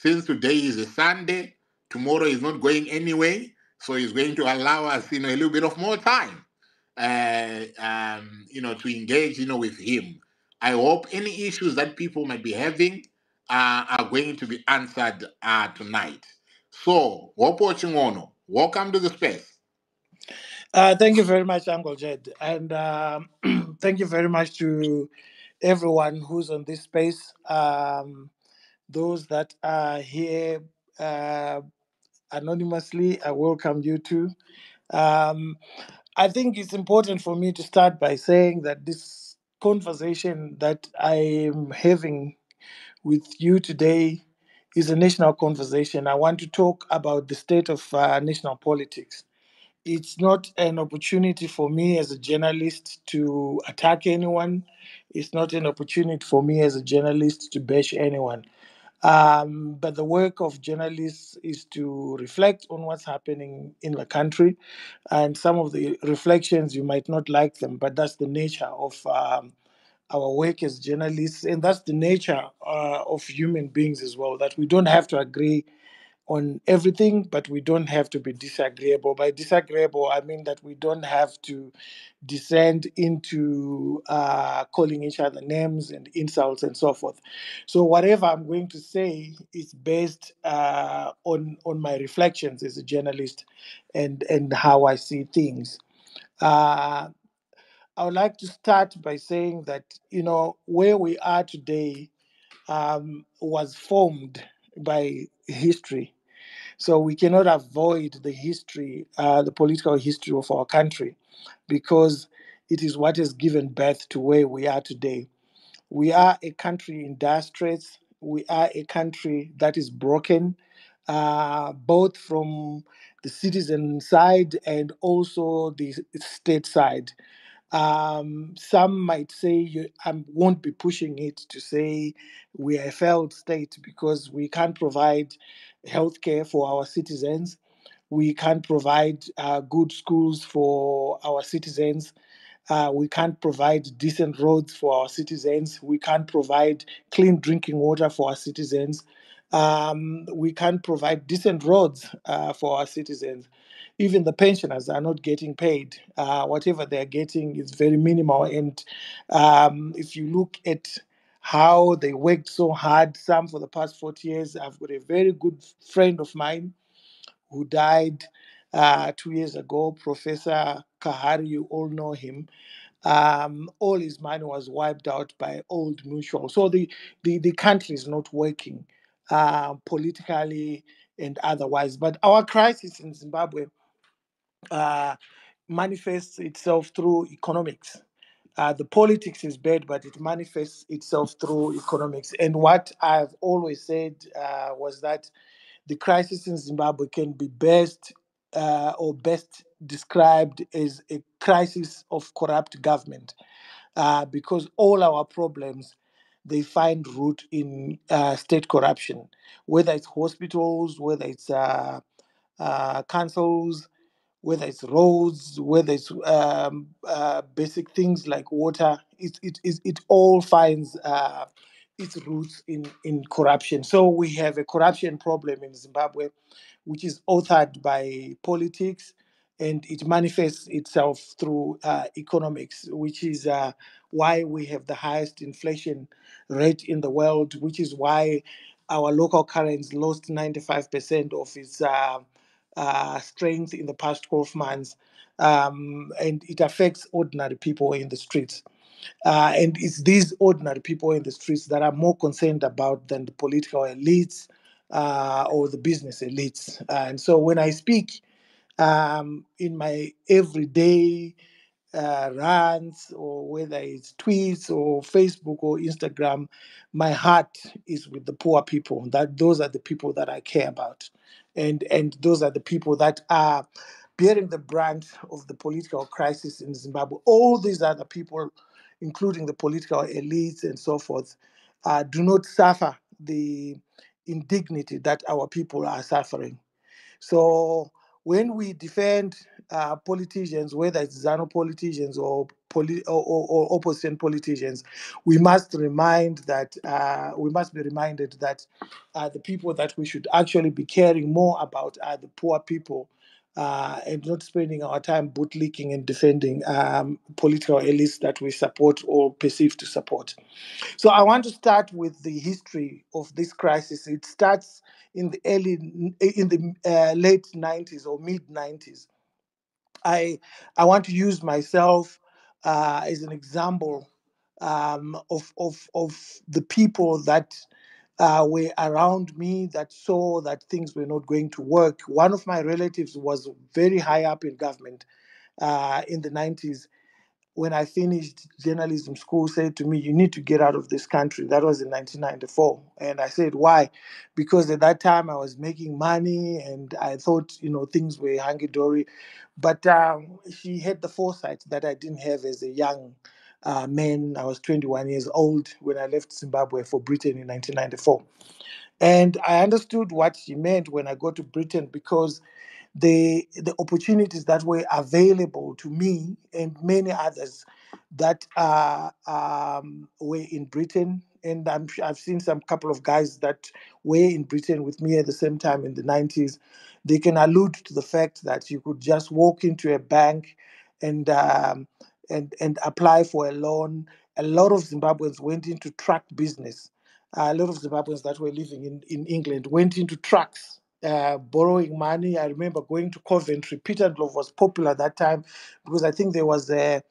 since today is a Sunday, tomorrow is not going anywhere, so he's going to allow us, a little bit of more time, to engage, with him. I hope any issues that people might be having are going to be answered tonight. So, Wopo Chingono, welcome to the space. Thank you very much, Uncle Jed. And thank you very much to everyone who's on this space. Those that are here anonymously, I welcome you too. Um, I think it's important for me to start by saying that this conversation that I am having with you today is a national conversation. I want to talk about the state of national politics. It's not an opportunity for me as a journalist to attack anyone. It's not an opportunity for me as a journalist to bash anyone. But the work of journalists is to reflect on what's happening in the country. And some of the reflections, you might not like them, but that's the nature of our work as journalists. And that's the nature of human beings as well, that we don't have to agree on everything, but we don't have to be disagreeable. By disagreeable, I mean that we don't have to descend into calling each other names and insults and so forth. So whatever I'm going to say is based on my reflections as a journalist and how I see things. Uh, I would like to start by saying that where we are today was formed by history, so we cannot avoid the history, the political history of our country, because it is what has given birth to where we are today. We are a country in dire straits. We are a country that is broken, both from the citizen side and also the state side. Some might say I won't be pushing it to say we are a failed state because we can't provide healthcare for our citizens. We can't provide good schools for our citizens. We can't provide decent roads for our citizens. We can't provide clean drinking water for our citizens. We can't provide decent roads for our citizens. Even the pensioners are not getting paid. Whatever they're getting is very minimal. And if you look at how they worked so hard, some for the past 40 years, I've got a very good friend of mine who died 2 years ago, Professor Kahari, you all know him. All his money was wiped out by Old Mutual. So the country is not working politically and otherwise. But our crisis in Zimbabwe uh, manifests itself through economics. The politics is bad, but it manifests itself through economics. And what I've always said was that the crisis in Zimbabwe can be best described as a crisis of corrupt government, because all our problems they find root in state corruption, whether it's hospitals, whether it's councils, whether it's roads, whether it's basic things like water. It all finds its roots in corruption. So we have a corruption problem in Zimbabwe, which is authored by politics, and it manifests itself through economics, which is why we have the highest inflation rate in the world, which is why our local currency lost 95% of its strength in the past 12 months. And it affects ordinary people in the streets. And it's these ordinary people in the streets that are more concerned about than the political elites or the business elites. And so when I speak in my everyday rants, or whether it's tweets or Facebook or Instagram, my heart is with the poor people. That those are the people that I care about, and those are the people that are bearing the brunt of the political crisis in Zimbabwe. All these other people, including the political elites and so forth, do not suffer the indignity that our people are suffering. So when we defend politicians, whether it's ZANU politicians or or opposition politicians, we must remind that we must be reminded that the people that we should actually be caring more about are the poor people, and not spending our time bootlicking and defending political elites that we support or perceive to support. So I want to start with the history of this crisis. It starts in the late 90s or mid 90s. I want to use myself as an example of the people that were around me that saw that things were not going to work. One of my relatives was very high up in government in the 90s. When I finished journalism school, said to me, "You need to get out of this country." That was in 1994. And I said, "Why?" Because at that time I was making money and I thought, things were hunky dory. But she had the foresight that I didn't have as a young man. I was 21 years old when I left Zimbabwe for Britain in 1994. And I understood what she meant when I got to Britain, because the opportunities that were available to me and many others that were in Britain. And I've seen some couple of guys that were in Britain with me at the same time in the 90s. They can allude to the fact that you could just walk into a bank and and apply for a loan. A lot of Zimbabweans went into truck business. A lot of Zimbabweans that were living in England went into trucks, borrowing money. I remember going to Coventry. Peter Glove was popular at that time because I think there was a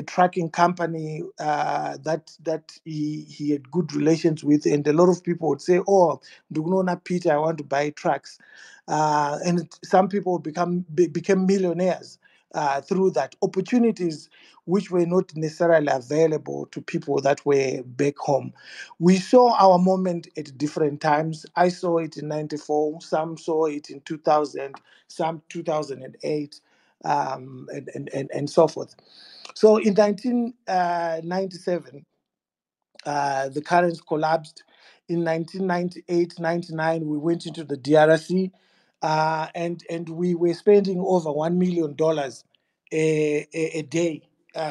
trucking company that he had good relations with, and a lot of people would say, "Oh, Ndugunona Peter, I want to buy trucks," and some people became millionaires through that. Opportunities which were not necessarily available to people that were back home. We saw our moment at different times. I saw it in 94, some saw it in 2000, some 2008, and so forth. So in 1997, the currency collapsed. In 1998, 99, we went into the DRC, and we were spending over $1 million a day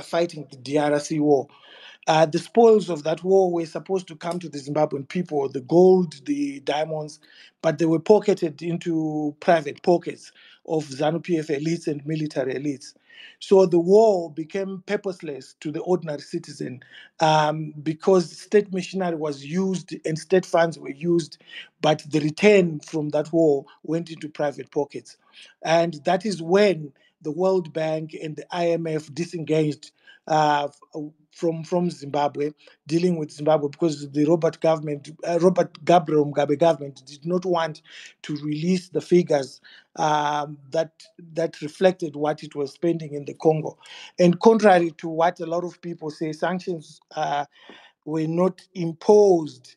fighting the DRC war. The spoils of that war were supposed to come to the Zimbabwean people, the gold, the diamonds, but they were pocketed into private pockets of ZANU-PF elites and military elites. So the war became purposeless to the ordinary citizen, because state machinery was used and state funds were used, but the return from that war went into private pockets. And that is when the World Bank and the IMF disengaged uh, from Zimbabwe, dealing with Zimbabwe, because the Robert Gabriel Mugabe government did not want to release the figures that reflected what it was spending in the Congo. And contrary to what a lot of people say, sanctions were not imposed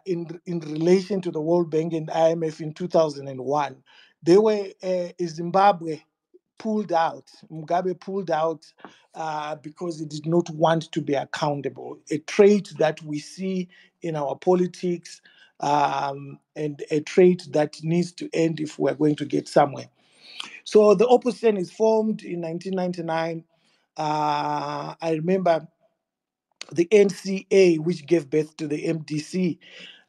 in relation to the World Bank and IMF in 2001. They were Zimbabwe pulled out. Mugabe pulled out because he did not want to be accountable. A trait that we see in our politics, and a trait that needs to end if we're going to get somewhere. So the opposition is formed in 1999. I remember the NCA, which gave birth to the MDC.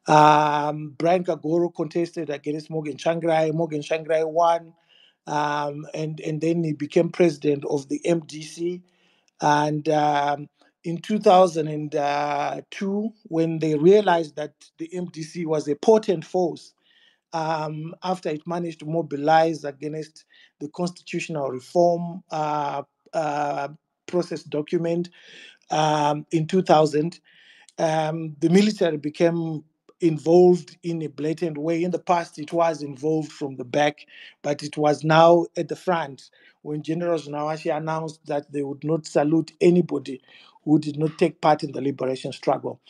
Brian Kagoro contested against Morgan Tsvangirai. Morgan Tsvangirai won, and then he became president of the MDC. And in 2002, when they realized that the MDC was a potent force, after it managed to mobilize against the constitutional reform process document in 2000, the military became involved in a blatant way. In the past, it was involved from the back, but it was now at the front when General Nawashi announced that they would not salute anybody who did not take part in the liberation struggle.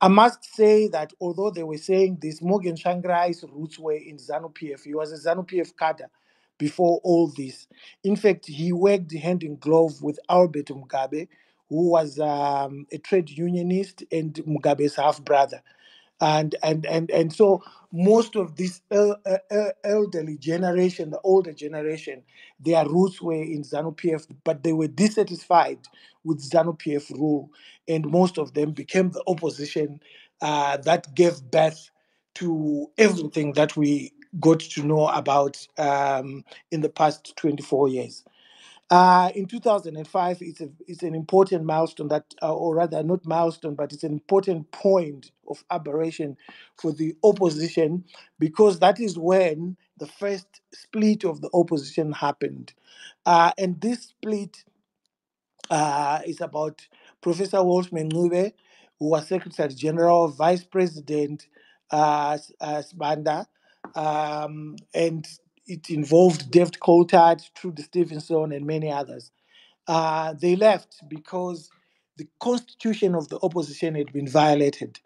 I must say that although they were saying this, Morgan Tsvangirai's roots were in ZANU-PF. He was a ZANU-PF cadre before all this. In fact, he worked hand in glove with Albert Mugabe, who was a trade unionist and Mugabe's half brother. And so most of this elderly generation, the older generation, their roots were in ZANU PF, but they were dissatisfied with ZANU PF rule, and most of them became the opposition that gave birth to everything that we got to know about in the past 24 years. In 2005, it's an important milestone that, or rather, not milestone, but it's an important point of aberration for the opposition, because that is when the first split of the opposition happened. And this split is about Professor Walshman Nube, who was Secretary General, Vice President Sbanda, and it involved David Coulthard, Trudy Stevenson, and many others. They left because the constitution of the opposition had been violated.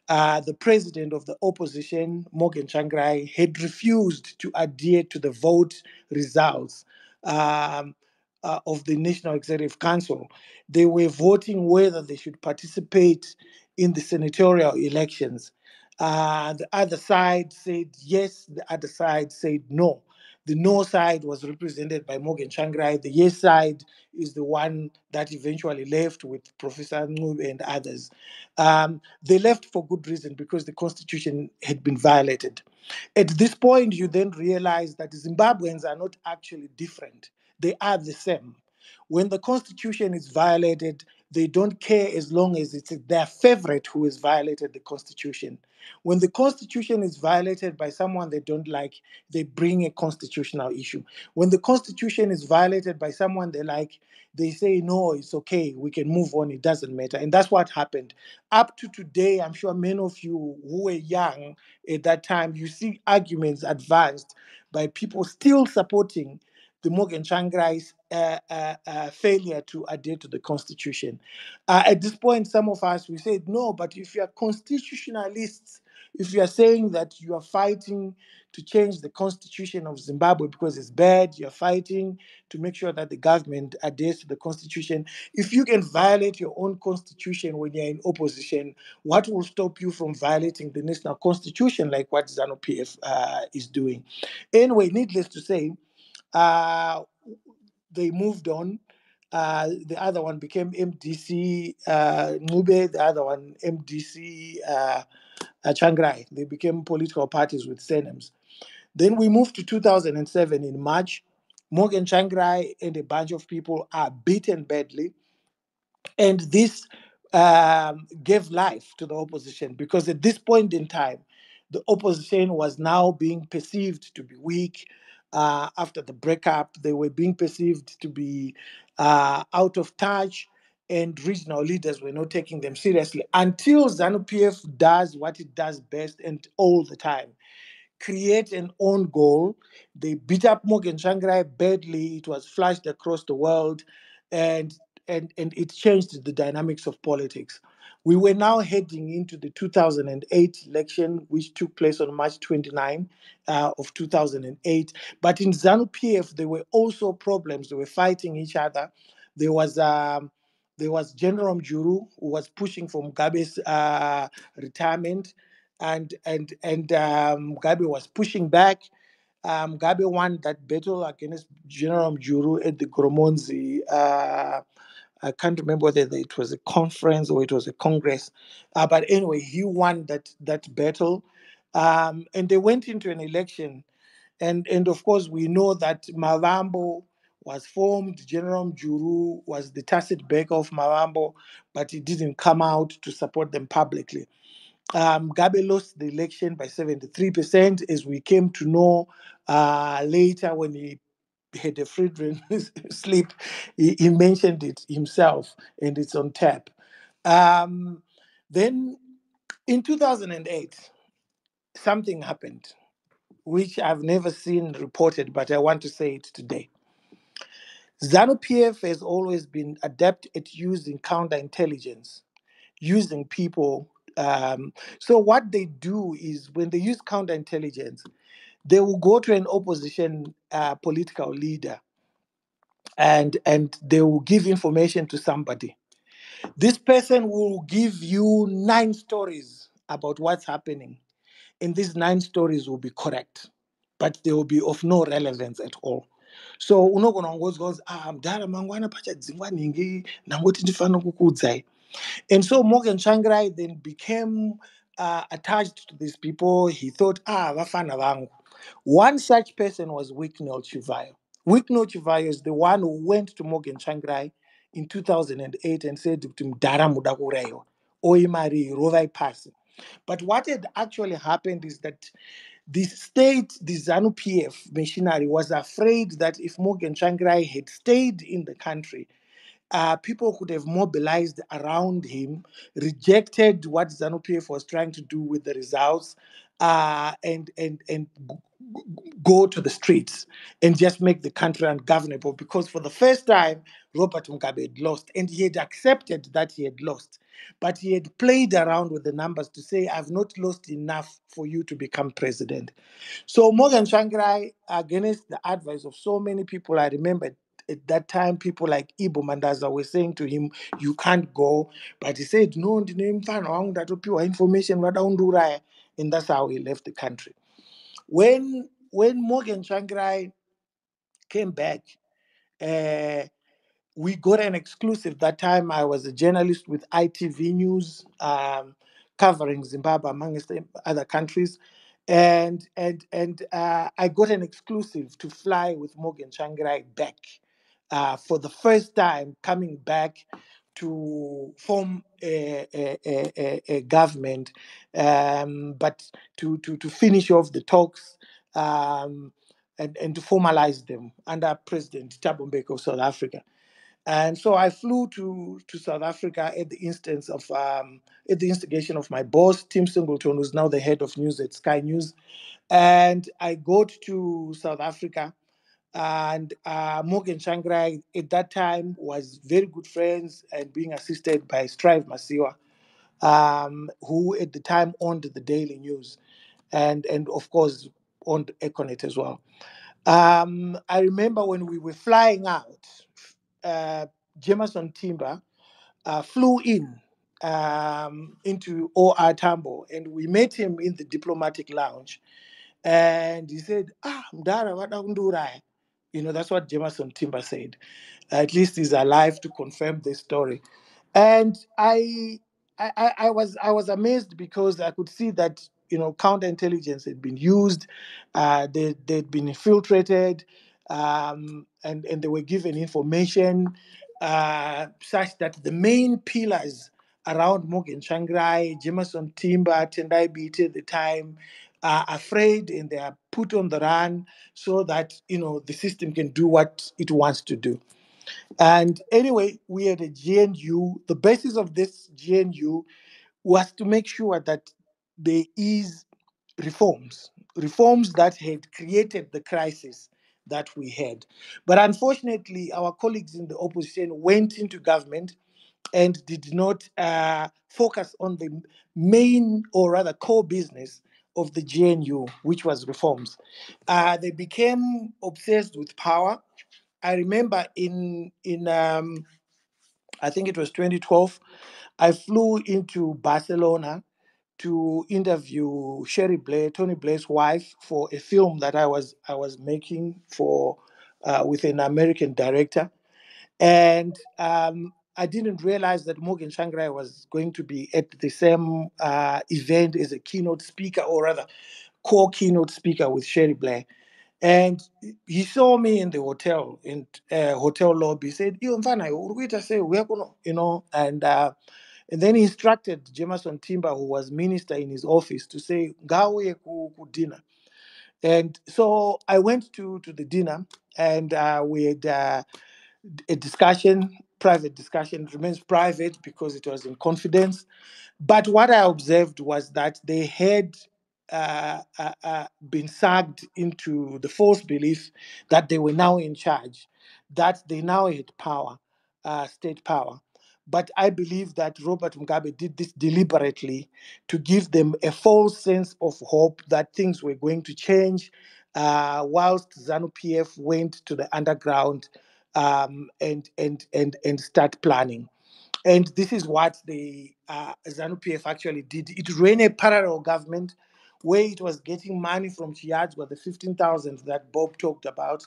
The president of the opposition, Morgan Tsvangirai, had refused to adhere to the vote results um, of the National Executive Council. They were voting whether they should participate in the senatorial elections. The other side said yes, the other side said no. The no side was represented by Morgan Tsvangirai. The yes side is the one that eventually left with Professor Ncube and others. They left for good reason, because the constitution had been violated. At this point, you then realize that Zimbabweans are not actually different. They are the same. When the constitution is violated, they don't care as long as it's their favorite who has violated the constitution. When the constitution is violated by someone they don't like, they bring a constitutional issue. When the constitution is violated by someone they like, they say, no, it's okay, we can move on, it doesn't matter. And that's what happened. Up to today, I'm sure many of you who were young at that time, you see arguments advanced by people still supporting the Morgan Tsvangirai's failure to adhere to the Constitution. At this point, some of us, we said, no, but if you are constitutionalists, if you are saying that you are fighting to change the Constitution of Zimbabwe because it's bad, you're fighting to make sure that the government adheres to the Constitution. If you can violate your own Constitution when you're in opposition, what will stop you from violating the national Constitution like what ZANU PF is doing? Anyway, needless to say, uh, they moved on. The other one became MDC Ncube, the other one MDC Tsvangirai. They became political parties with surnames. Then we moved to 2007 in March. Morgan Tsvangirai and a bunch of people are beaten badly. And this gave life to the opposition, because at this point in time, the opposition was now being perceived to be weak. After the breakup, they were being perceived to be out of touch, and regional leaders were not taking them seriously until ZANU PF does what it does best and all the time: create an own goal. They beat up Morgan Tsvangirai badly. It was flashed across the world, and and it changed the dynamics of politics. We were now heading into the 2008 election, which took place on March 29 of 2008. But in ZANU PF, there were also problems. They were fighting each other. There was there was General Mjuru, who was pushing for Mugabe's retirement, and Mugabe was pushing back. Mugabe won that battle against General Mjuru at the Gromonzi. I can't remember whether it was a conference or it was a congress, but anyway, he won that battle, and they went into an election, and of course we know that Mavambo was formed. General Mjuru was the tacit backer of Mavambo, but he didn't come out to support them publicly. Gabe lost the election by 73%, as we came to know later when he had a Friedman slip. He mentioned it himself, and it's on tap. Then in 2008, something happened, which I've never seen reported, but I want to say it today. ZANU PF has always been adept at using counterintelligence, using people. So what they do is, when they use counterintelligence, they will go to an opposition political leader, and they will give information to somebody. This person will give you 9 stories about what's happening, and these 9 stories will be correct, but they will be of no relevance at all. So unogona ngozi mudhara mangwana pachadzingwa nhingi nangoti ndifanira kukuudzai. And so Morgan Tsvangirai then became attached to these people. He thought, vafana vangu. One such person was Wicknell Chivhayo. Wicknell Chivhayo is the one who went to Morgan Tsvangirai in 2008 and said, mudhara muda kuurayiwa, oi mari rovai pasi. But what had actually happened is that the state, the ZANU PF machinery, was afraid that if Morgan Tsvangirai had stayed in the country, people could have mobilized around him, rejected what ZANU PF was trying to do with the results, and go to the streets and just make the country ungovernable. Because for the first time, Robert Mugabe had lost, and he had accepted that he had lost. But he had played around with the numbers to say, I've not lost enough for you to become president. So Morgan Tsvangirai, against the advice of so many people, I remember at that time, people like Ibo Mandaza were saying to him, you can't go. But he said, no, information, and that's how he left the country. When Morgan Tsvangirai came back, uh, we got an exclusive. That time I was a journalist with ITV News, covering Zimbabwe amongst other countries. And I got an exclusive to fly with Morgan Tsvangirai back, for the first time, coming back to form a government, but to finish off the talks, and to formalize them under President Thabo Mbeki of South Africa. And so I flew to South Africa at the at the instigation of my boss, Tim Singleton, who's now the head of news at Sky News. And I got to South Africa, and Morgan Tsvangirai at that time was very good friends and being assisted by Strive Masiwa, who at the time owned the Daily News, and of course owned Econet as well. I remember when we were flying out, uh, Jameson Timber flew in into OR Tambo, and we met him in the diplomatic lounge. And he said, Mdara, what Undura? That's what Jameson Timber said. At least he's alive to confirm this story. And I was amazed because I could see that counterintelligence had been used, they'd been infiltrated, and they were given information, such that the main pillars around Morgan Tsvangirai, Jameson Timber, Tendai Biti at the time are afraid, and they are put on the run so that the system can do what it wants to do. And anyway, we had a GNU. The basis of this GNU was to make sure that there is reforms that had created the crisis that we had. But unfortunately, our colleagues in the opposition went into government and did not focus on the main, or rather core business of the GNU, which was reforms. They became obsessed with power. I remember in I think it was 2012, I flew into Barcelona to interview Sherry Blair, Tony Blair's wife, for a film that I was making for with an American director. And I didn't realize that Morgan Tsvangirai was going to be at the same event as a keynote speaker, or rather, co-keynote speaker with Sherry Blair. And he saw me in the hotel, in hotel lobby. He said, "You mfana, urikuita say we are gonna," and then he instructed Jameson Timber, who was minister in his office, to say, "Gawe ku dinner." And so I went to the dinner, and we had a discussion, private discussion. It remains private because it was in confidence. But what I observed was that they had been sucked into the false belief that they were now in charge, that they now had power, state power. But I believe that Robert Mugabe did this deliberately to give them a false sense of hope that things were going to change, whilst ZANU PF went to the underground, and start planning. And this is what the ZANU-PF actually did. It ran a parallel government where it was getting money from Chiadzwa, the 15,000 that Bob talked about,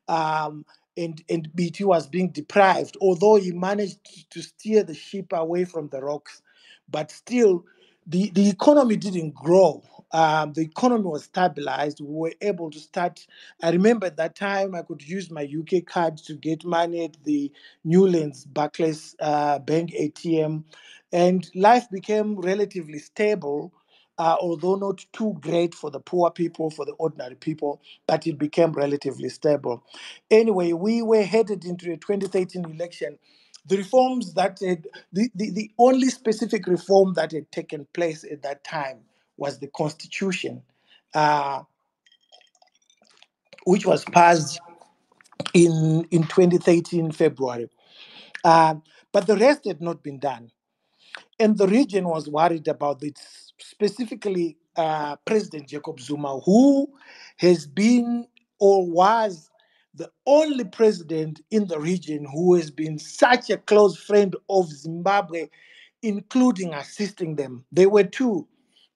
um, and Biti was being deprived, although he managed to steer the ship away from the rocks. But still, the economy didn't grow. The economy was stabilized. We were able to start. I remember at that time I could use my UK card to get money at the Newlands Barclays Bank ATM, and life became relatively stable, although not too great for the poor people, for the ordinary people, but it became relatively stable. Anyway, we were headed into a 2013 election. The reforms that had, the only specific reform that had taken place at that time was the constitution, uh, which was passed in 2013 February. Uh, but the rest had not been done. And the region was worried about it, specifically President Jacob Zuma, who has been or was the only president in the region who has been such a close friend of Zimbabwe, including assisting them. There were two.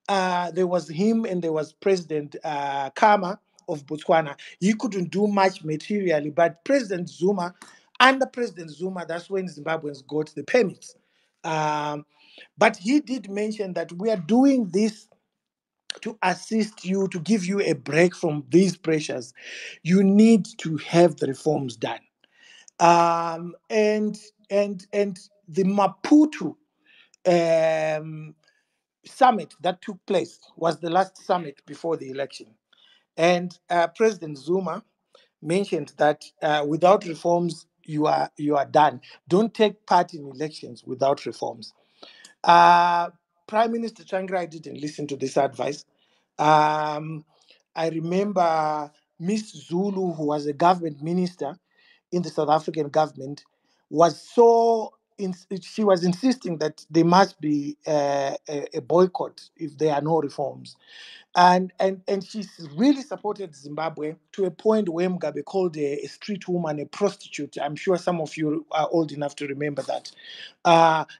There was him and there was President Kama of Botswana. He couldn't do much materially, but President Zuma, under President Zuma, that's when Zimbabweans got the permits. Um, but he did mention that we are doing this to assist you, to give you a break from these pressures. You need to have the reforms done. And the Maputo um, summit that took place was the last summit before the election. And President Zuma mentioned that without reforms, you are done. Don't take part in elections without reforms. Uh, Prime Minister Tsvangirai didn't listen to this advice. Um, I remember Miss Zulu, who was a government minister in the South African government, was she was insisting that there must be a boycott if there are no reforms, and she's really supported Zimbabwe to a point where Mugabe called a street woman a prostitute. I'm sure some of you are old enough to remember that.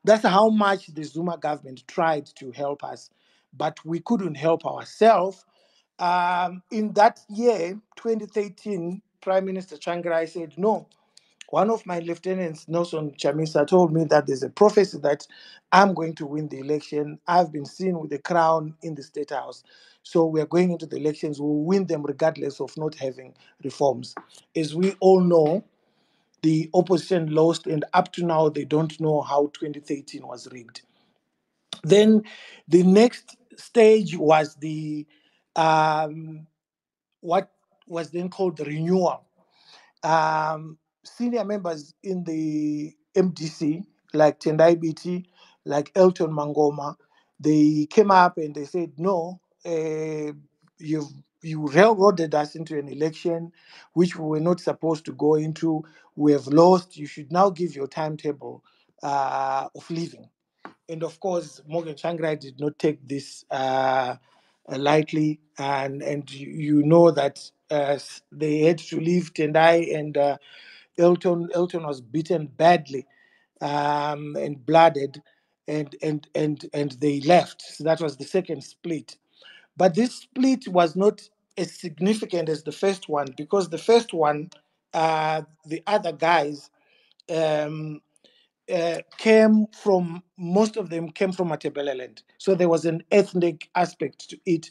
That's how much the Zuma government tried to help us, but we couldn't help ourselves. In that year, 2013, Prime Minister Tsvangirai said, no, one of my lieutenants, Nelson Chamisa, told me that there's a prophecy that I'm going to win the election. I've been seen with the crown in the State House. So we are going into the elections. We'll win them regardless of not having reforms. As we all know, the opposition lost, and up to now, they don't know how 2013 was rigged. Then the next stage was the what was then called the renewal. Senior members in the MDC, like Tendai Biti, like Elton Mangoma, they came up and they said, no, you've you railroaded us into an election which we were not supposed to go into. We have lost. You should now give your timetable of leaving. And of course, Morgan Tsvangirai did not take this lightly, and you know that they had to leave Tendai, and Elton was beaten badly and blooded, and they left. So that was the second split. But this split was not as significant as the first one, because the first one, the other guys. Um, came from most of them came from Matabeleland, so there was an ethnic aspect to it,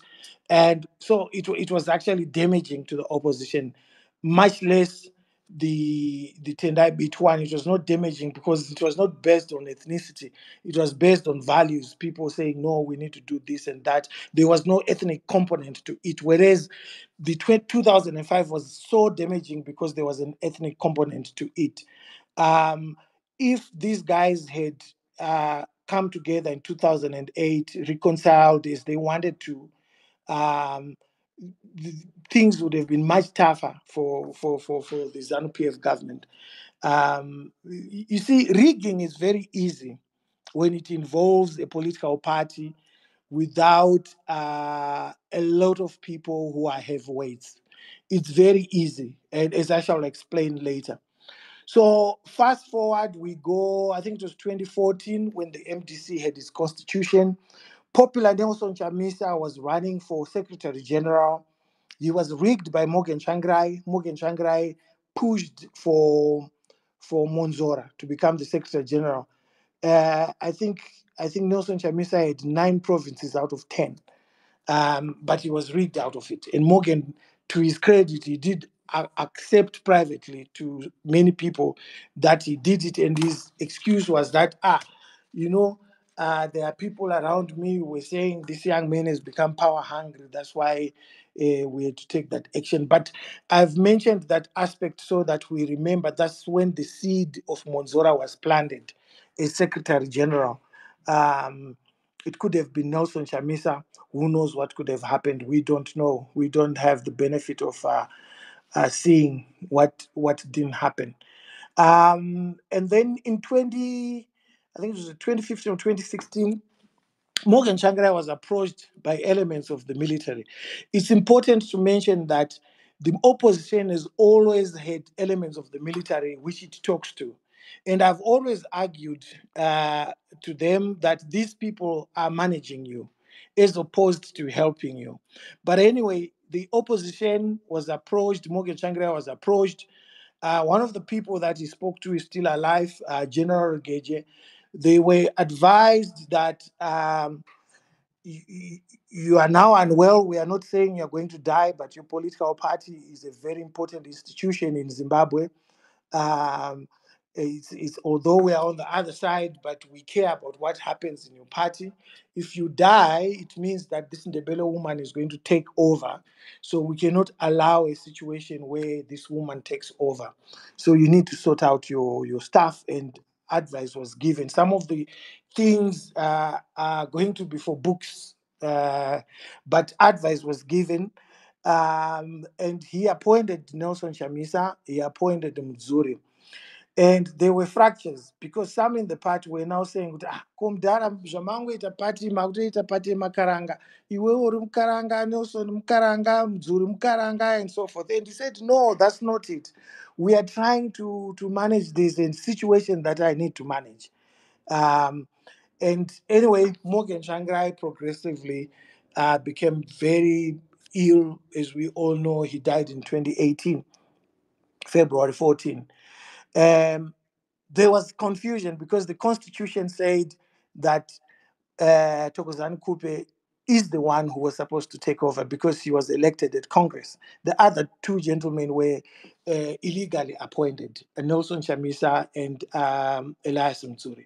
and so it was actually damaging to the opposition, much less the Tendai Bit one. It was not damaging because it was not based on ethnicity; it was based on values. People saying no, we need to do this and that. There was no ethnic component to it, whereas the 2005 was so damaging because there was an ethnic component to it. Um, if these guys had come together in 2008, reconciled as they wanted to, um, things would have been much tougher for the ZANU PF government. You see, rigging is very easy when it involves a political party without a lot of people who are heavyweights. It's very easy, and as I shall explain later. So fast forward, we go, I think it was 2014 when the MDC had its constitution. Popular Nelson Chamisa was running for Secretary General. He was rigged by Morgan Tsvangirai. Morgan Tsvangirai pushed for Monzora to become the Secretary General. I think Nelson Chamisa had 9 provinces out of 10, but he was rigged out of it. And Morgan, to his credit, he did accept privately to many people that he did it, and his excuse was that you know, there are people around me who were saying this young man has become power hungry. That's why we had to take that action. But I've mentioned that aspect so that we remember that's when the seed of Monzora was planted as Secretary General. Um, it could have been Nelson Chamisa. Who knows what could have happened? We don't know. We don't have the benefit of seeing what didn't happen. And then in 20, I think it was 2015 or 2016, Morgan Tsvangirai was approached by elements of the military. It's important to mention that the opposition has always had elements of the military which it talks to. And I've always argued to them that these people are managing you as opposed to helping you. But anyway, the opposition was approached, Morgan Tsvangirai was approached. One of the people that he spoke to is still alive, General Geje. They were advised that you are now unwell. We are not saying you're going to die, but your political party is a very important institution in Zimbabwe. Um, it's although we are on the other side, but we care about what happens in your party. If you die, it means that this Ndebele woman is going to take over. So we cannot allow a situation where this woman takes over. So you need to sort out your stuff, and advice was given. Some of the things are going to be for books, but advice was given. And he appointed Nelson Chamisa, he appointed Mzuri. And there were fractures because some in the party were now saying, komdara zvamangu ita party makutoita party makaranga, iwewe uri mukaranga, Nelson mukaranga, Mzuri mukaranga, and so forth. And he said, no, that's not it. We are trying to manage this in situation that I need to manage. Um, and anyway, Morgan Tsvangirai progressively became very ill. As we all know, he died in 2018, February 14. Um, there was confusion because the constitution said that Thokozani Kupe is the one who was supposed to take over because he was elected at Congress. The other two gentlemen were illegally appointed, Nelson Chamisa and Elias Mtsuri.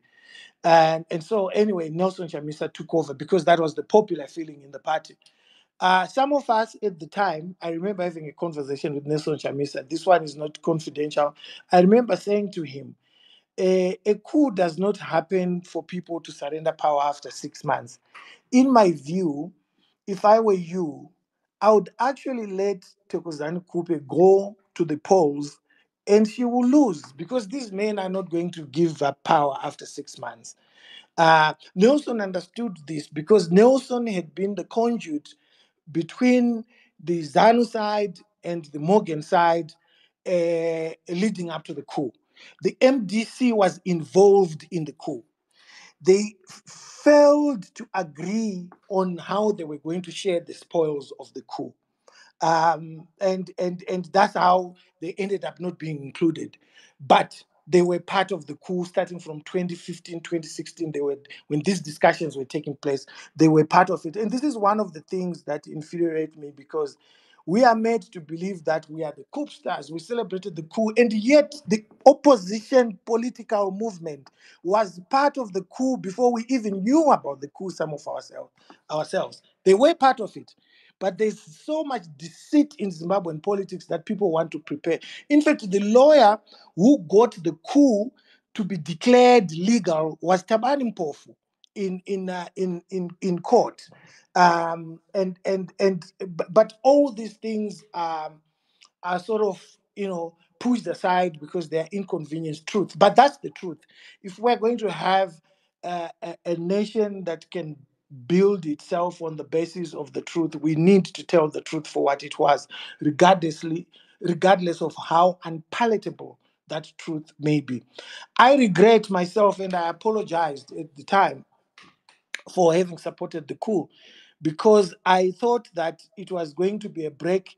And so, anyway, Nelson Chamisa took over because that was the popular feeling in the party. Some of us at the time, I remember having a conversation with Nelson Chamisa. This one is not confidential. I remember saying to him, a coup does not happen for people to surrender power after 6 months. In my view, if I were you, I would actually let Thokozani Kupe go to the polls and she will lose because these men are not going to give up power after 6 months. Nelson understood this because Nelson had been the conduit between the ZANU side and the Morgan side leading up to the coup. The MDC was involved in the coup. They failed to agree on how they were going to share the spoils of the coup. And that's how they ended up not being included. But they were part of the coup starting from 2015, 2016. They were when these discussions were taking place, they were part of it. And this is one of the things that infuriate me because we are made to believe that we are the coup stars. We celebrated the coup, and yet the opposition political movement was part of the coup before we even knew about the coup. Some of ourselves, they were part of it. But there's so much deceit in Zimbabwean politics that people want to prepare. In fact, the lawyer who got the coup to be declared legal was Tabani Mpofu in court. But all these things are sort of pushed aside because they're inconvenient truth. But that's the truth. If we're going to have a nation that can build itself on the basis of the truth, we need to tell the truth for what it was, regardless of how unpalatable that truth may be. I regret myself, and I apologized at the time for having supported the coup, because I thought that it was going to be a break.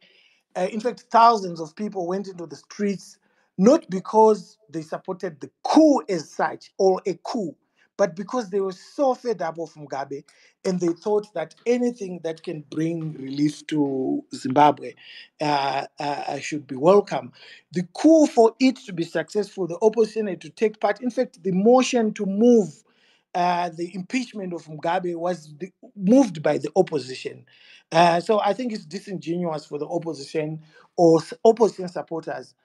In fact, thousands of people went into the streets, not because they supported the coup as such or a coup, but because they were so fed up of Mugabe, and they thought that anything that can bring relief to Zimbabwe should be welcome. The coup, for it to be successful, the opposition had to take part. In fact, the motion to move the impeachment of Mugabe was moved by the opposition. So I think it's disingenuous for the opposition or opposition supporters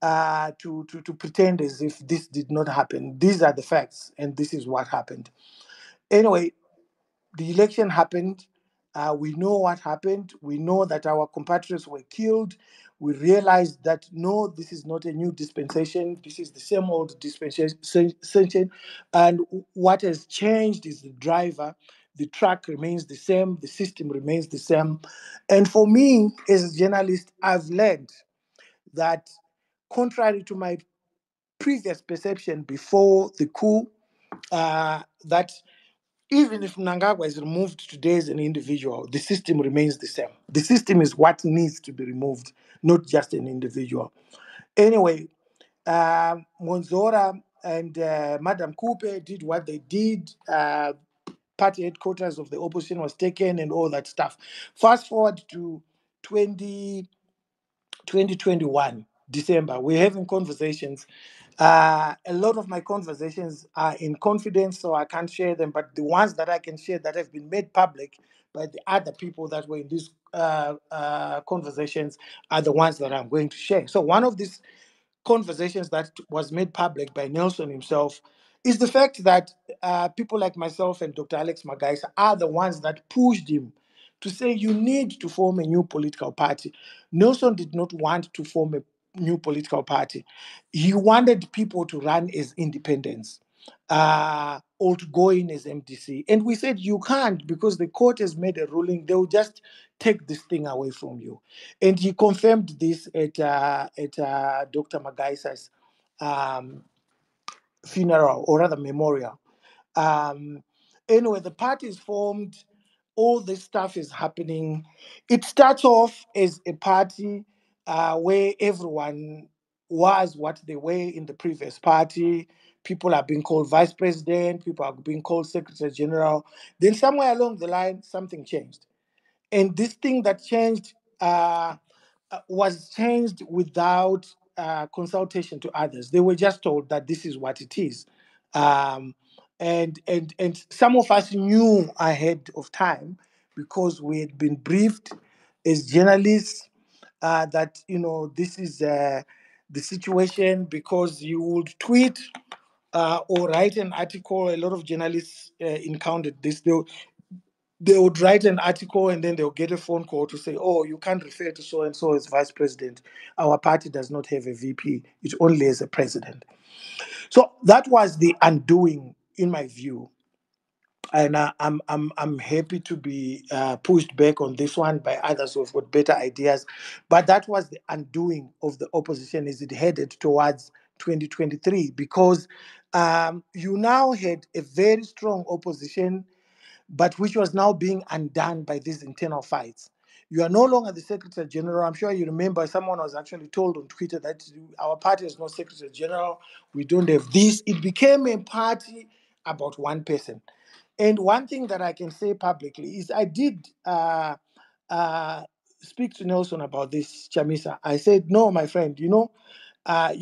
to pretend as if this did not happen. These are the facts, and this is what happened. Anyway, the election happened. We know what happened. We know that our compatriots were killed. We realized that no, this is not a new dispensation. This is the same old dispensation. And what has changed is the driver. The track remains the same. The system remains the same. And for me, as a journalist, I've learned that, contrary to my previous perception before the coup, that even if Mnangagwa is removed today as an individual, the system remains the same. The system is what needs to be removed, not just an individual. Anyway, Monzora and Madam Coupe did what they did. Party headquarters of the opposition was taken and all that stuff. Fast forward to 20, 2021, December, we're having conversations. A lot of my conversations are in confidence, so I can't share them. But the ones that I can share that have been made public by the other people that were in these conversations are the ones that I'm going to share. So one of these conversations that was made public by Nelson himself is the fact that people like myself and Dr. Alex Magaisa are the ones that pushed him to say you need to form a new political party. Nelson did not want to form a new political party. He wanted people to run as independents or to go in as MDC. And we said you can't, because the court has made a ruling. They will just take this thing away from you. And he confirmed this at Dr. Magaisa's um, funeral, or rather memorial. Um, anyway, the party is formed. All this stuff is happening. It starts off as a party where everyone was what they were in the previous party. People are being called vice president. People are being called secretary general. Then somewhere along the line, something changed. And this thing that changed was changed without consultation to others. They were just told that this is what it is. Um, and some of us knew ahead of time, because we had been briefed as journalists that this is the situation, because you would tweet or write an article. A lot of journalists encountered this. They would write an article, and then they'll get a phone call to say, oh, you can't refer to so and so as vice president. Our party does not have a VP, it only has a president. So that was the undoing, in my view. And I'm happy to be pushed back on this one by others who've got better ideas. But that was the undoing of the opposition as it headed towards 2023, because you now had a very strong opposition, but which was now being undone by these internal fights. You are no longer the Secretary General. I'm sure you remember someone was actually told on Twitter that our party is not Secretary General. We don't have this. It became a party about one person. And one thing that I can say publicly is I did uh, speak to Nelson about this, Chamisa. I said, no, my friend, you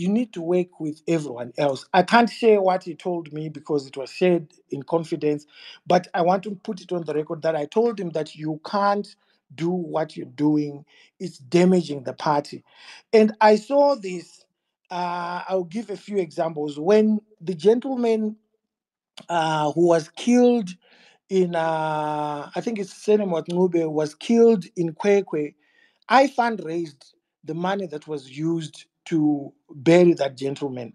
need to work with everyone else. I can't share what he told me because it was shared in confidence, but I want to put it on the record that I told him that you can't do what you're doing. It's damaging the party. And I saw this. I'll give a few examples. When the gentleman who was killed in, I think it's Senemot Ngube, was killed in Kwekwe, I fundraised the money that was used to bury that gentleman.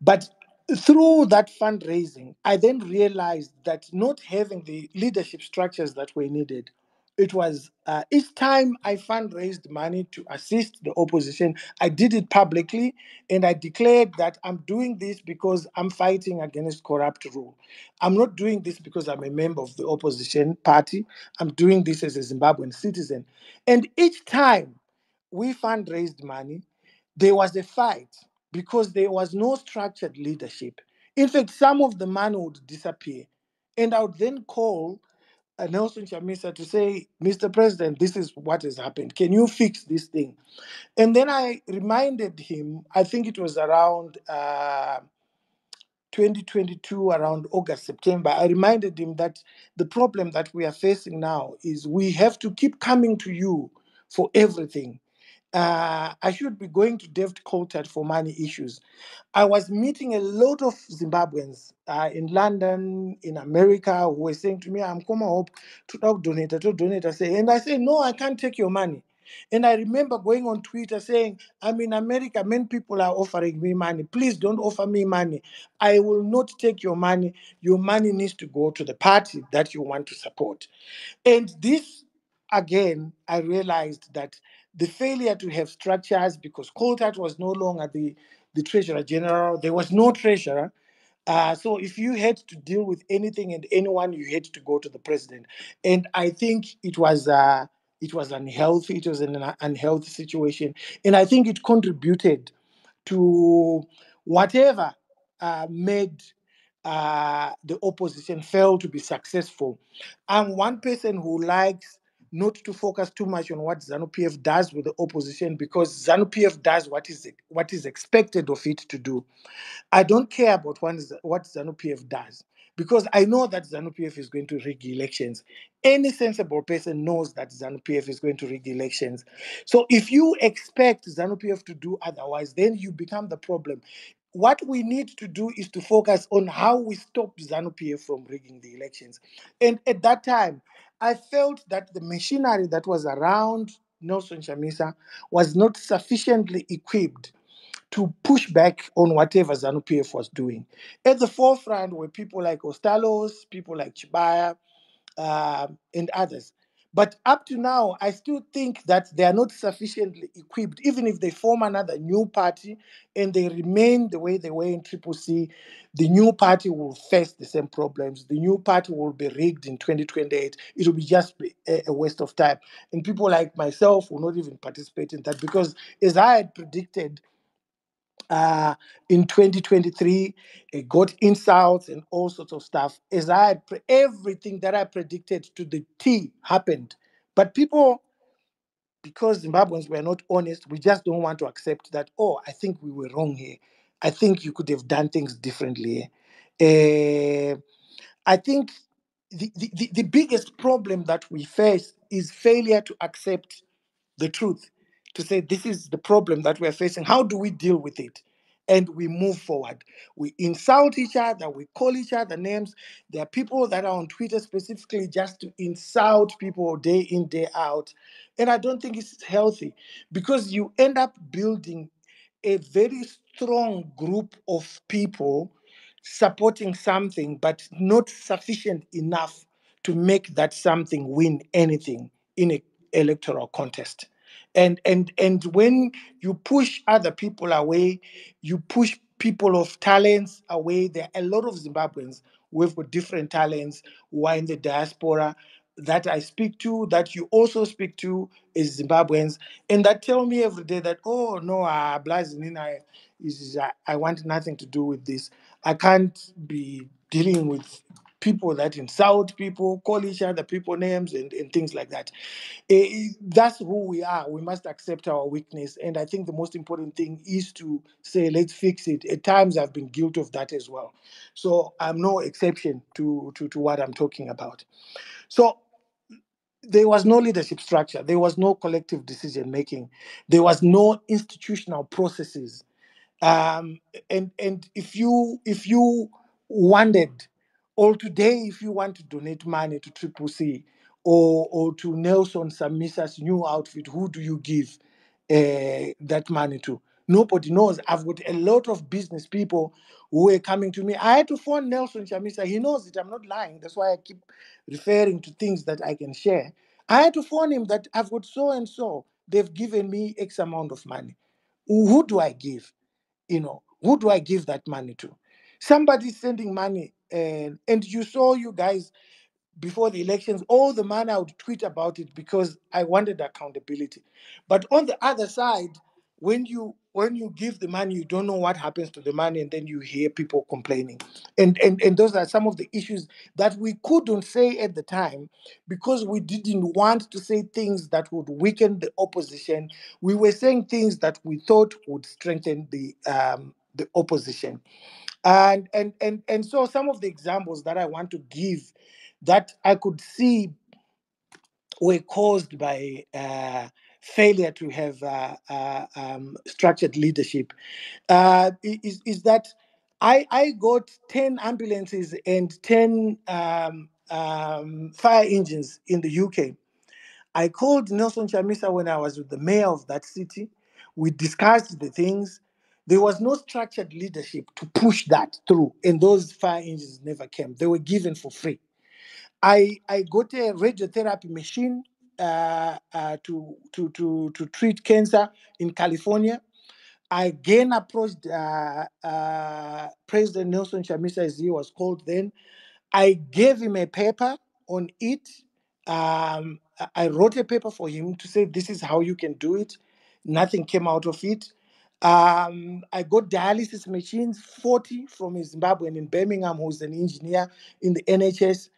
But through that fundraising, I then realized that not having the leadership structures that were needed it was each time I fundraised money to assist the opposition, I did it publicly, and I declared that I'm doing this because I'm fighting against corrupt rule. I'm not doing this because I'm a member of the opposition party. I'm doing this as a Zimbabwean citizen. And each time we fundraised money, there was a fight because there was no structured leadership. In fact, some of the money would disappear. And I would then call Nelson Chamisa to say, Mr. President, this is what has happened. Can you fix this thing? And then I reminded him, I think it was around 2022, around August, September. I reminded him that the problem that we are facing now is we have to keep coming to you for everything. I should be going to David Coulthard for money issues. I was meeting a lot of Zimbabweans in London, in America, who were saying to me, I'm coming up to donate. I say, and I say, no, I can't take your money. And I remember going on Twitter saying, I'm in America, many people are offering me money. Please don't offer me money. I will not take your money. Your money needs to go to the party that you want to support. And this, again, I realized that the failure to have structures, because Coltart was no longer the treasurer general, there was no treasurer. So if you had to deal with anything and anyone, you had to go to the president. And I think it was unhealthy. It was an unhealthy situation, and I think it contributed to whatever made the opposition fail to be successful. I'm one person who likes not to focus too much on what ZANU-PF does with the opposition, because ZANU-PF does what is expected of it to do. I don't care about what ZANU-PF does, because I know that ZANU-PF is going to rig elections. Any sensible person knows that ZANU-PF is going to rig elections. So if you expect ZANU-PF to do otherwise, then you become the problem. What we need to do is to focus on how we stop ZANU-PF from rigging the elections. And at that time, I felt that the machinery that was around Nelson Chamisa was not sufficiently equipped to push back on whatever ZANU-PF was doing. At the forefront were people like Ostalos, people like Chibaya, and others. But up to now, I still think that they are not sufficiently equipped. Even if they form another new party and they remain the way they were in Triple C, the new party will face the same problems. The new party will be rigged in 2028. It will be just a waste of time. And people like myself will not even participate in that, because, as I had predicted, in 2023, it got insults and all sorts of stuff. As I had everything that I predicted to the T happened. But people, because Zimbabweans were not honest, we just don't want to accept that, oh, I think we were wrong here. I think you could have done things differently. I think the biggest problem that we face is failure to accept the truth, to say this is the problem that we're facing. How do we deal with it? And we move forward. We insult each other, we call each other names. There are people that are on Twitter specifically just to insult people day in, day out. And I don't think it's healthy, because you end up building a very strong group of people supporting something, but not sufficient enough to make that something win anything in an electoral contest. And when you push other people away, you push people of talents away. There are a lot of Zimbabweans who have got different talents, who are in the diaspora, that I speak to, that you also speak to as Zimbabweans, and that tell me every day that, oh no, Blazinina I want nothing to do with this. I can't be dealing with people that insult people, call each other people names, and things like that. That's who we are. We must accept our weakness. And I think the most important thing is to say, let's fix it. At times, I've been guilty of that as well. So I'm no exception to what I'm talking about. So there was no leadership structure. There was no collective decision making. There was no institutional processes. um, and if you wanted, or today, if you want to donate money to Triple C, or to Nelson Samisa's new outfit, who do you give that money to? Nobody knows. I've got a lot of business people who are coming to me. I had to phone Nelson Chamisa. He knows it. I'm not lying. That's why I keep referring to things that I can share. I had to phone him that I've got so and so. They've given me X amount of money. Who do I give? Who do I give that money to? Somebody's sending money, and you saw, you guys, before the elections, all the man I would tweet about it because I wanted accountability. But on the other side, when you give the money, you don't know what happens to the money, and then you hear people complaining. And those are some of the issues that we couldn't say at the time because we didn't want to say things that would weaken the opposition. We were saying things that we thought would strengthen the opposition. And so some of the examples that I want to give that I could see were caused by failure to have structured leadership is that I got 10 ambulances and 10 fire engines in the UK. I called Nelson Chamisa when I was with the mayor of that city. We discussed the things. There was no structured leadership to push that through, and those fire engines never came. They were given for free. I got a radiotherapy machine to treat cancer in California. I again approached President Nelson Chamisa, as he was called then. I gave him a paper on it. I wrote a paper for him to say this is how you can do it. Nothing came out of it. I got dialysis machines, 40 from a Zimbabwean in Birmingham, who's an engineer in the NHS.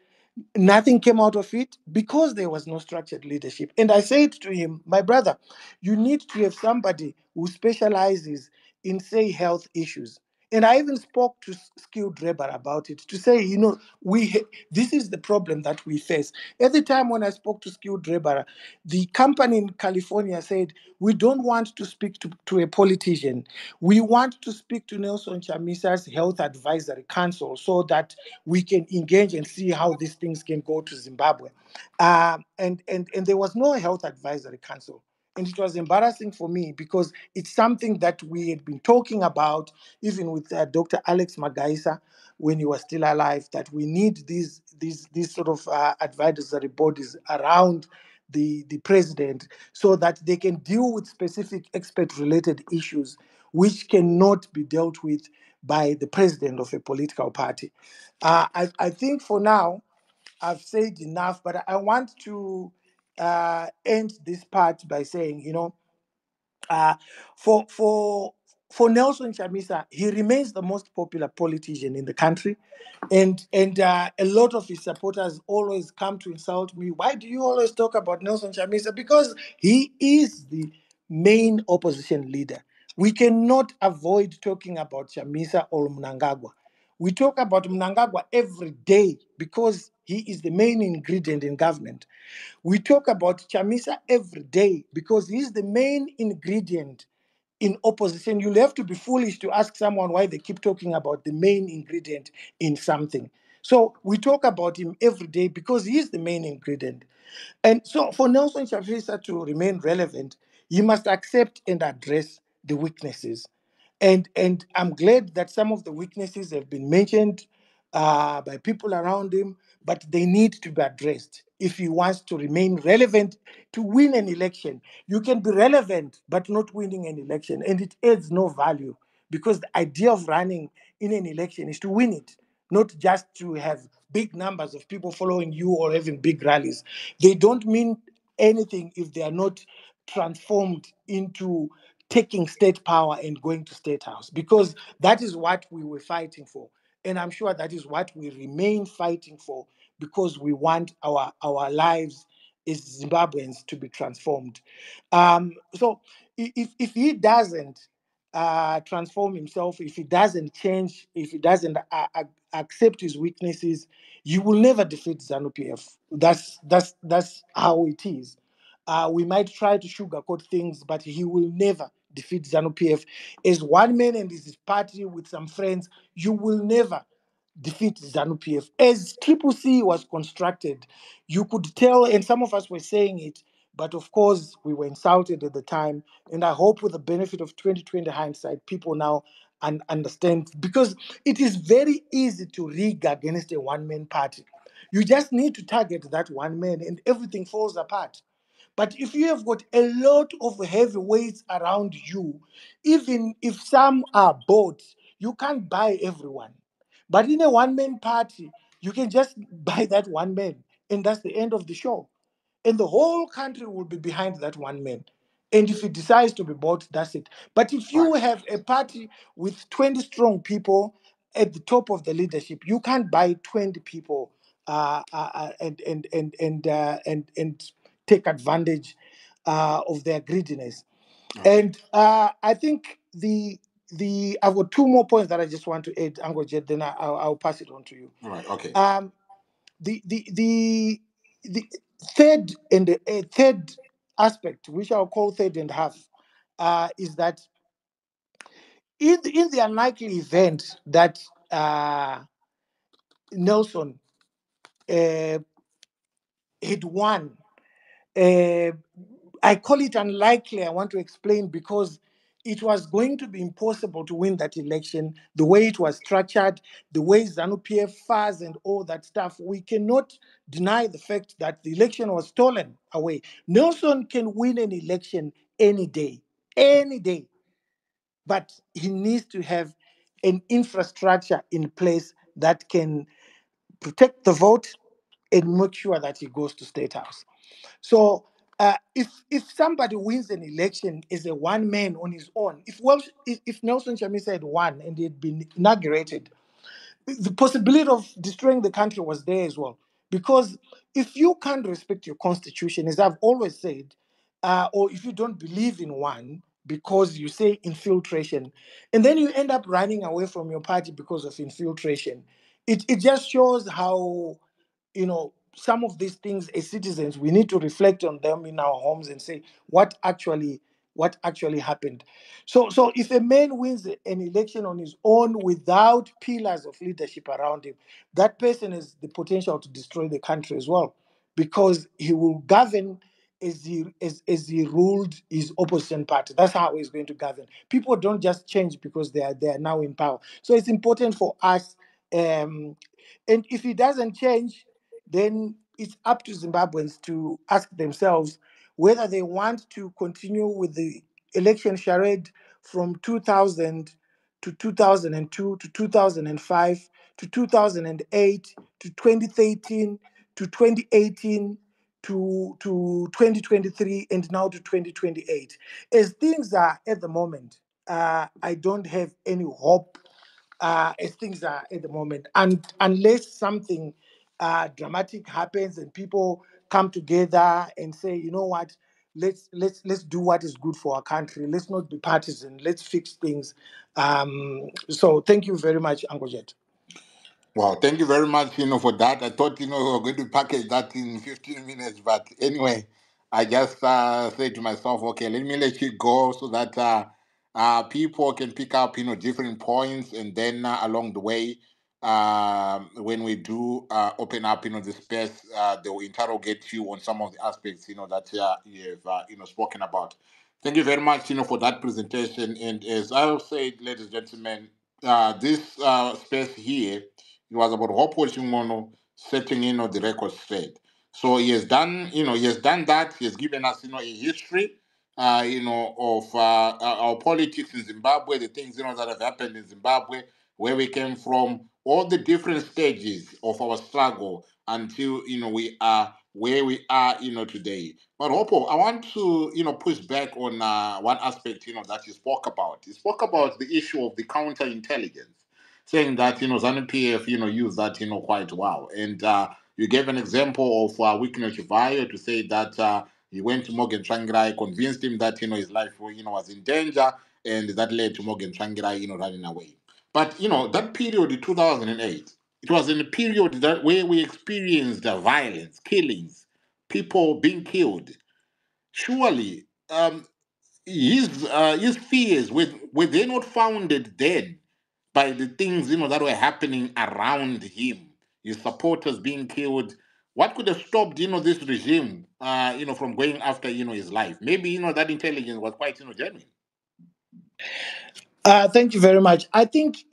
Nothing came out of it because there was no structured leadership. And I said to him, my brother, you need to have somebody who specializes in, say, health issues. And I even spoke to Skilled Labor about it to say, this is the problem that we face. At the time when I spoke to Skilled Labor, the company in California said, we don't want to speak to a politician. We want to speak to Nelson Chamisa's Health Advisory Council so that we can engage and see how these things can go to Zimbabwe. And there was no Health Advisory Council. And it was embarrassing for me because it's something that we had been talking about, even with Dr. Alex Magaisa when he was still alive, that we need these sort of advisory bodies around the president so that they can deal with specific expert-related issues which cannot be dealt with by the president of a political party. I think for now, I've said enough, but I want to end this part by saying, uh, for for for Nelson Chamisa, he remains the most popular politician in the country, and a lot of his supporters always come to insult me. Why do you always talk about Nelson Chamisa? Because he is the main opposition leader. We cannot avoid talking about Chamisa or Mnangagwa. We talk about Mnangagwa every day because he is the main ingredient in government. We talk about Chamisa every day because he's the main ingredient in opposition. You'll have to be foolish to ask someone why they keep talking about the main ingredient in something. So we talk about him every day because he is the main ingredient. And so for Nelson Chamisa to remain relevant, he must accept and address the weaknesses. And I'm glad that some of the weaknesses have been mentioned by people around him, but they need to be addressed if he wants to remain relevant to win an election. You can be relevant but not winning an election, and it adds no value because the idea of running in an election is to win it, not just to have big numbers of people following you or having big rallies. They don't mean anything if they are not transformed into taking state power and going to state house, because that is what we were fighting for, and I'm sure that is what we remain fighting for, because we want our lives as Zimbabweans to be transformed. So if he doesn't transform himself, if he doesn't change, if he doesn't accept his weaknesses, you will never defeat ZANU PF. That's how it is. We might try to sugarcoat things, but he will never defeat ZANU PF. As one man and his party with some friends, you will never defeat ZANU PF. As Triple C was constructed, you could tell, and some of us were saying it, but of course we were insulted at the time. And I hope with the benefit of 2020 hindsight, people now understand, because it is very easy to rig against a one-man party. You just need to target that one man and everything falls apart. But if you have got a lot of heavyweights around you, even if some are bought, you can't buy everyone. But in a one man party, you can just buy that one man, and that's the end of the show. And the whole country will be behind that one man. And if he decides to be bought, that's it. But if Right. you have a party with 20 strong people at the top of the leadership, you can't buy 20 people and take advantage of their greediness. Okay. And I think the I've got two more points that I just want to add, Angojet, then I'll pass it on to you. All right. Okay. Um, the third and the third aspect, which I'll call third and half, is that in the unlikely event that Nelson uh, had won, uh, I call it unlikely. I want to explain because it was going to be impossible to win that election. The way it was structured, the way ZANU PF fuzz and all that stuff, we cannot deny the fact that the election was stolen away. Nelson can win an election any day, but he needs to have an infrastructure in place that can protect the vote and make sure that he goes to State House. So if somebody wins an election as a one man on his own, if Nelson Chamisa had won and he had been inaugurated, the possibility of destroying the country was there as well. Because if you can't respect your constitution, as I've always said, or if you don't believe in one because you say infiltration, and then you end up running away from your party because of infiltration, it just shows how, some of these things as citizens we need to reflect on them in our homes and say what actually happened. So if a man wins an election on his own without pillars of leadership around him, that person has the potential to destroy the country as well, because he will govern as he ruled his opposition party. That's how he's going to govern. People don't just change because they are now in power. So it's important for us, and if he doesn't change, then it's up to Zimbabweans to ask themselves whether they want to continue with the election charade from 2000 to 2002 to 2005 to 2008 to 2013 to 2018 to 2023 and now to 2028. As things are at the moment, I don't have any hope as things are at the moment, and unless something dramatic happens and people come together and say, you know what, let's do what is good for our country. Let's not be partisan. Let's fix things. So thank you very much, Angojet. Well, thank you very much, for that. I thought, we were going to package that in 15 minutes, but anyway, I just said to myself, okay, let me let you go so that people can pick up, different points, and then along the way, when we do open up, the space, they will interrogate you on some of the aspects, that you have, spoken about. Thank you very much, for that presentation. And as I said, ladies and gentlemen, this space here, it was about Hopewell setting the record straight. So he has done that. He has given us a history of our politics in Zimbabwe, the things that have happened in Zimbabwe, where we came from, all the different stages of our struggle until we are where we are today. But Hopo, I want to push back on one aspect that you spoke about. You spoke about the issue of the counterintelligence, saying that ZANU PF use that quite well, and you gave an example of Chivhayo to say that he went to Morgan Tsvangirai, convinced him that his life was in danger, and that led to Morgan Tsvangirai running away. But that period in 2008, it was in a period that where we experienced violence, killings, people being killed. Surely, his fears were they not founded then by the things that were happening around him, his supporters being killed? What could have stopped this regime from going after his life? Maybe that intelligence was quite genuine. Thank you very much. I think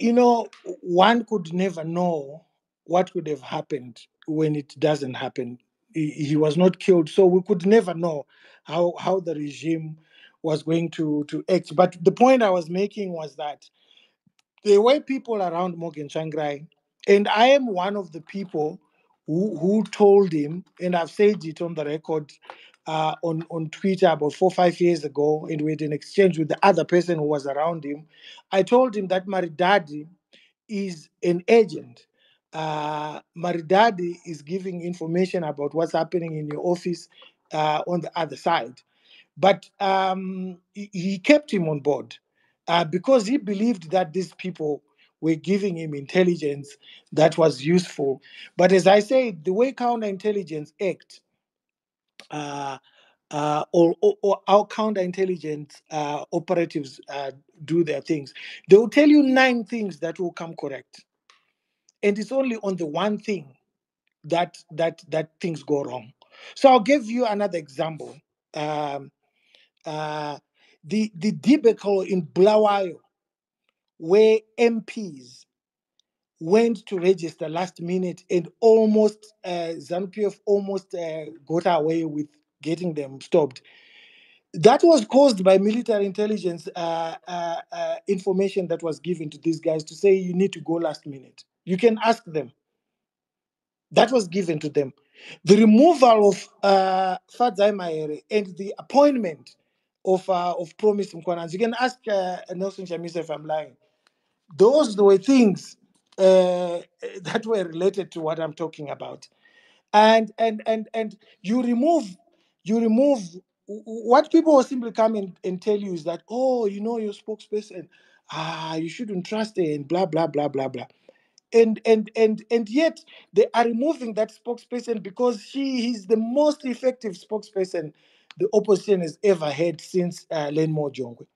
one could never know what would have happened when it doesn't happen. He was not killed, so we could never know how the regime was going to act. But the point I was making was that there were people around Morgan Changrai, and I am one of the people who told him, and I've said it on the record on Twitter about 4 or 5 years ago, and we had an exchange with the other person who was around him. I told him that Maridadi is an agent. Maridadi is giving information about what's happening in your office on the other side. But he kept him on board because he believed that these people were giving him intelligence that was useful. But as I say, the way counterintelligence act, uh, or our counterintelligence operatives do their things, they will tell you 9 things that will come correct, and it's only on the one thing that things go wrong. So I'll give you another example. Um, uh, the debacle in Blawayo, where MPs went to register last minute and almost ZANU-PF almost got away with getting them stopped. That was caused by military intelligence information that was given to these guys to say you need to go last minute. You can ask them. That was given to them. The removal of Fadzai Mahere and the appointment of Promise Mkwananzi. You can ask Nelson Chamisa if I'm lying. Those were things that were related to what I'm talking about. And you remove what people will simply come and tell you is that, oh, your spokesperson, you shouldn't trust her and blah blah blah blah blah. And yet they are removing that spokesperson because she is the most effective spokesperson the opposition has ever had since Lenmo Jongwe,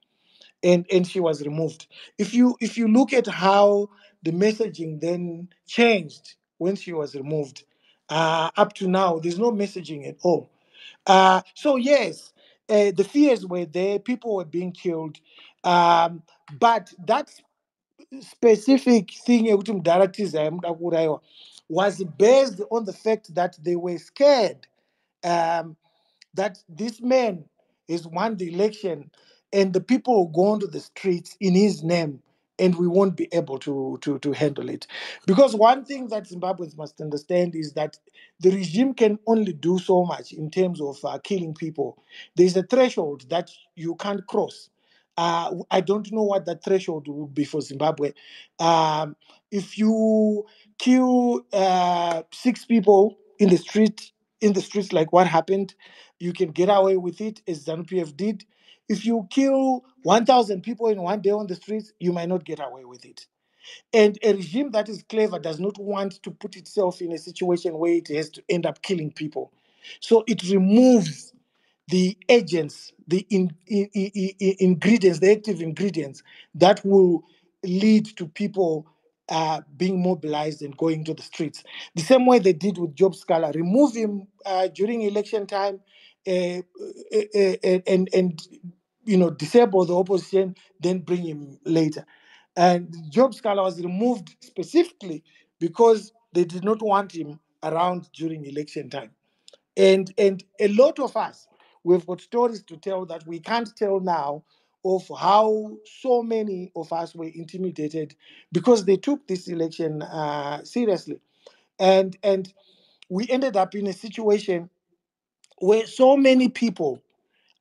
and she was removed. If you look at how the messaging then changed when she was removed, up to now there's no messaging at all. So yes, the fears were there, people were being killed, but that's specific thing yokuti mudaraktiza aimuda kuurayiwa was based on the fact that they were scared um, that this man has won the election and the people will go onto the streets in his name and we won't be able to handle it. Because one thing that Zimbabweans must understand is that the regime can only do so much in terms of killing people. There's a threshold that you can't cross. I don't know what that threshold would be for Zimbabwe. If you kill 6 people in the streets, like what happened, you can get away with it, as ZANU-PF did. If you kill 1,000 people in one day on the streets, you might not get away with it. And a regime that is clever does not want to put itself in a situation where it has to end up killing people. So it removes the agents, the ingredients, the active ingredients that will lead to people being mobilized and going to the streets. The same way they did with Job Scala, remove him during election time, and disable the opposition, then bring him later. And Job Scala was removed specifically because they did not want him around during election time. And a lot of us, we've got stories to tell that we can't tell now, of how so many of us were intimidated because they took this election seriously. And we ended up in a situation where so many people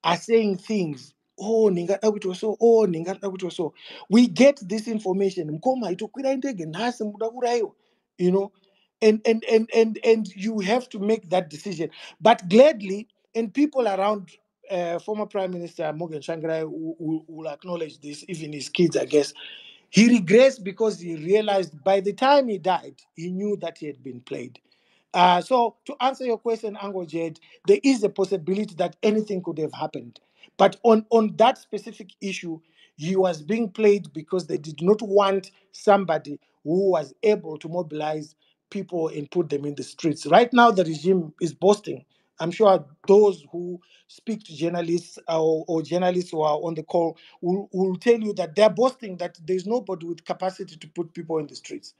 are saying things. Oh, ningada kuti so. Oh, ningada kuti so. We get this information. Mkoma itokwira ndege nhasi muda kuraiwa. You know, and you have to make that decision. But gladly, and people around former Prime Minister Morgan Shangirai will acknowledge this, even his kids, I guess. He regrets because he realized by the time he died, he knew that he had been played. So to answer your question, Ango Jed, there is a possibility that anything could have happened. But on that specific issue, he was being played because they did not want somebody who was able to mobilize people and put them in the streets. Right now, the regime is boasting. I'm sure those who speak to journalists or journalists who are on the call will tell you that they're boasting that there's nobody with capacity to put people in the streets.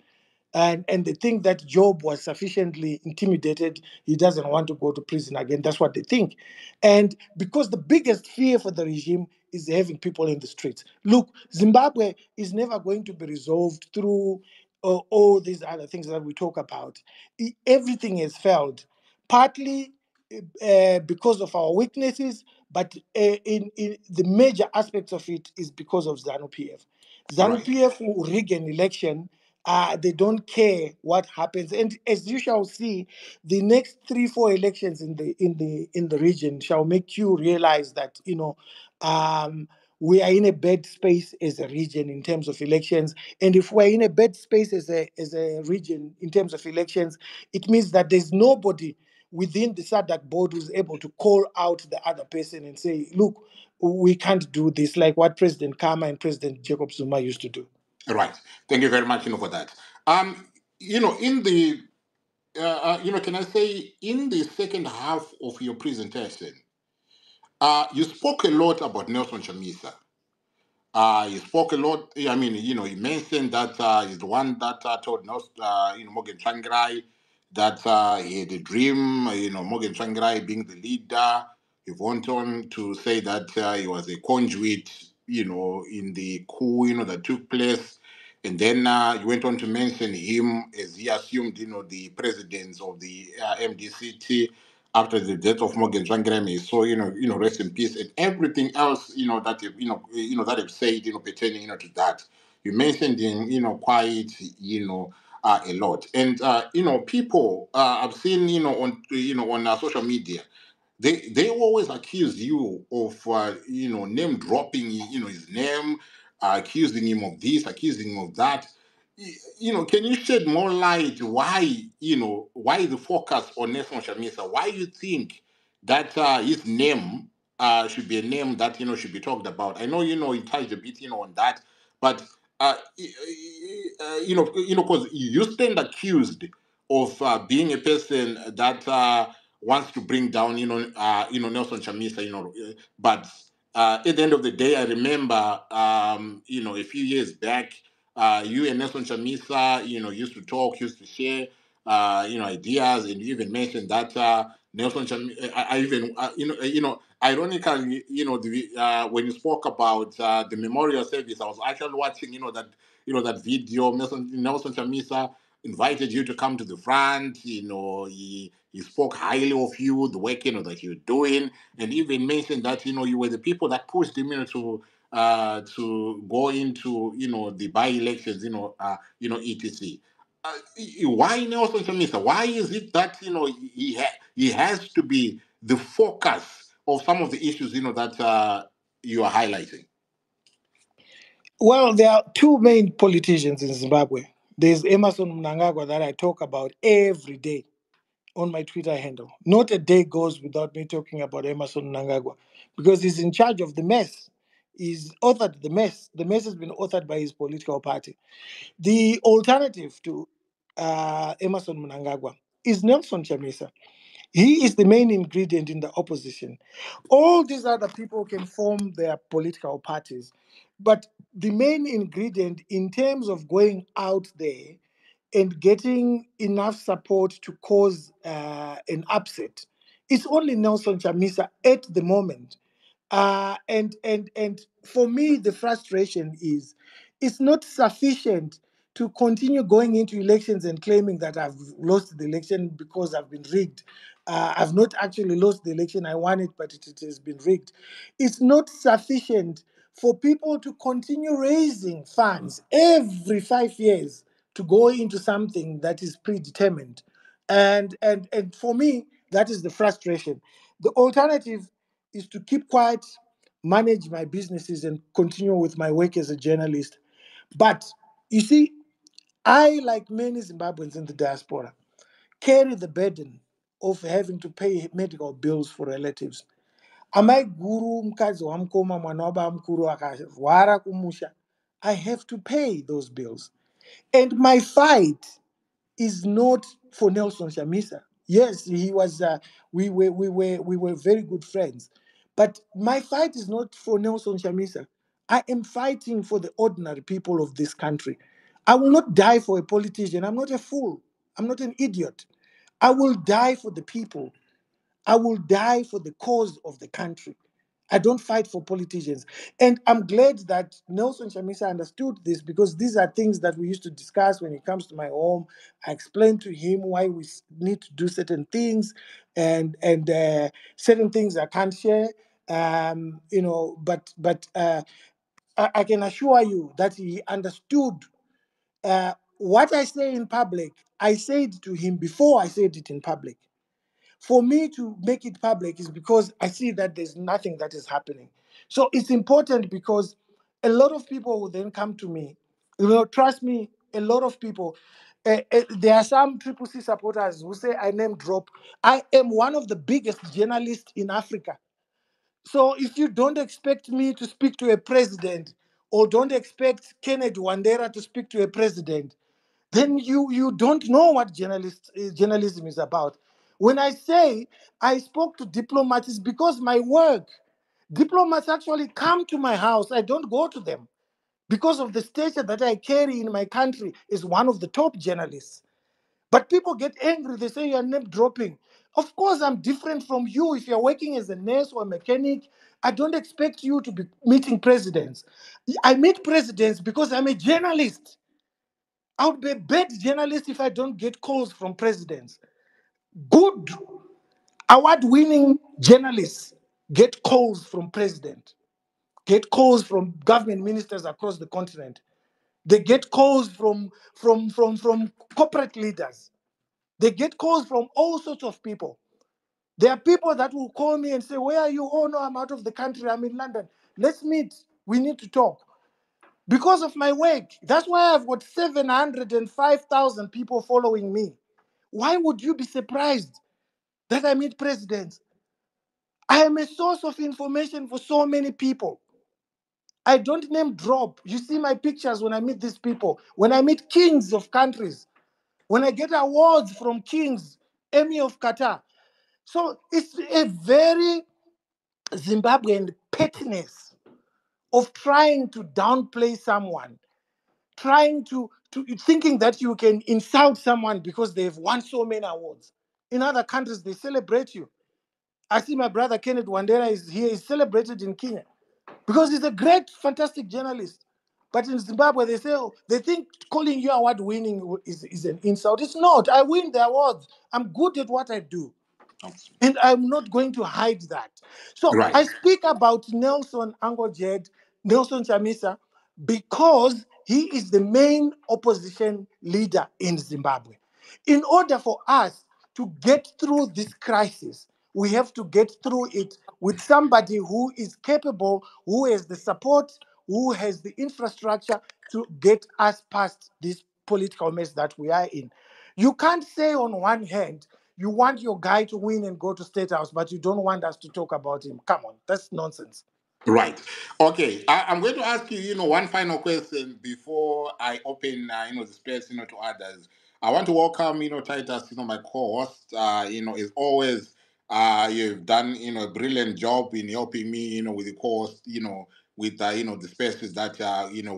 and they think that Job was sufficiently intimidated, he doesn't want to go to prison again. That's what they think. And because the biggest fear for the regime is having people in the streets. Look, Zimbabwe is never going to be resolved through all these other things that we talk about. Everything has failed, partly because of our weaknesses, but in the major aspects of it is because of ZANU PF. ZANU Right. PF will rig an election. They don't care what happens, and as you shall see, the next 3-4 elections in the region shall make you realize that we are in a bad space as a region in terms of elections. And if we're in a bad space as a region in terms of elections, it means that there's nobody within the SADC board who's able to call out the other person and say, look, we can't do this, like what President Kama and President Jacob Zuma used to do. Right. Thank you very much, for that. In the can I say in the second half of your presentation, you spoke a lot about Nelson Chamisa. He spoke a lot. I mean, he mentioned that he's the one that told Morgan Tsvangirai that he had a dream. Morgan Tsvangirai being the leader. He went on to say that he was a conduit. In the coup, that took place, and then he went on to mention him as he assumed, the presidents of the MDCT after the death of Morgan Tsvangirai. So rest in peace, and everything else that that I've said pertaining to that. You mentioned him quite a lot, and people I've seen on social media. They always accuse you of name dropping his name, accusing him of this, accusing him of that. Can you shed more light why why the focus on Nelson Chamisa? Why you think that his name should be a name that should be talked about? I know he touched a bit on that, but because you stand accused of being a person that wants to bring down Nelson Chamisa, but at the end of the day, I remember a few years back, you and Nelson Chamisa used to talk, used to share ideas, and you even mentioned that Nelson Chamisa. I even ironically, when you spoke about the memorial service, I was actually watching that that video. Nelson Chamisa invited you to come to the front. He spoke highly of you, the work that you're doing, and even mentioned that you were the people that pushed him to go into the by-elections, etc. Why Nelson Chamisa? Why is it that he has to be the focus of some of the issues that you are highlighting? Well, there are two main politicians in Zimbabwe. There's Emerson Mnangagwa that I talk about every day on my Twitter handle. Not a day goes without me talking about Emerson Mnangagwa because he's in charge of the mess. He's authored the mess. The mess has been authored by his political party. The alternative to Emerson Mnangagwa is Nelson Chamisa. He is the main ingredient in the opposition. All these other people can form their political parties, but the main ingredient in terms of going out there and getting enough support to cause an upset is only Nelson Chamisa at the moment. And for me, the frustration is it's not sufficient to continue going into elections and claiming that I've lost the election because I've been rigged. I've not actually lost the election. I won it, but it has been rigged. It's not sufficient for people to continue raising funds every 5 years to go into something that is predetermined. And for me, that is the frustration. The alternative is to keep quiet, manage my businesses, and continue with my work as a journalist. But you see, I, like many Zimbabweans in the diaspora, carry the burden of having to pay medical bills for relatives. Amai guru mukadzi wamukoma mwana wababa mukuru akarwara kumusha. I have to pay those bills. And my fight is not for Nelson Chamisa. Yes, he was. We were very good friends, but my fight is not for Nelson Chamisa. I am fighting for the ordinary people of this country. I will not die for a politician. I'm not a fool. I'm not an idiot. I will die for the people. I will die for the cause of the country. I don't fight for politicians. And I'm glad that Nelson Chamisa understood this, because these are things that we used to discuss when he comes to my home. I explained to him why we need to do certain things, and certain things I can't share. But I can assure you that he understood what I say in public. I said to him before I said it in public. For me to make it public is because I see that there's nothing that is happening. So it's important, because a lot of people will then come to me. Trust me, a lot of people. There are some Triple C supporters who say I name drop. I am one of the biggest journalists in Africa. So if you don't expect me to speak to a president, or don't expect Kennedy Wandera to speak to a president, then you don't know what journalism is about. When I say I spoke to diplomats, it's because my work. Diplomats actually come to my house. I don't go to them, because of the stature that I carry in my country as one of the top journalists. But people get angry. They say you're name dropping. Of course, I'm different from you. If you're working as a nurse or a mechanic, I don't expect you to be meeting presidents. I meet presidents because I'm a journalist. I would be a bad journalist if I don't get calls from presidents. Good award-winning journalists get calls from president, get calls from government ministers across the continent. They get calls from corporate leaders. They get calls from all sorts of people. There are people that will call me and say, "Where are you?" "Oh no, I'm out of the country. I'm in London. Let's meet. We need to talk." Because of my work. That's why I've got 705,000 people following me. Why would you be surprised that I meet presidents? I am a source of information for so many people. I don't name drop. You see my pictures when I meet these people, when I meet kings of countries, when I get awards from kings, Emir of Qatar. So it's a very Zimbabwean pettiness of trying to downplay someone, trying to thinking that you can insult someone because they've won so many awards. In other countries, they celebrate you. I see my brother Kenneth Wandera is here, is celebrated in Kenya because he's a great, fantastic journalist. But in Zimbabwe, they say, oh, they think calling you award winning is an insult. It's not. I win the awards. I'm good at what I do. And I'm not going to hide that. So Right. I speak about Nelson Angojed, Nelson Chamisa, because he is the main opposition leader in Zimbabwe. In order for us to get through this crisis, we have to get through it with somebody who is capable, who has the support, who has the infrastructure to get us past this political mess that we are in. You can't say on one hand, you want your guy to win and go to State House, but you don't want us to talk about him. Come on, that's nonsense. Right. Okay. I'm going to ask you, one final question before I open, the space, to others. I want to welcome, Titus, my co-host. As always, you've done, a brilliant job in helping me, with the co-host, with, the spaces that,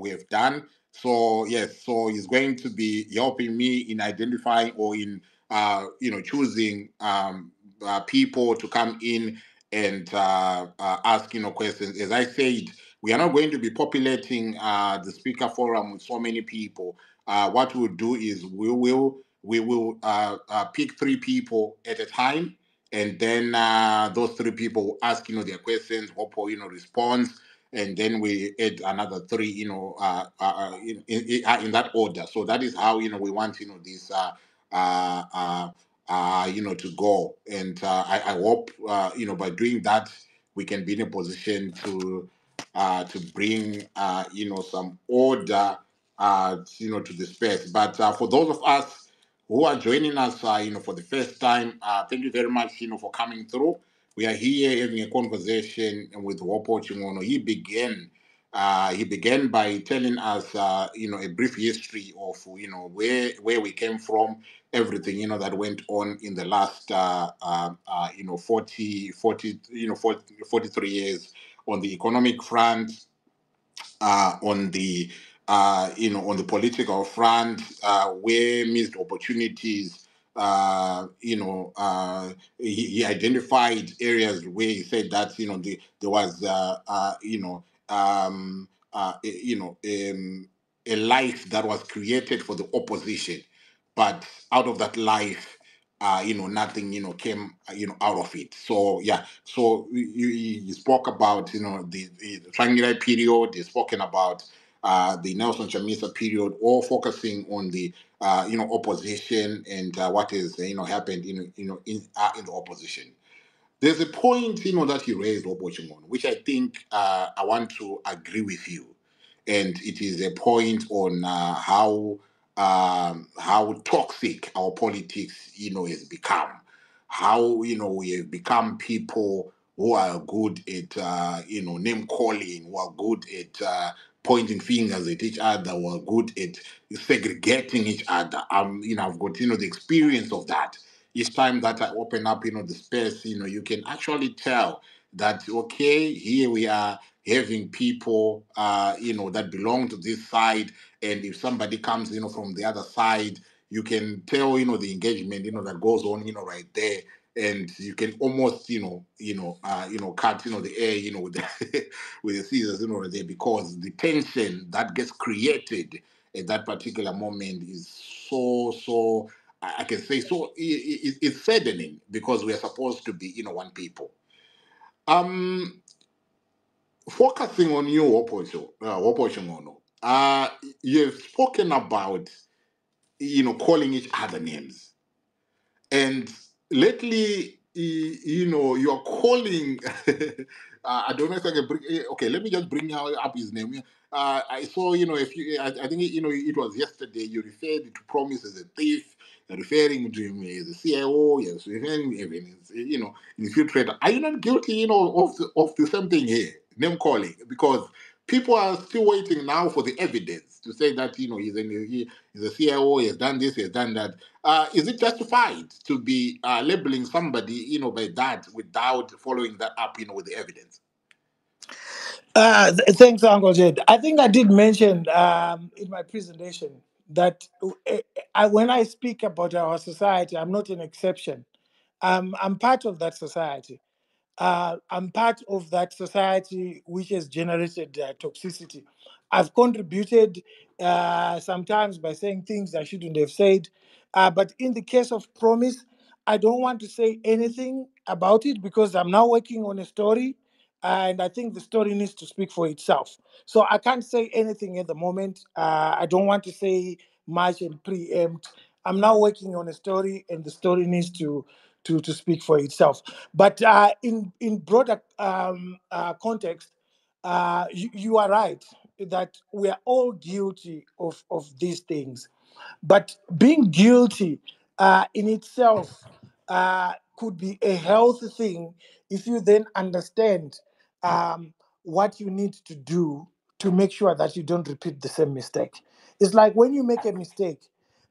we have done. So, yes, so he's going to be helping me in identifying or in, choosing people to come in and ask questions. As I said, we are not going to be populating the speaker forum with so many people. What we'll do is we will pick three people at a time, and then those three people will ask their questions. Hopefully responds, and then we add another three in that order. So that is how we want this uh, uh, to go. And I hope, by doing that, we can be in a position to bring, some order, to the space. But for those of us who are joining us, for the first time, thank you very much, for coming through. We are here having a conversation with Wopo Chingono. He began by telling us, a brief history of, where we came from, everything, that went on in the last, 43 years on the economic front, on the on the political front, where missed opportunities. He identified areas where he said that there was a life that was created for the opposition, but out of that life, nothing came out of it. So yeah, so you spoke about the Tsvangirai period. You've spoken about the Nelson Chamisa period, all focusing on the opposition and what is happened in the opposition. There's a point that you raised, Obochimon, which I think I want to agree with you, and it is a point on how toxic our politics has become, how we have become people who are good at name calling, who are good at pointing fingers at each other, who are good at segregating each other. I've got the experience of that. Each time that I open up the space, you can actually tell that okay, here we are having people that belong to this side, and if somebody comes from the other side, you can tell the engagement that goes on right there, and you can almost cut the air with with the scissors right there, because the tension that gets created at that particular moment is so I can say so it's saddening, because we are supposed to be one people. um Focusing on you, Opocho, you've spoken about calling each other names. And lately, you're calling. I don't know if I can bring. Okay, let me just bring up his name. I saw, if you, I think, it was yesterday. You referred to Promise as a thief. You're referring to him as a CIO. Yes, referring even as, infiltrator. Are you not guilty, of the same thing here, name calling? Because people are still waiting now for the evidence to say that he's a CIO. He has done this. He has done that. Is it justified to be labeling somebody, by that without following that up, with the evidence? Thanks, Uncle Jed. I think I did mention in my presentation that when I speak about our society, I'm not an exception. I'm part of that society. I'm part of that society which has generated toxicity. I've contributed sometimes by saying things I shouldn't have said. But in the case of Promise, I don't want to say anything about it because I'm now working on a story, and I think the story needs to speak for itself. So I can't say anything at the moment. I don't want to say much and preempt. I'm now working on a story, and the story needs to speak for itself. But in broader context, you are right that we are all guilty of these things. But being guilty in itself could be a healthy thing if you then understand what you need to do to make sure that you don't repeat the same mistake. It's like when you make a mistake,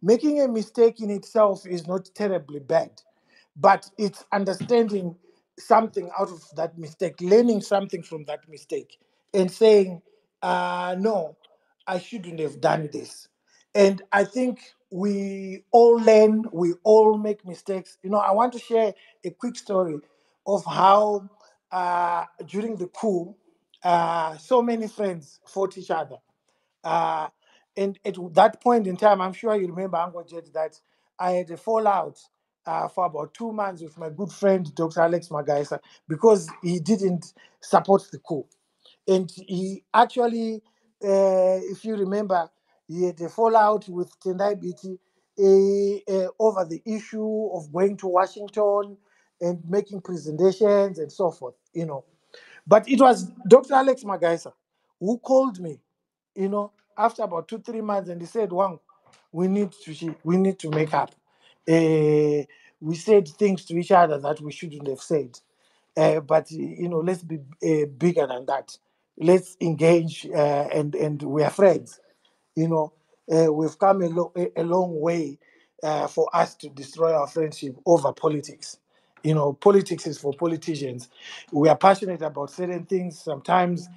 making a mistake in itself is not terribly bad, but it's understanding something out of that mistake, learning something from that mistake, and saying, no, I shouldn't have done this. And I think we all learn, we all make mistakes. I want to share a quick story of how during the coup, so many friends fought each other. Uh, and at that point in time, I'm sure you remember, Uncle Jet, that I had a fallout for about 2 months with my good friend, Dr. Alex Magaisa, because he didn't support the coup. And he actually, if you remember, he had a fallout with Tendai Biti over the issue of going to Washington and making presentations and so forth. But it was Dr. Alex Magaisa who called me, after about 2 3 months, and he said, "Wang, we need to make up. We said things to each other that we shouldn't have said. But let's be bigger than that. Let's engage, and we are friends. We've come a long way for us to destroy our friendship over politics. Politics is for politicians. We are passionate about certain things. Sometimes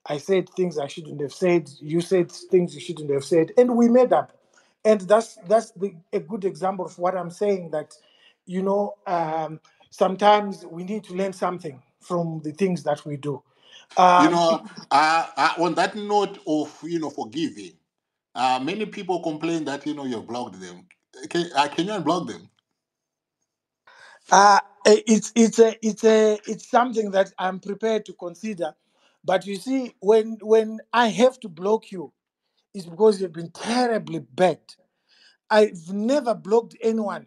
I said things I shouldn't have said. You said things you shouldn't have said, and we made up. And a good example of what I'm saying. That you know, sometimes we need to learn something from the things that we do. You Um, know, on that note of forgiving, many people complain that you've blocked them. Can you unblock them? it's something that I'm prepared to consider. But you see, when I have to block you, it's because you've been terribly bad. I've never blocked anyone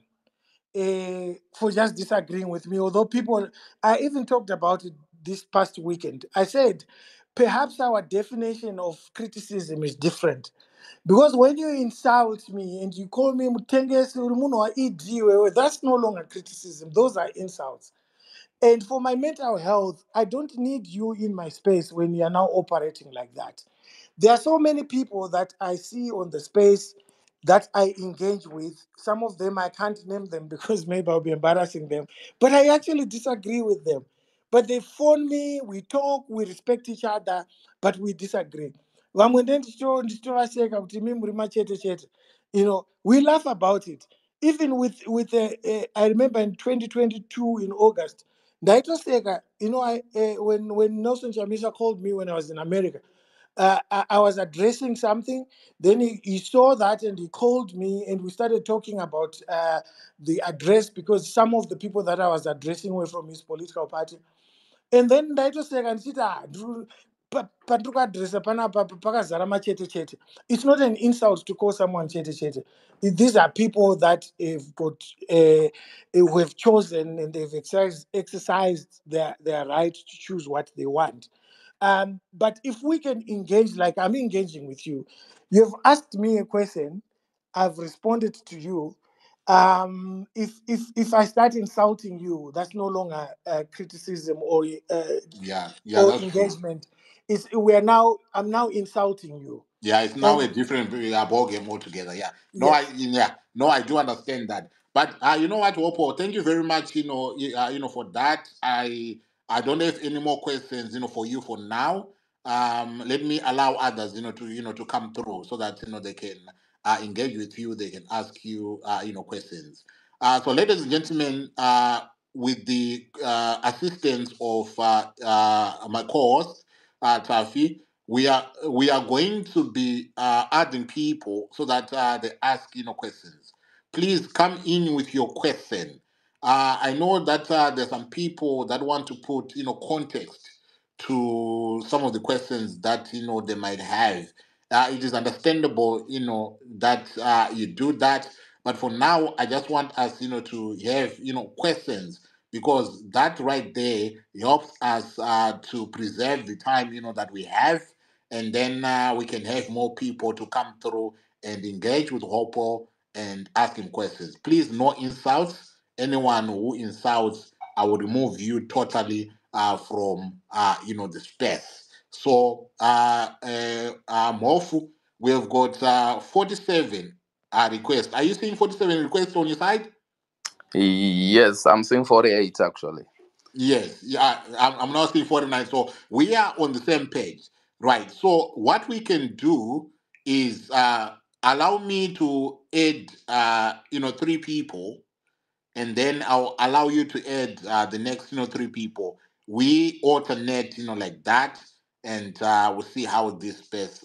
for just disagreeing with me. Although people, I even talked about it this past weekend. I said, perhaps our definition of criticism is different. Because when you insult me and you call me Mutengesi, uri munhu waidi wewe, that's no longer criticism. Those are insults. And for my mental health, I don't need you in my space when you are now operating like that. There are so many people that I see on the space that I engage with. Some of them I can't name them because maybe I'll be embarrassing them, but I actually disagree with them. But they phone me, we talk, we respect each other, but we disagree. Vamwe ndichitovasheka kuti mi muri machete chete. You know, we laugh about it. Even I remember in 2022 in August, ndaitoseka, when Nelson Chamisa called me when I was in America, I was addressing something. Then he saw that and he called me and we started talking about the address, because some of the people that I was addressing were from his political party. And then ndaitoseka ndichiti pandiri kuadhiresa panapa pakazara machete chete. It's not an insult to call someone chete chete. These are people that have got who have chosen and they've exercised their right to choose what they want. But if we can engage like I'm engaging with you, you've asked me a question, I've responded to you. If I start insulting you, that's no longer criticism Yeah, or that's true. engagement. I'm now insulting you. Yeah, it's now a And different ball game altogether. Yeah. No, yes, I do understand that. But you know what, Wopo, thank you very much. For that. I don't have any more questions. For you for now. Let me allow others. To come through so that they can engage with you. They can ask you questions. So, ladies and gentlemen, with the assistance of my co-host, Tafi, we are going to be adding people so that they ask questions. Please come in with your question. I know that there's some people that want to put context to some of the questions that they might have. It is understandable that you do that, but for now I just want us to have questions, because that right there helps us to preserve the time that we have, and then we can have more people to come through and engage with Hopewell and ask him questions. Please, no insults. Anyone who insults, I will remove you totally from the space. So, Mofu, we've got 47 requests. Are you seeing 47 requests on your side? Yes, I'm saying 48 actually. Yes, yeah, I'm now seeing 49. So we are on the same page, right? So what we can do is allow me to add, three people, and then I'll allow you to add the next, three people. We alternate, like that, and we'll see how this space,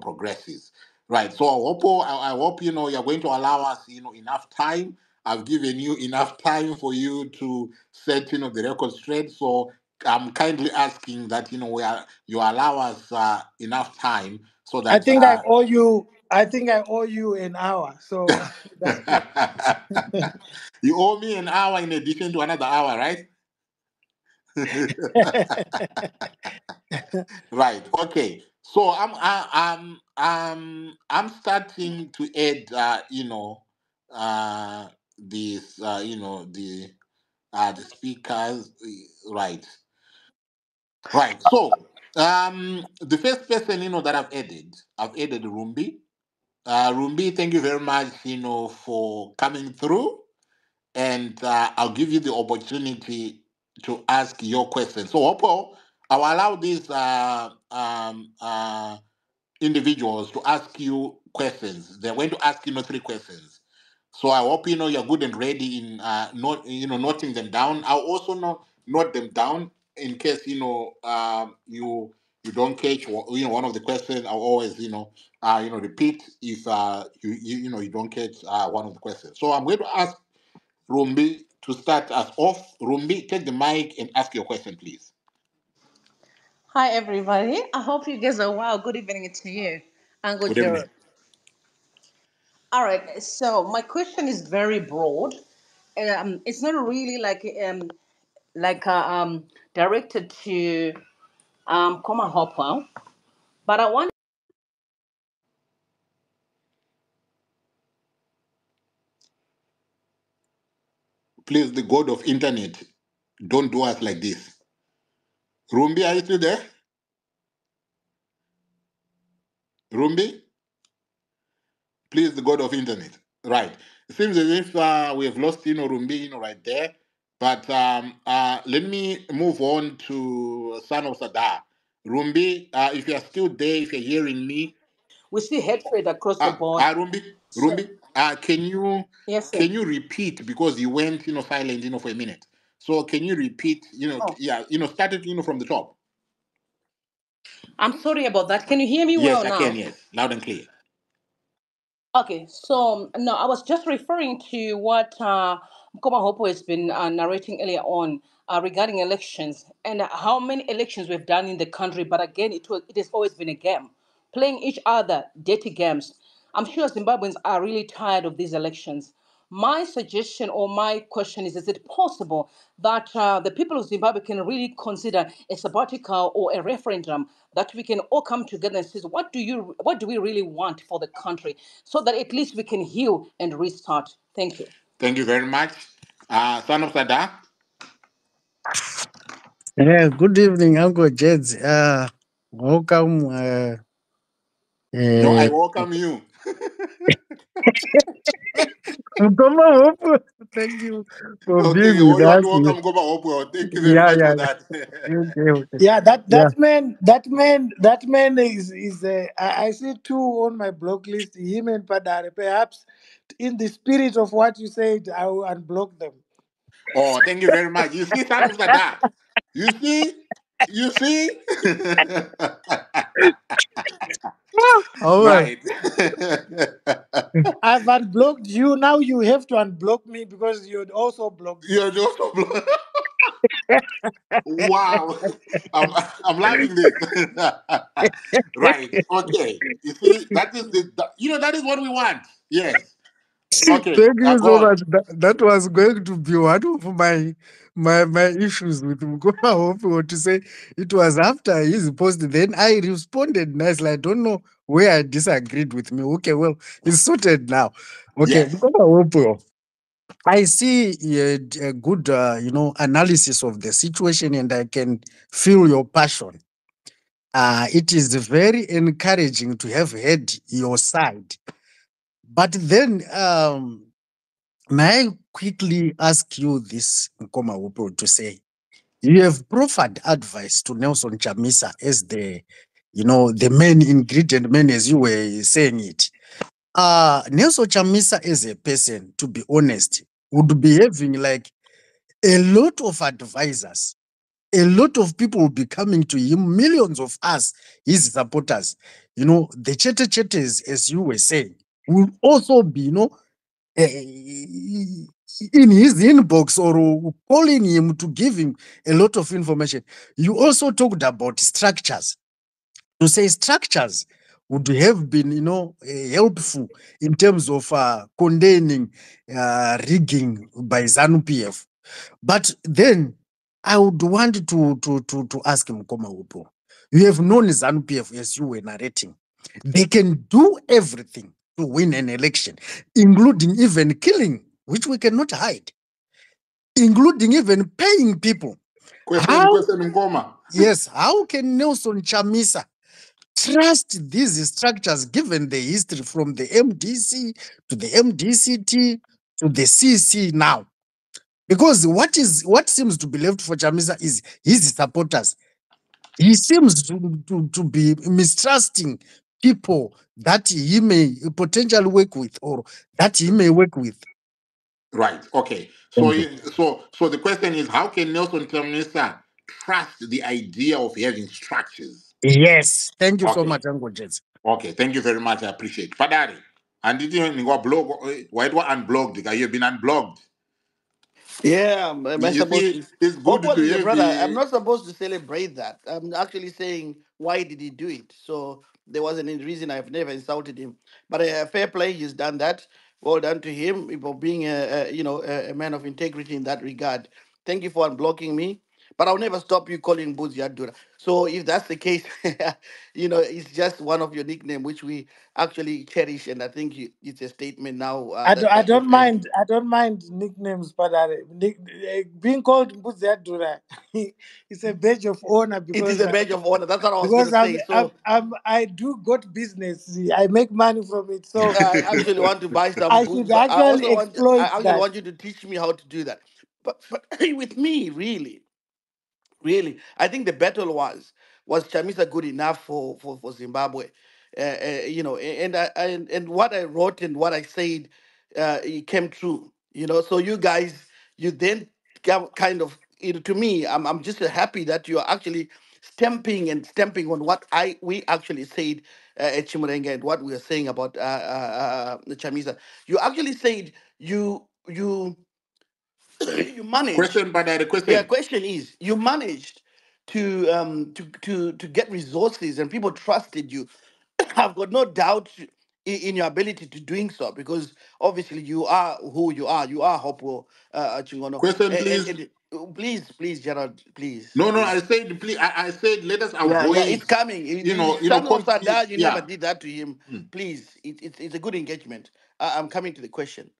progresses. Right. So I hope you're going to allow us, enough time. I've given you enough time for you to set, the record straight. So I'm kindly asking that you allow us enough time so I that think I owe you. I think I owe you an hour. So that's good. you owe me an hour in addition to another hour, right? Right. Okay. So I'm starting to add these the speakers, right. Right. So the first person that I've added Rumbi. Rumbi, thank you very much for coming through, and I'll give you the opportunity to ask your question. So, Oppo, I'll allow these individuals to ask you questions. They're going to ask three questions. So I hope you're good and ready in not noting them down. I'll also note them down in case you don't catch one of the questions. I'll always repeat if you don't catch one of the questions. So I'm going to ask Rumbi to start us off. Rumbi, take the mic and ask your question, please. Hi, everybody. I hope you guys are well. Good evening to you. And good Good evening. Jared. All right. So my question is very broad. It's not really directed to Koma Hopewell, but I want. Please, the God of internet, don't do us like this. Rumbi, are you still there? Rumbi, please, the God of internet. Right. It seems as if we have lost Rumbi, right there. But let me move on to Son of Sadar. Rumbi, if you are still there, if you're hearing me, We see hatred across the board. Rumbi, So Rumbi, can you yes, sir. can you repeat because you went silent for a minute. So can you repeat? Oh, Start it from the top. I'm sorry about that. Can you hear me Yes, well I can. now? Yes, loud and clear. Okay, so no, I was just referring to what Mkoma Hopo has been narrating earlier on regarding elections and how many elections we've done in the country. But again, it has always been a game, playing each other dirty games. I'm sure Zimbabweans are really tired of these elections. My suggestion or my question is it possible that the people of Zimbabwe can really consider a sabbatical or a referendum that we can all come together and say, what do we really want for the country so that at least we can heal and restart? Thank you. Thank you very much. Son of Sada. Yeah, good evening, Uncle Jeds. Welcome. No, I Uh, welcome you. Mkoma Hope, thank you for Okay, being oh, with you want to us. welcome Goba Hopewell. Thank you very Yeah, much yeah, for that. yeah. Okay, okay. Yeah, that Yeah. that man is. I see two on my block list. Him and Padare. Perhaps, in the spirit of what you said, I will unblock them. Oh, thank you very much. You see, Son of Sada. You see, you see. All right. Right. I've unblocked you. Now you have to unblock me because you'd also blocked me. You're just wow. I'm loving this. Right. Okay. You see, that is that is what we want. Yes. Okay. Thank you Go so on. much. That was going to be one of my issues with Mkoma Hope to say it was after his post. Then I responded nicely. I don't know where I disagreed with me. Okay, well, it's sorted now. Okay, Yes. Mkoma Hope. I see a good, analysis of the situation, and I can feel your passion. It is very encouraging to have heard your side. But then, may I quickly ask you this, Nkoma Wupo, to say you have proffered advice to Nelson Chamisa as the main ingredient man, as you were saying it. Nelson Chamisa as a person, to be honest, would be having like a lot of advisors. A lot of people will be coming to him, millions of us, his supporters. The chetes, as you were saying, will also be, in his inbox or calling him to give him a lot of information. You also talked about structures. To say structures would have been, helpful in terms of containing rigging by ZANU-PF. But then I would want to ask him, Koma Upo, you have known ZANU-PF as you were narrating. They can do everything to win an election, including even killing, which we cannot hide, including even paying people. How, Question in coma. yes, how can Nelson Chamisa trust these structures given the history from the MDC to the MDCT to the CC now? Because what seems to be left for Chamisa is his supporters. He seems to be mistrusting people that he may potentially work with or that he may work with. Right. Okay. So Thank you. so the question is, how can Nelson Chamisa trust the idea of having structures? Yes. Thank you so Okay. much, Uncle Jets. Okay. Thank you very much. I appreciate. Padari. And did you blog? Why it was unblocked? Because you've been unblocked. Yeah, am I You supposed see, to? it's good Hopewell to is a have brother. I'm a not supposed to celebrate that. I'm actually saying, why did he do it? So there wasn't any reason. I've never insulted him. But fair play, he's done that. Well done to him for being a man of integrity in that regard. Thank you for unblocking me. But I'll never stop you calling Buzi Adura. So if that's the case, it's just one of your nickname which we actually cherish, and I think it's a statement now I that don't you've earned. mind. I don't mind nicknames, but being called Mbuzadura, it's a badge of honor It is a badge of honor. That's what I was going because to say. So I do got business. I make money from it, so I actually want to buy some I boots. should So I actually also want. I exploit actually that. want you to teach me how to do that. But with me, really, I think the battle was Chamisa good enough for Zimbabwe? And what I wrote and what I said, it came true. So you guys, you then kind of, to me, I'm just happy that you are actually stamping on what we actually said at Chimurenga and what we are saying about Chamisa. You actually said you you manage. question, Padari. Yeah, Question. question is, you managed to get resources and people trusted you. I've got no doubt in your ability to doing so, because obviously you are who you are. You are Hopewell Chingono. Question, And, please. and please, Gerald, please, No, no. I please. said, please. I said, let us Yeah, it's avoid. coming. Son of Coach. Sada, you never Yeah. did that to him. Hmm. Please, it's a good engagement. I'm coming to the question.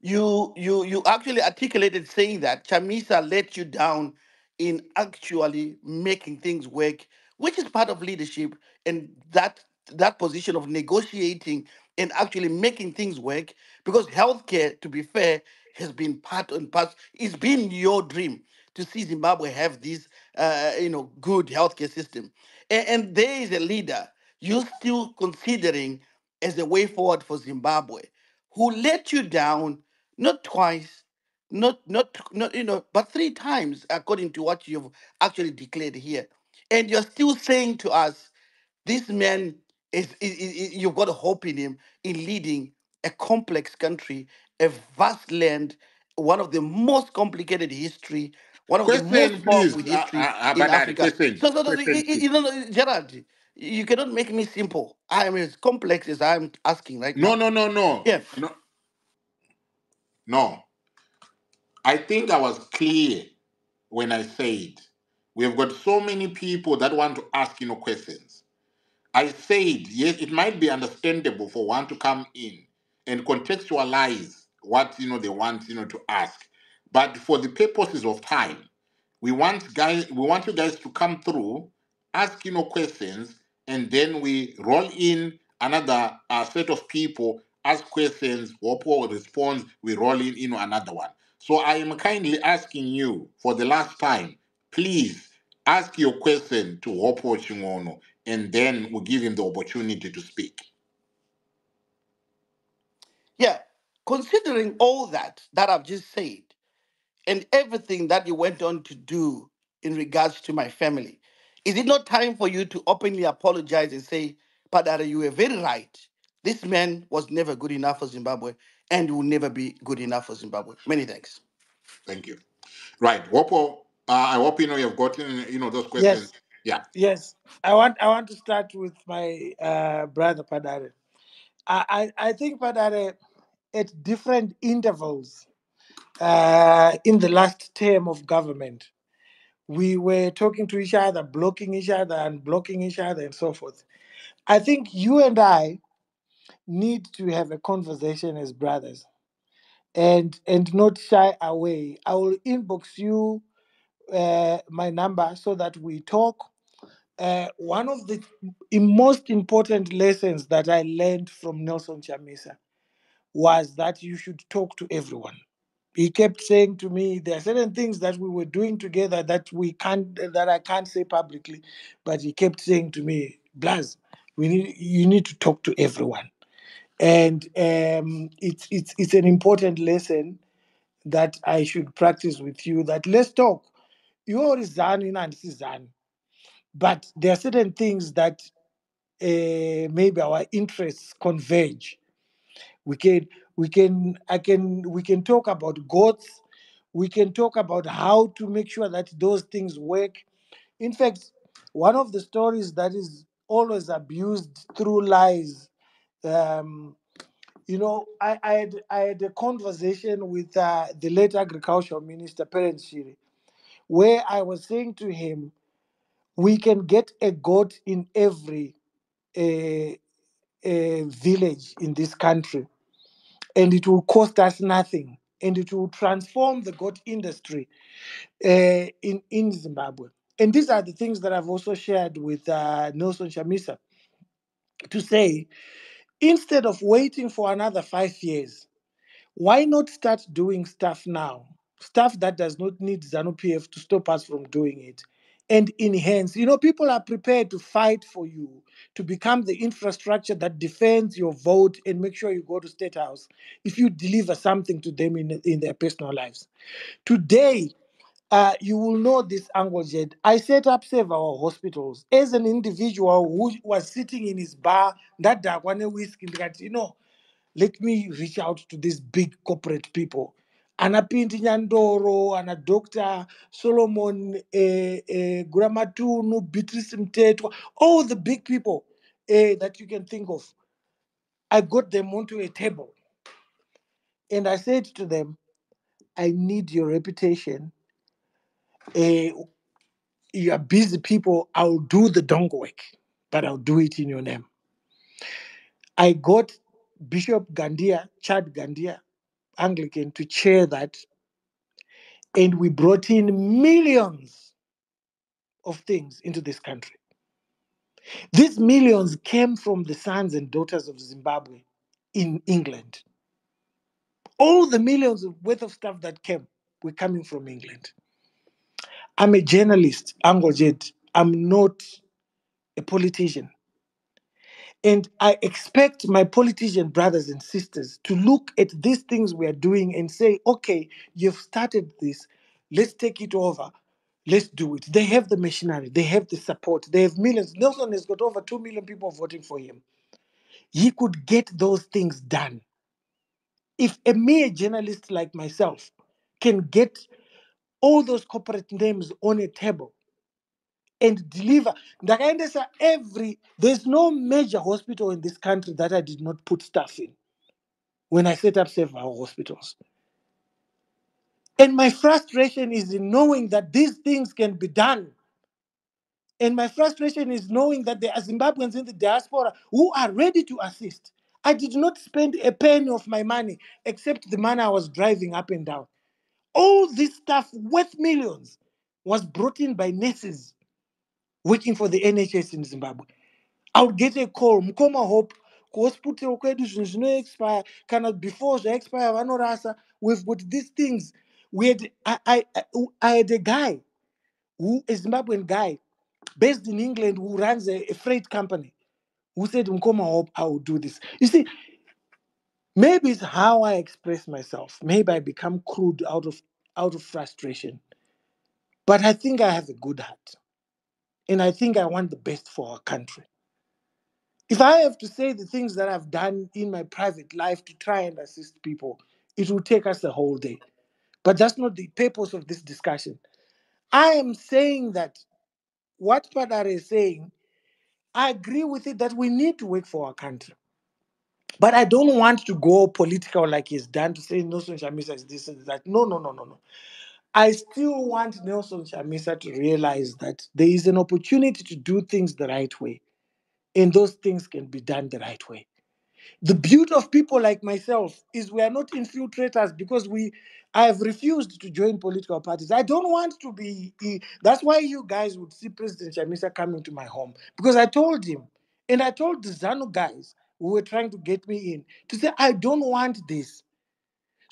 You actually articulated saying that Chamisa let you down in actually making things work, which is part of leadership, and that position of negotiating and actually making things work. Because healthcare, to be fair, has been part and part. It's been your dream to see Zimbabwe have this, good healthcare system, and there is a leader you're still considering as a way forward for Zimbabwe, who let you down not twice, not but three times, according to what you've actually declared here. And you're still saying to us, this man you've got hope in him in leading a complex country, a vast land, one of the most complicated history, one of the Question, most powerful please. history in Padari. Africa. Question. So Question, please. Gerard, you cannot make me simple. I am as complex as I'm asking right No, now. no, no, no, Yeah. no, no. I think I was clear when I said we have got so many people that want to ask questions. I said, yes, it might be understandable for one to come in and contextualize what they want to ask. But for the purposes of time, we want you guys to come through, ask questions, and then we roll in another set of people, ask questions, Wopo responds, we roll in another one. So I am kindly asking you for the last time, please ask your question to Wopo Chingono, and then we give him the opportunity to speak. Yeah. Considering all that I've just said, and everything that you went on to do in regards to my family, is it not time for you to openly apologize and say, Padara, you were very right. This man was never good enough for Zimbabwe and will never be good enough for Zimbabwe. Many thanks. Thank you. Right, Wopo, I hope you've gotten those questions. Yes, Yeah. yes. I want to start with my brother Padare. I think Padare, at different intervals in the last term of government, we were talking to each other, blocking each other, and blocking each other, and so forth. I think you and I need to have a conversation as brothers, and not shy away. I will inbox you my number so that we talk. One of the most important lessons that I learned from Nelson Chamisa was that you should talk to everyone. He kept saying to me, there are certain things that we were doing together that I can't say publicly, but he kept saying to me, Blaz, you need to talk to everyone. And it's an important lesson that I should practice with you, that let's talk. You're Zani and Zani. But there are certain things that maybe our interests converge. We can we can talk about goats. We can talk about how to make sure that those things work. In fact, one of the stories that is always abused through lies. Um, I had a conversation with the late agricultural minister, Perence Shiri, where I was saying to him, we can get a goat in every uh, village in this country, and it will cost us nothing, and it will transform the goat industry in Zimbabwe. And these are the things that I've also shared with Nelson Chamisa, to say, instead of waiting for another 5 years, why not start doing stuff now? Stuff that does not need ZANU PF to stop us from doing it. And enhance. People are prepared to fight for you to become the infrastructure that defends your vote and make sure you go to State House if you deliver something to them in their personal lives. Today, you will know this, Angojed. I set up several hospitals as an individual who was sitting in his bar, that dark one whiskey, let me reach out to these big corporate people. Anapinti Nyandoro, ana Dr. Solomon Gramatunu, Beatrice Mtetwa, all the big people that you can think of. I got them onto a table and I said to them, I need your reputation. You are busy people. I'll do the dong work, but I'll do it in your name. I got Bishop Gandia, Chad Gandia, Anglican, to chair that, and we brought in millions of things into this country. These millions came from the sons and daughters of Zimbabwe in England. All the millions of worth of stuff that came were coming from England. I'm a journalist, Angojed. I'm not a politician. And I expect my politician brothers and sisters to look at these things we are doing and say, okay, you've started this, let's take it over. Let's do it. They have the machinery, they have the support, they have millions. Nelson has got over 2 million people voting for him. He could get those things done. If a mere journalist like myself can get all those corporate names on a table and deliver, there's no major hospital in this country that I did not put staff in when I set up several hospitals. And my frustration is in knowing that these things can be done. And my frustration is knowing that there are Zimbabweans in the diaspora who are ready to assist. I did not spend a penny of my money except the money I was driving up and down. All this stuff worth millions was brought in by nurses working for the NHS in Zimbabwe. I would get a call, Mukoma Hope, hospital kwedu zvinhu zvinoexpire kana before zvaexpire vanorasa. We've got these things. I had a guy, a Zimbabwean guy, based in England, who runs a freight company, who said, Mukoma Hope, I will do this. You see, maybe it's how I express myself. Maybe I become crude out of frustration. But I think I have a good heart. And I think I want the best for our country. If I have to say the things that I've done in my private life to try and assist people, it will take us a whole day. But that's not the purpose of this discussion. I am saying that what Padare is saying, I agree with it, that we need to work for our country. But I don't want to go political like he's done, to say Nelson Chamisa is this and that. No, no, no, no, no. I still want Nelson Chamisa to realize that there is an opportunity to do things the right way. And those things can be done the right way. The beauty of people like myself is we are not infiltrators, because I have refused to join political parties. I don't want to be. That's why you guys would see President Chamisa coming to my home, because I told him, and I told the ZANU guys who were trying to get me in, to say, I don't want this.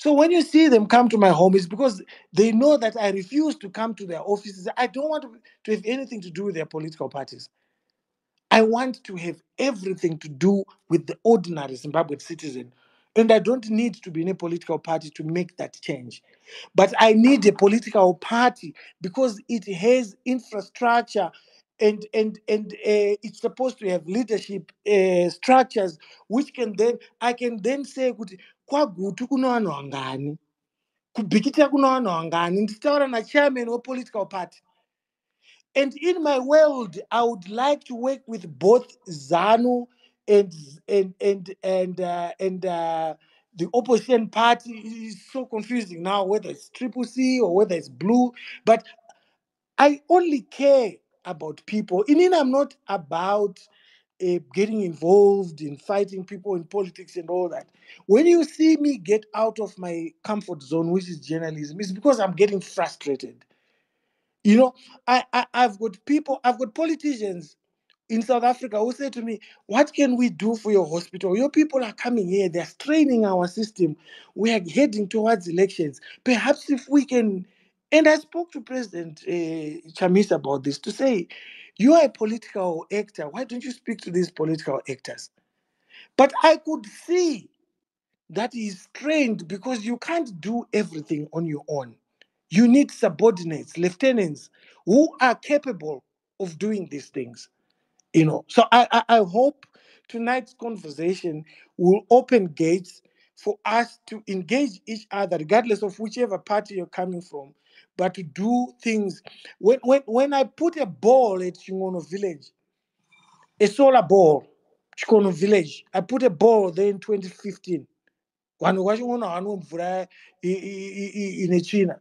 So when you see them come to my home, it's because they know that I refuse to come to their offices. I don't want to have anything to do with their political parties. I want to have everything to do with the ordinary Zimbabwean citizen. And I don't need to be in a political party to make that change. But I need a political party because it has infrastructure and it's supposed to have leadership structures which I can then say kuti kwagutu kuno vanhu vangani, kubhikita kuno vanhu vangani, ndichitaura nachairman wepolitical party. And in my world, I would like to work with both ZANU and the opposition party. Is so confusing now whether it's Triple C or whether it's Blue. But I only care about people. In I'm not about getting involved in fighting people in politics and all that. When you see me get out of my comfort zone, which is journalism, it's because I'm getting frustrated. You know, I've got politicians in South Africa who say to me, what can we do for your hospital? Your people are coming here, they're straining our system. We are heading towards elections. Perhaps if we can. And I spoke to President Chamisa about this to say, you are a political actor. Why don't you speak to these political actors? But I could see that is trained because you can't do everything on your own. You need subordinates, lieutenants who are capable of doing these things. So I hope tonight's conversation will open gates for us to engage each other, regardless of whichever party you're coming from, but to do things. When I put a ball at Chingono village, a solar ball, Chikono village, I put a ball there in 2015. Vanhu vachingona vanwa mvura ine tsvina,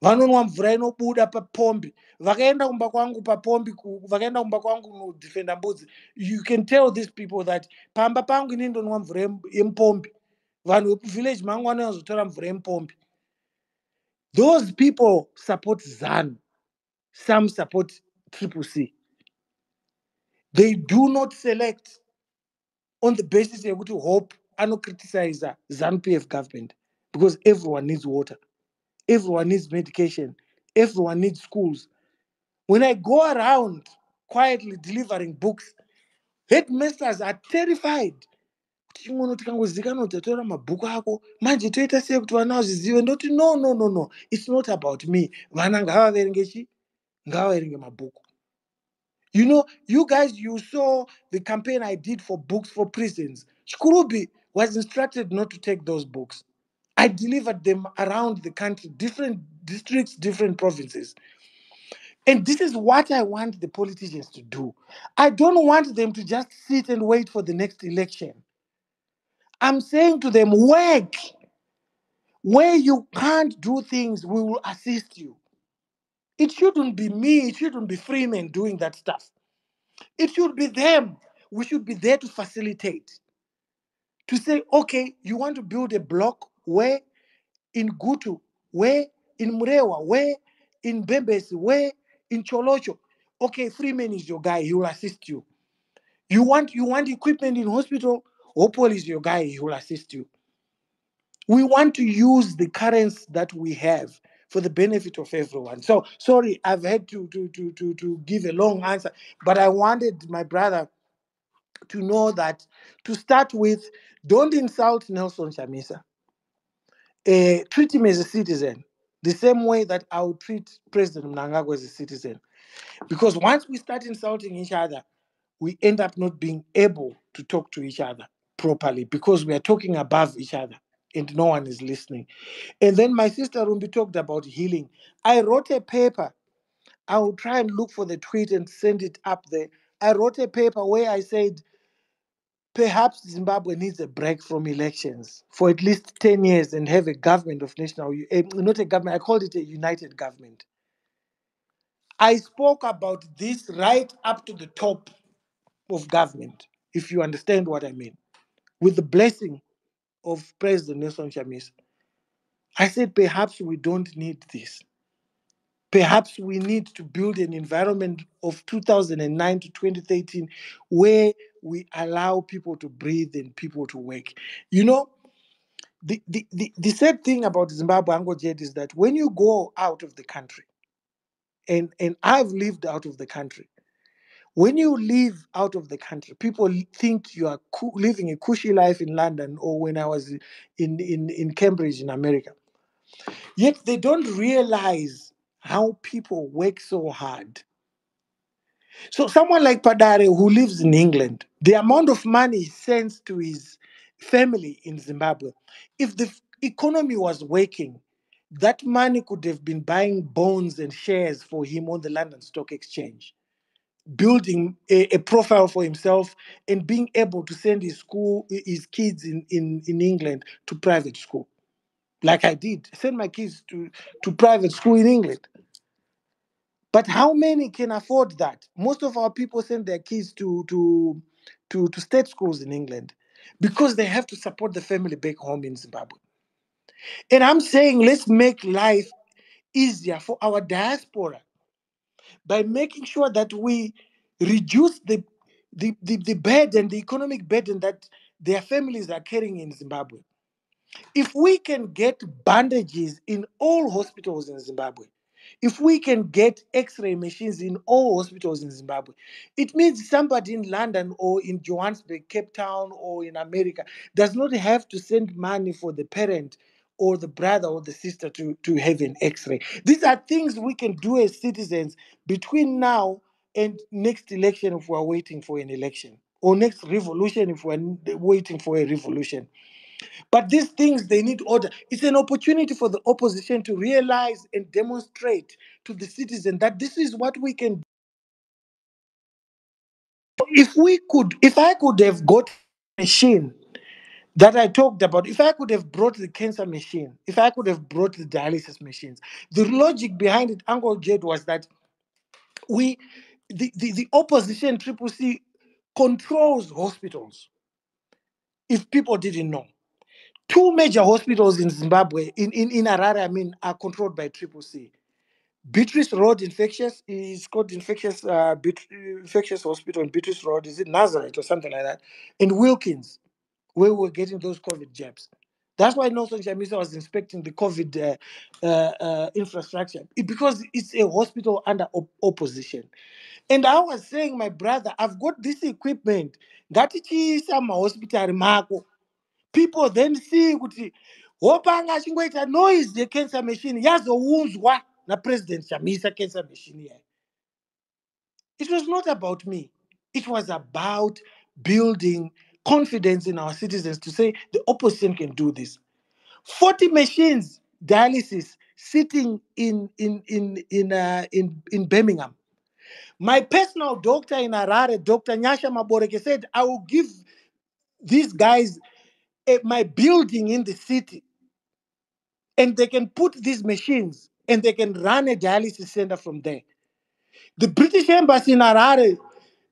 vanonwa mvura inobuda papombi, vakaenda kumba kwangu papombi, vakaenda kumba kwangu kunodhifenda mbudzi. You can tell these people that pamba pangu ini ndonwa mvura yemupombi, vanhu vekuvillage mangu vanozotora mvura yemupombi. Those people support ZANU, some support Triple C. They do not select on the basis of hope and criticize ZANU PF government, because everyone needs water. Everyone needs medication. Everyone needs schools. When I go around quietly delivering books, headmasters are terrified. No, it's not about me. You guys, you saw the campaign I did for books for prisons. Shkurubi was instructed not to take those books. I delivered them around the country, different districts, different provinces. And this is what I want the politicians to do. I don't want them to just sit and wait for the next election. I'm saying to them, work. Where you can't do things, we will assist you. It shouldn't be me, it shouldn't be Freeman doing that stuff. It should be them. We should be there to facilitate. To say, okay, you want to build a block where in Gutu, where in Murewa, where in Bembesi, where in Cholocho. Okay, Freeman is your guy, he will assist you. You want equipment in hospital, Hopewell is your guy, he will assist you. We want to use the currents that we have for the benefit of everyone. So sorry, I've had to give a long answer, but I wanted my brother to know that, to start with, don't insult Nelson Chamisa. Treat him as a citizen, the same way that I would treat President Mnangagwa as a citizen. Because once we start insulting each other, we end up not being able to talk to each other properly because we are talking above each other and no one is listening. And then my sister Rumbi talked about healing. I wrote a paper. I will try and look for the tweet and send it up there. I wrote a paper where I said, perhaps Zimbabwe needs a break from elections for at least 10 years and have a government of national, not a government, I called it a united government. I spoke about this right up to the top of government, if you understand what I mean, with the blessing of President Nelson Chamisa. I said, perhaps we don't need this. Perhaps we need to build an environment of 2009 to 2013 where we allow people to breathe and people to work. The sad thing about Zimbabwe, Uncle Jed, is that when you go out of the country, and I've lived out of the country, when you live out of the country, people think you are living a cushy life in London, or when I was in Cambridge in America. Yet they don't realize how people work so hard. So someone like Padare, who lives in England, the amount of money he sends to his family in Zimbabwe, if the economy was working, that money could have been buying bonds and shares for him on the London Stock Exchange, building a profile for himself, and being able to send his kids in England to private school. Like I did, send my kids to private school in England. But how many can afford that? Most of our people send their kids to state schools in England because they have to support the family back home in Zimbabwe. And I'm saying let's make life easier for our diaspora by making sure that we reduce the burden, the economic burden that their families are carrying in Zimbabwe. If we can get bandages in all hospitals in Zimbabwe, if we can get x-ray machines in all hospitals in Zimbabwe, it means somebody in London or in Johannesburg, Cape Town, or in America does not have to send money for the parent or the brother or the sister to have an x-ray. These are things we can do as citizens between now and next election if we're waiting for an election, or next revolution if we're waiting for a revolution. But these things, they need order. It's an opportunity for the opposition to realize and demonstrate to the citizen that this is what we can do. If I could have got a machine that I talked about, if I could have brought the cancer machine, if I could have brought the dialysis machines, the logic behind it, Uncle Jed, was that we, the opposition, Triple C, controls hospitals. If people didn't know, two major hospitals in Zimbabwe, in Harare, I mean, are controlled by Triple C. Beatrice Road Infectious is called Infectious Hospital in Beatrice Road. Is it Nazareth or something like that? In Wilkins, where we're getting those COVID jabs. That's why Nelson Chamisa was inspecting the COVID infrastructure, because it's a hospital under opposition. And I was saying, my brother, I've got this equipment. Ngatichiisa mahospitari mako. People then see kuti hopanga achingoita noise yecancer machine yazounzwa napresident Chamisa cancer machine here. It was not about me. It was about building confidence in our citizens to say the opposition can do this. 40 machines dialysis sitting in Birmingham. My personal doctor in Harare, Dr. Nyasha Maboreke, said, I will give these guys my building in the city, and they can put these machines and they can run a dialysis center from there. The British Embassy in Harare,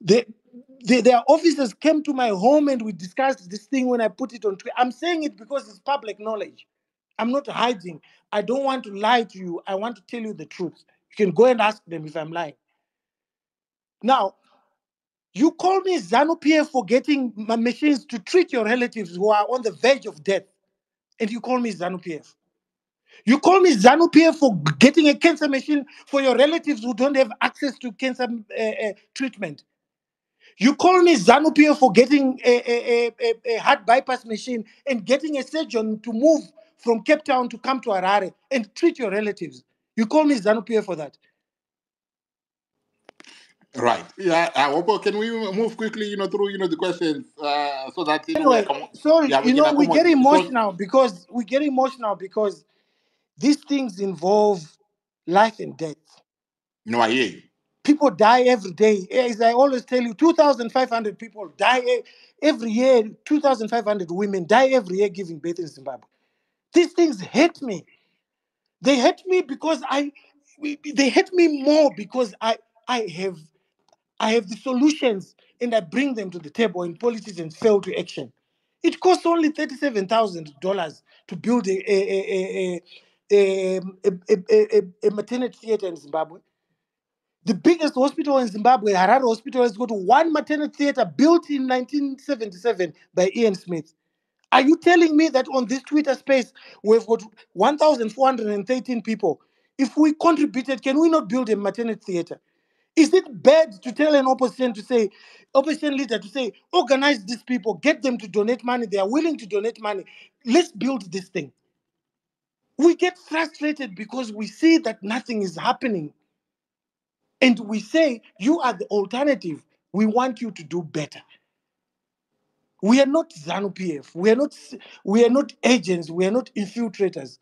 their officers came to my home and we discussed this thing when I put it on Twitter. I'm saying it because it's public knowledge. I'm not hiding. I don't want to lie to you. I want to tell you the truth. You can go and ask them if I'm lying. Now, you call me ZANU-PF for getting my machines to treat your relatives who are on the verge of death, and you call me ZANU-PF. You call me ZANU-PF for getting a cancer machine for your relatives who don't have access to cancer treatment. You call me ZANU-PF for getting a heart bypass machine and getting a surgeon to move from Cape Town to come to Harare and treat your relatives. You call me ZANU-PF for that. Right. Yeah. Can we move quickly, through, the questions, so that, Anyway, sorry, we can we get accommodate. emotional because these things involve life and death. I hear you. People die every day. As I always tell you, 2,500 people die every year. 2,500 women die every year giving birth in Zimbabwe. These things hurt me. They hurt me because they hurt me more because I have the solutions and I bring them to the table, and politicians fail to action. It costs only $37,000 to build a maternity theater in Zimbabwe. The biggest hospital in Zimbabwe, Harare Hospital, has got one maternity theater built in 1977 by Ian Smith. Are you telling me that on this Twitter space we've got 1,413 people? If we contributed, can we not build a maternity theater? Is it bad to tell an opposition leader to say, organize these people, get them to donate money? They are willing to donate money. Let's build this thing. We get frustrated because we see that nothing is happening. And we say, you are the alternative. We want you to do better. We are not ZANU-PF. We are not agents. We are not infiltrators.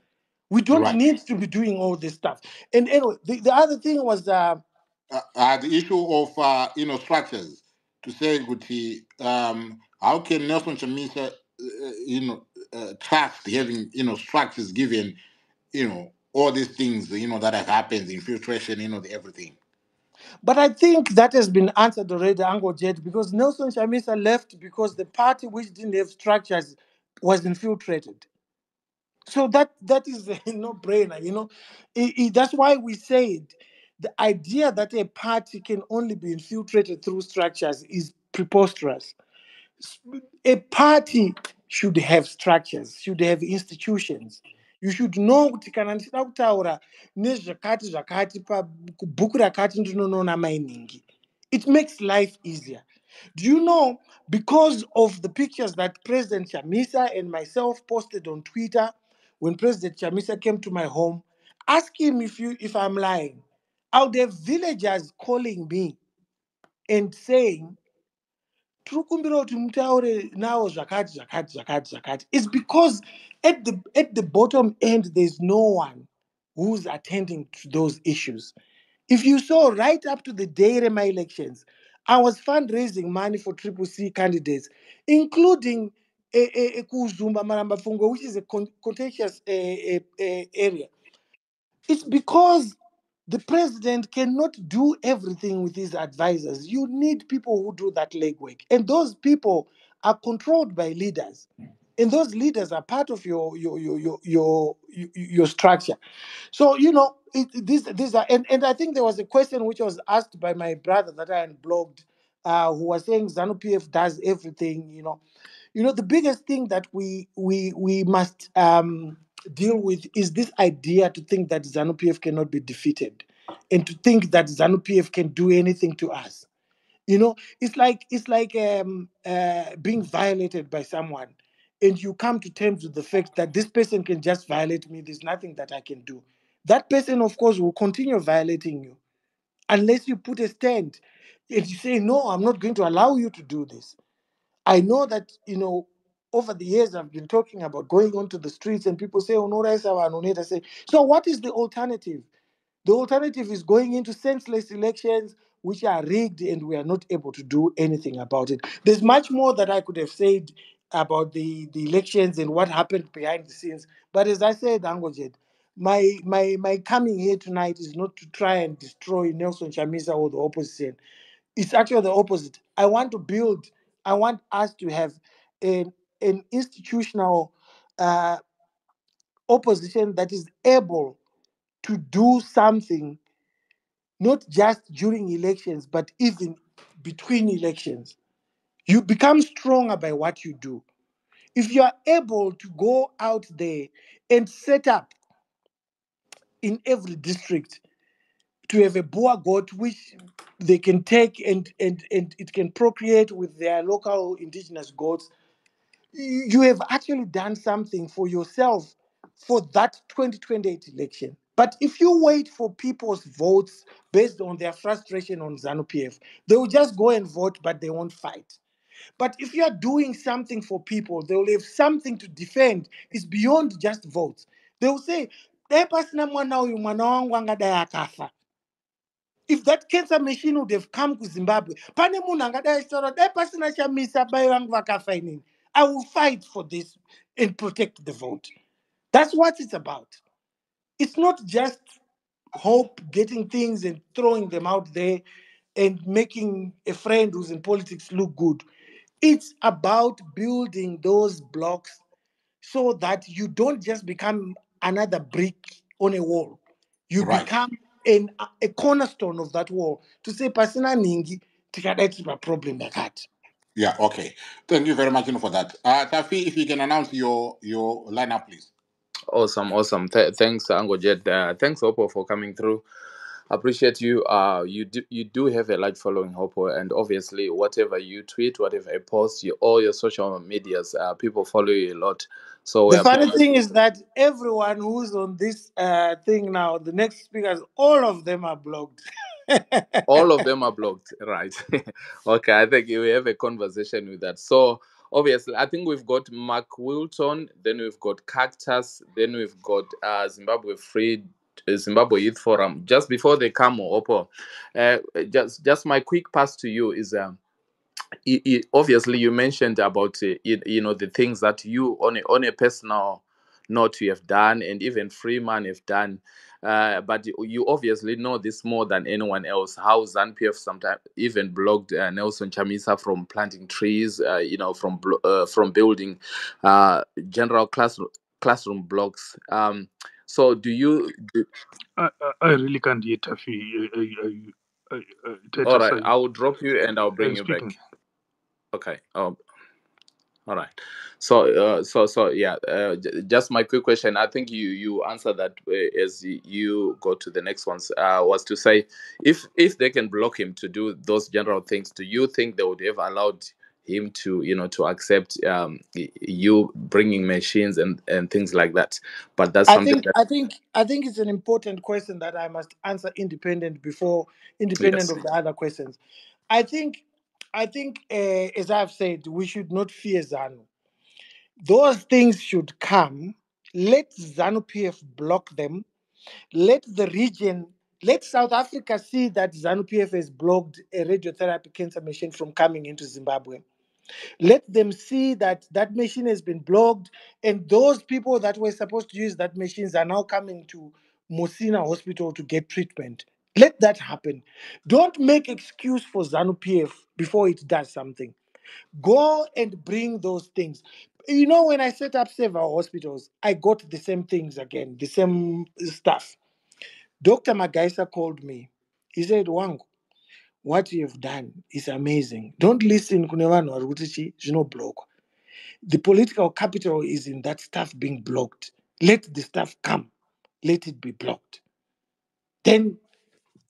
We don't Right. need to be doing all this stuff. And anyway, the other thing was The issue of structures, to say Guti, how can Nelson Chamisa trust having structures given all these things that have happened, infiltration, everything. but I think that has been answered already, Uncle Jet, because Nelson Chamisa left because the party which didn't have structures was infiltrated. So that is a no-brainer, that's why we said the idea that a party can only be infiltrated through structures is preposterous. A party should have structures, should have institutions. You should know kuti kana ndichida kutaura nezvakati zvakati kubhuku rakati ndinoona mainingi. It makes life easier. Do you know, because of the pictures that President Chamisa and myself posted on Twitter when President Chamisa came to my home, ask him if I'm lying. I would have villagers calling me and saying, "Trukumbiro kuti mutaure nawo zvakati. It's because at the bottom end there's no one who's attending to those issues. If you saw right up to the day of my elections, I was fundraising money for Triple C candidates, including Kuzumba Maramba Fungo, which is a contentious area. It's because the president cannot do everything with his advisors. You need people who do that legwork. And those people are controlled by leaders. And those leaders are part of your structure. So, these are, and I think there was a question which was asked by my brother that I unblogged, who was saying ZANU-PF does everything. The biggest thing that we must deal with is this idea to think that ZANU-PF cannot be defeated, and to think that ZANU-PF can do anything to us. It's like being violated by someone, and you come to terms with the fact that this person can just violate me. There's nothing that I can do. That person, of course, will continue violating you unless you put a stand and you say, "No, I'm not going to allow you to do this." I know that, over the years I've been talking about going onto the streets and people say, I say, so what is the alternative? The alternative is going into senseless elections which are rigged and we are not able to do anything about it. There's much more that I could have said about the elections and what happened behind the scenes. But as I said, Angojed, my coming here tonight is not to try and destroy Nelson Chamisa or the opposition. It's actually the opposite. I want us to have an institutional uh, opposition that is able to do something, not just during elections, but even between elections. You become stronger by what you do. If you are able to go out there and set up in every district to have a boer goat which they can take and it can procreate with their local indigenous goats, you have actually done something for yourself for that 2028 election. But if you wait for people's votes based on their frustration on ZANU-PF, they will just go and vote, but they won't fight. But if you are doing something for people, they will have something to defend. It's beyond just votes. They will say, "Eh, pasina mwana uyu, mwana wangu angadai akafa." If that cancer machine would have come to Zimbabwe, pane munhu angadai achitaura, "Dai pasina Chamisa, bai vangu vakafa inini." I will fight for this and protect the vote. That's what it's about. It's not just hope, getting things and throwing them out there and making a friend who's in politics look good. It's about building those blocks so that you don't just become another brick on a wall. You Right. become a cornerstone of that wall to say, "Pasina ningi, tikadai tiri problem yakati." Yeah, okay. Thank you very much for that. Tafi, if you can announce your lineup, please. Awesome. Thanks, Ango Jet. Thanks, Oppo, for coming through. Appreciate you. You do have a large following, Oppo, and obviously, whatever you tweet, whatever you post, all your social medias, people follow you a lot. So we The are funny thing is that everyone who's on this thing now, the next speakers, all of them are blocked. all of them are blocked, right? Okay, I think we have a conversation with that. So obviously, I think we've got Mark Wilton, then we've got Cactus, then we've got Zimbabwe Free, Zimbabwe Youth Forum. Just before they come, Oppo, just my quick pass to you is obviously you mentioned about the things that you on a personal note you have done, and even Freeman have done, but you obviously know this more than anyone else, how ZANPF sometimes even blocked Nelson Chamisa from planting trees, from building general classroom blocks. So I really can't hear Tafi. all Titus, right, I will drop you and I'll are bring you you speaking? back. Okay. All right. So yeah. Just my quick question. I think you answered that as you go to the next ones. Was to say, if they can block him to do those general things, do you think they would have allowed him to to accept you bringing machines and things like that? But that's I something think that I think I think it's an important question that I must answer independent yes. of the other questions. I think as I've said, we should not fear ZANU. Those things should come. Let ZANU PF block them. Let the region, let South Africa see that ZANU PF has blocked a radiotherapy cancer machine from coming into Zimbabwe. Let them see that that machine has been blocked, and those people that were supposed to use that machines are now coming to Mosina Hospital to get treatment. Let that happen. Don't make excuse for ZANU PF before it does something. Go and bring those things. You know, when I set up several hospitals, I got the same things again, the same stuff. Dr. Magaisa called me. He said, Wangu, what you have done is amazing. Don't listen kunevano warikutichi zvinoblockwa. The political capital is in that stuff being blocked. Let the stuff come. Let it be blocked. Then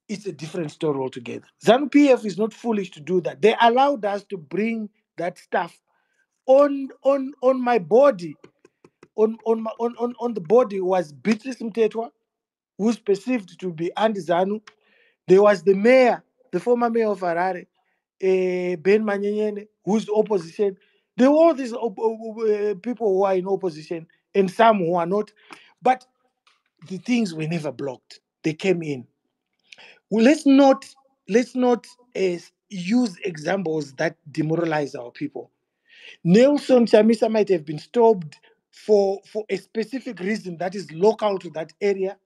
it's a different story altogether. ZANU PF is not foolish to do that. They allowed us to bring that stuff on my body. On the body was Beatrice Mtetwa, who's perceived to be anti-ZANU. There was the mayor, the former mayor of Harare, Ben Manyenyene, who's opposition. There were all these people who are in opposition and some who are not. But the things were never blocked. They came in. Well, let's not use examples that demoralize our people. Nelson Chamisa might have been stopped for a specific reason that is local to that area.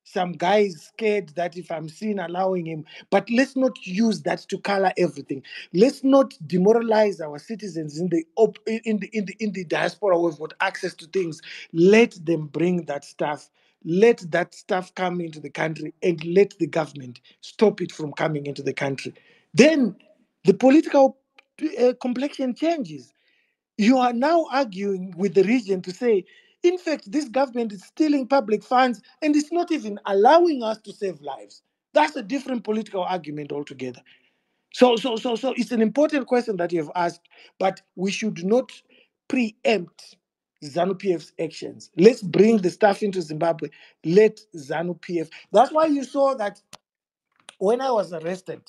Some guy is scared that if I'm seen allowing him, but let's not use that to color everything. Let's not demoralize our citizens in the diaspora who've got access to things. Let them bring that stuff. Let that stuff come into the country and let the government stop it from coming into the country. Then the political complexion changes. You are now arguing with the region to say, in fact, this government is stealing public funds and it's not even allowing us to save lives. That's a different political argument altogether. So it's an important question that you have asked, but we should not preempt ZANU PF's actions. Let's bring the stuff into Zimbabwe. Let ZANU PF. That's why you saw that when I was arrested,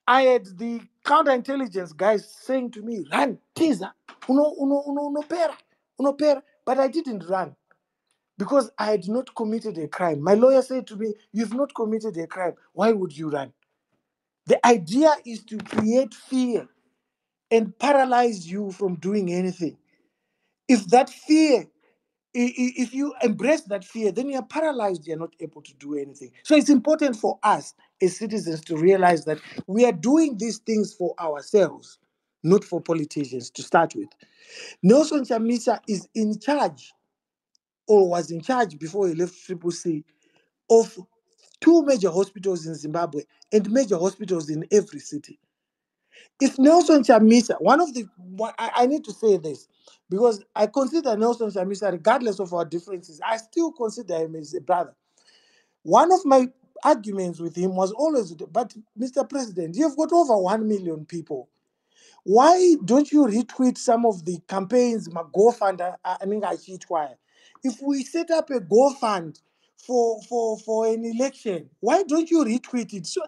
I had the counterintelligence guys saying to me, run, teaser, uno pera, uno pera. But I didn't run because I had not committed a crime. My lawyer said to me, you've not committed a crime. Why would you run? The idea is to create fear and paralyze you from doing anything. If that fear, if you embrace that fear, then you're paralyzed, you're not able to do anything. So it's important for us as citizens to realize that we are doing these things for ourselves, not for politicians to start with. Nelson Chamisa is in charge, or was in charge before he left Triple C, of two major hospitals in Zimbabwe and major hospitals in every city. If Nelson Chamisa, I need to say this because I consider Nelson Chamisa, regardless of our differences, I still consider him as a brother. One of my arguments with him was always, but Mr. President, you've got over 1 million people. Why don't you retweet some of the campaigns, GoFund, if we set up a GoFund for an election, why don't you retweet it? So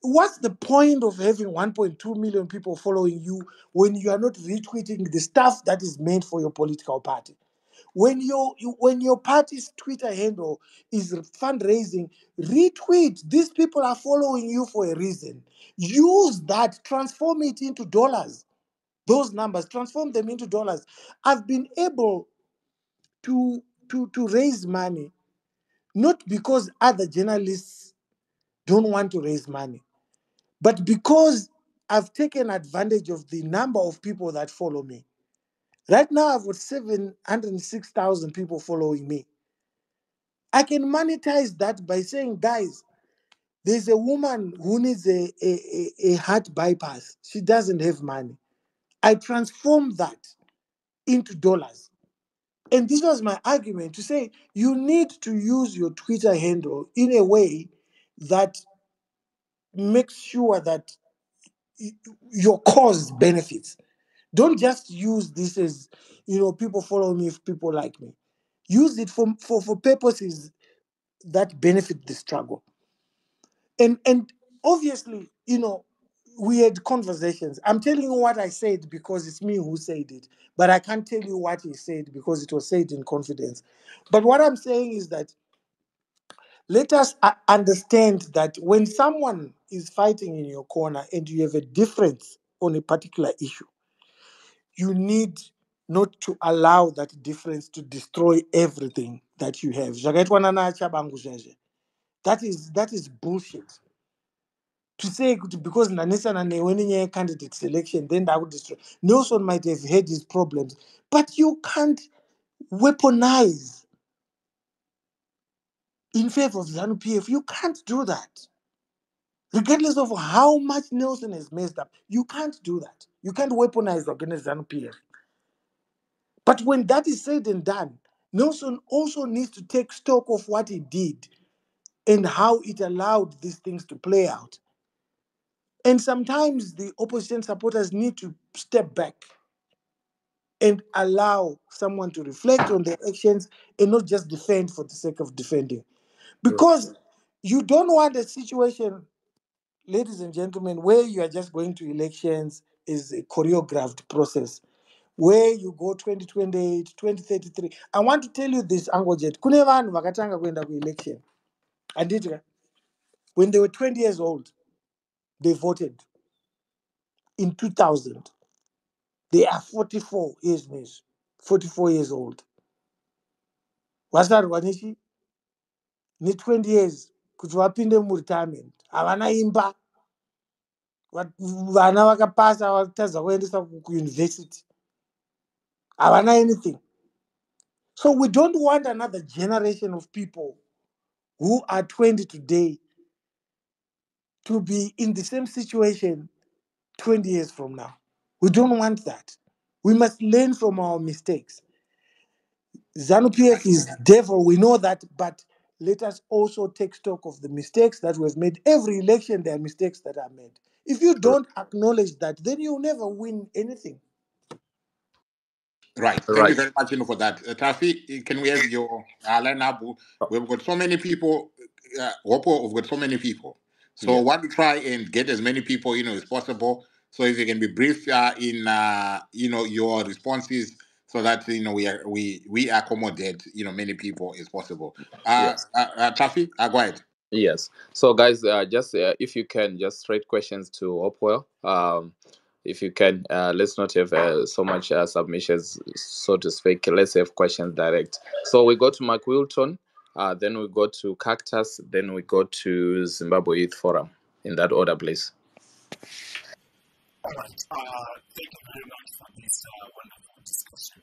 what's the point of having 1.2 million people following you when you are not retweeting the stuff that is meant for your political party? When your party's Twitter handle is fundraising, retweet. These people are following you for a reason. Use that, transform it into dollars. Those numbers, transform them into dollars. I've been able to raise money, not because other journalists don't want to raise money, but because I've taken advantage of the number of people that follow me. Right now, I've got 706,000 people following me. I can monetize that by saying, guys, there's a woman who needs a heart bypass. She doesn't have money. I transform that into dollars. And this was my argument to say you need to use your Twitter handle in a way that makes sure that your cause benefits. Don't just use this as, people follow me if people like me. Use it for purposes that benefit the struggle. And obviously, we had conversations. I'm telling you what I said because it's me who said it, but I can't tell you what he said because it was said in confidence. But what I'm saying is that let us understand that when someone is fighting in your corner and you have a difference on a particular issue, you need not to allow that difference to destroy everything that you have. Tshabangu. That is bullshit. To say because Nanesa and winning candidate selection, then that would destroy. Nelson might have had his problems, but you can't weaponize in favor of ZANU PF. You can't do that. Regardless of how much Nelson has messed up, you can't do that. You can't weaponize against ZANU PF. But when that is said and done, Nelson also needs to take stock of what he did and how it allowed these things to play out. And sometimes the opposition supporters need to step back and allow someone to reflect on their actions and not just defend for the sake of defending. Because you don't want a situation, ladies and gentlemen, where you are just going to elections is a choreographed process, where you go 2028, 2033. I want to tell you this, Angojet. Kune vanhu vakatanga kuenda ku-election. Anditi, when they were 20 years old, they voted. In 2000, they are 44 years old. Vasarwa nechi? Ni 20 years kuti vapinde muretirement. Havana imba. Vana vakapasa vatadza kuendesa kuuniversity. Havana anything. So we don't want another generation of people who are 20 today to be in the same situation 20 years from now. We don't want that. We must learn from our mistakes. ZANU PF is devil, we know that, but let us also take stock of the mistakes that we've made. Every election, there are mistakes that are made. If you don't acknowledge that, then you'll never win anything. Right. Thank you very much, for that. Tafi, can we have your lineup? We've got so many people. Hopewell, we've got so many people. So want to try and get as many people, as possible. So if you can be brief in, your responses, so that we accommodate, many people as possible. Tafi, go ahead. Yes. So, guys, just if you can, just straight questions to Hopewell. If you can, let's not have so much submissions, so to speak. Let's have questions direct. So we go to Mark Wilton, then we go to Cactus, then we go to Zimbabwe Youth Forum. In that order, please. All right. Thank you very much for this wonderful discussion.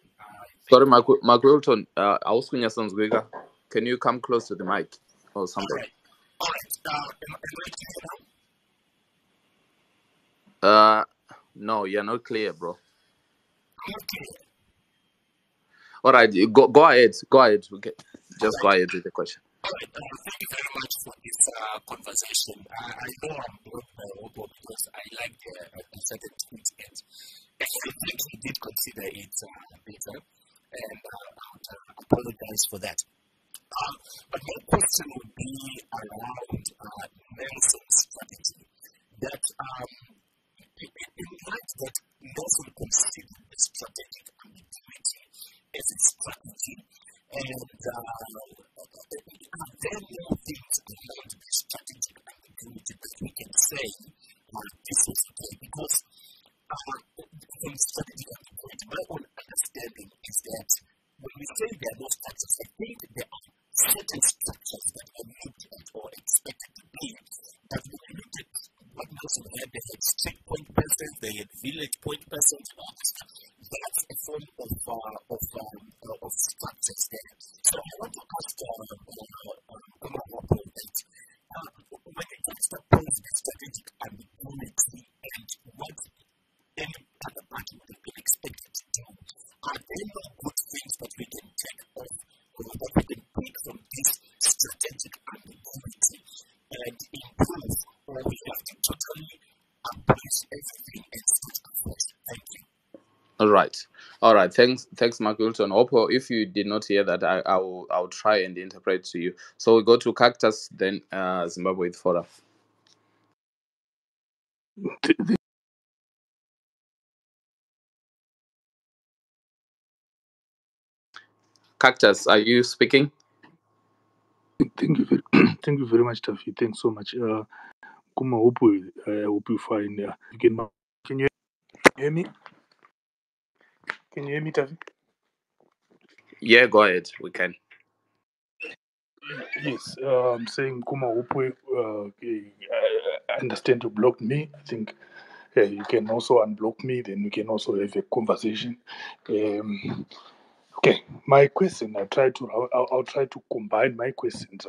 Sorry, Mark Wilton. Can you come close to the mic or something? All right. Am I No, you're not clear, bro. Okay. All right, go ahead. Go ahead. Okay. Just go ahead with the question. All right. Thank you very much for this conversation. I know I'm blocked by Robo because I like a certain tweet, and I think he did consider it better, and I apologize for that. But my question would be around Nelson's strategy. That in light that Nelson considered the strategic ambiguity as a strategy, and are there more things around the strategic ambiguity that we can say this is okay? Because from strategic ambiguity, my own understanding is that when we say there are no structures, I think there are certain structures that are looked at or expected to be. That when we looked at what Nelson had, they had strict point persons, they had village point persons, and all this stuff. That's a form of structures there. So I want to ask Hopewell that when you juxtapose the strategic ambiguity and what any other party would have been expected to do, are there no good things that we can take off or that we can take from this strategic ambiguity and improve, or we have to totally abolish everything and start afresh? Thank you. All right. Thanks, Mark Wilton. Oppo, if you did not hear that, I'll try and interpret to you. So we go to Cactus, then Zimbabwe with Fora. Cactus, are you speaking? Thank you very much, Tafi. Thanks so much. Kuma Hopewell, I hope you find. Can you hear me? Can you hear me, Tafi? Yeah, go ahead. We can. Yes, I'm saying Kuma Hopewell. I understand you blocked me. I think you can also unblock me. Then we can also have a conversation. Okay, my question. I'll try to combine my questions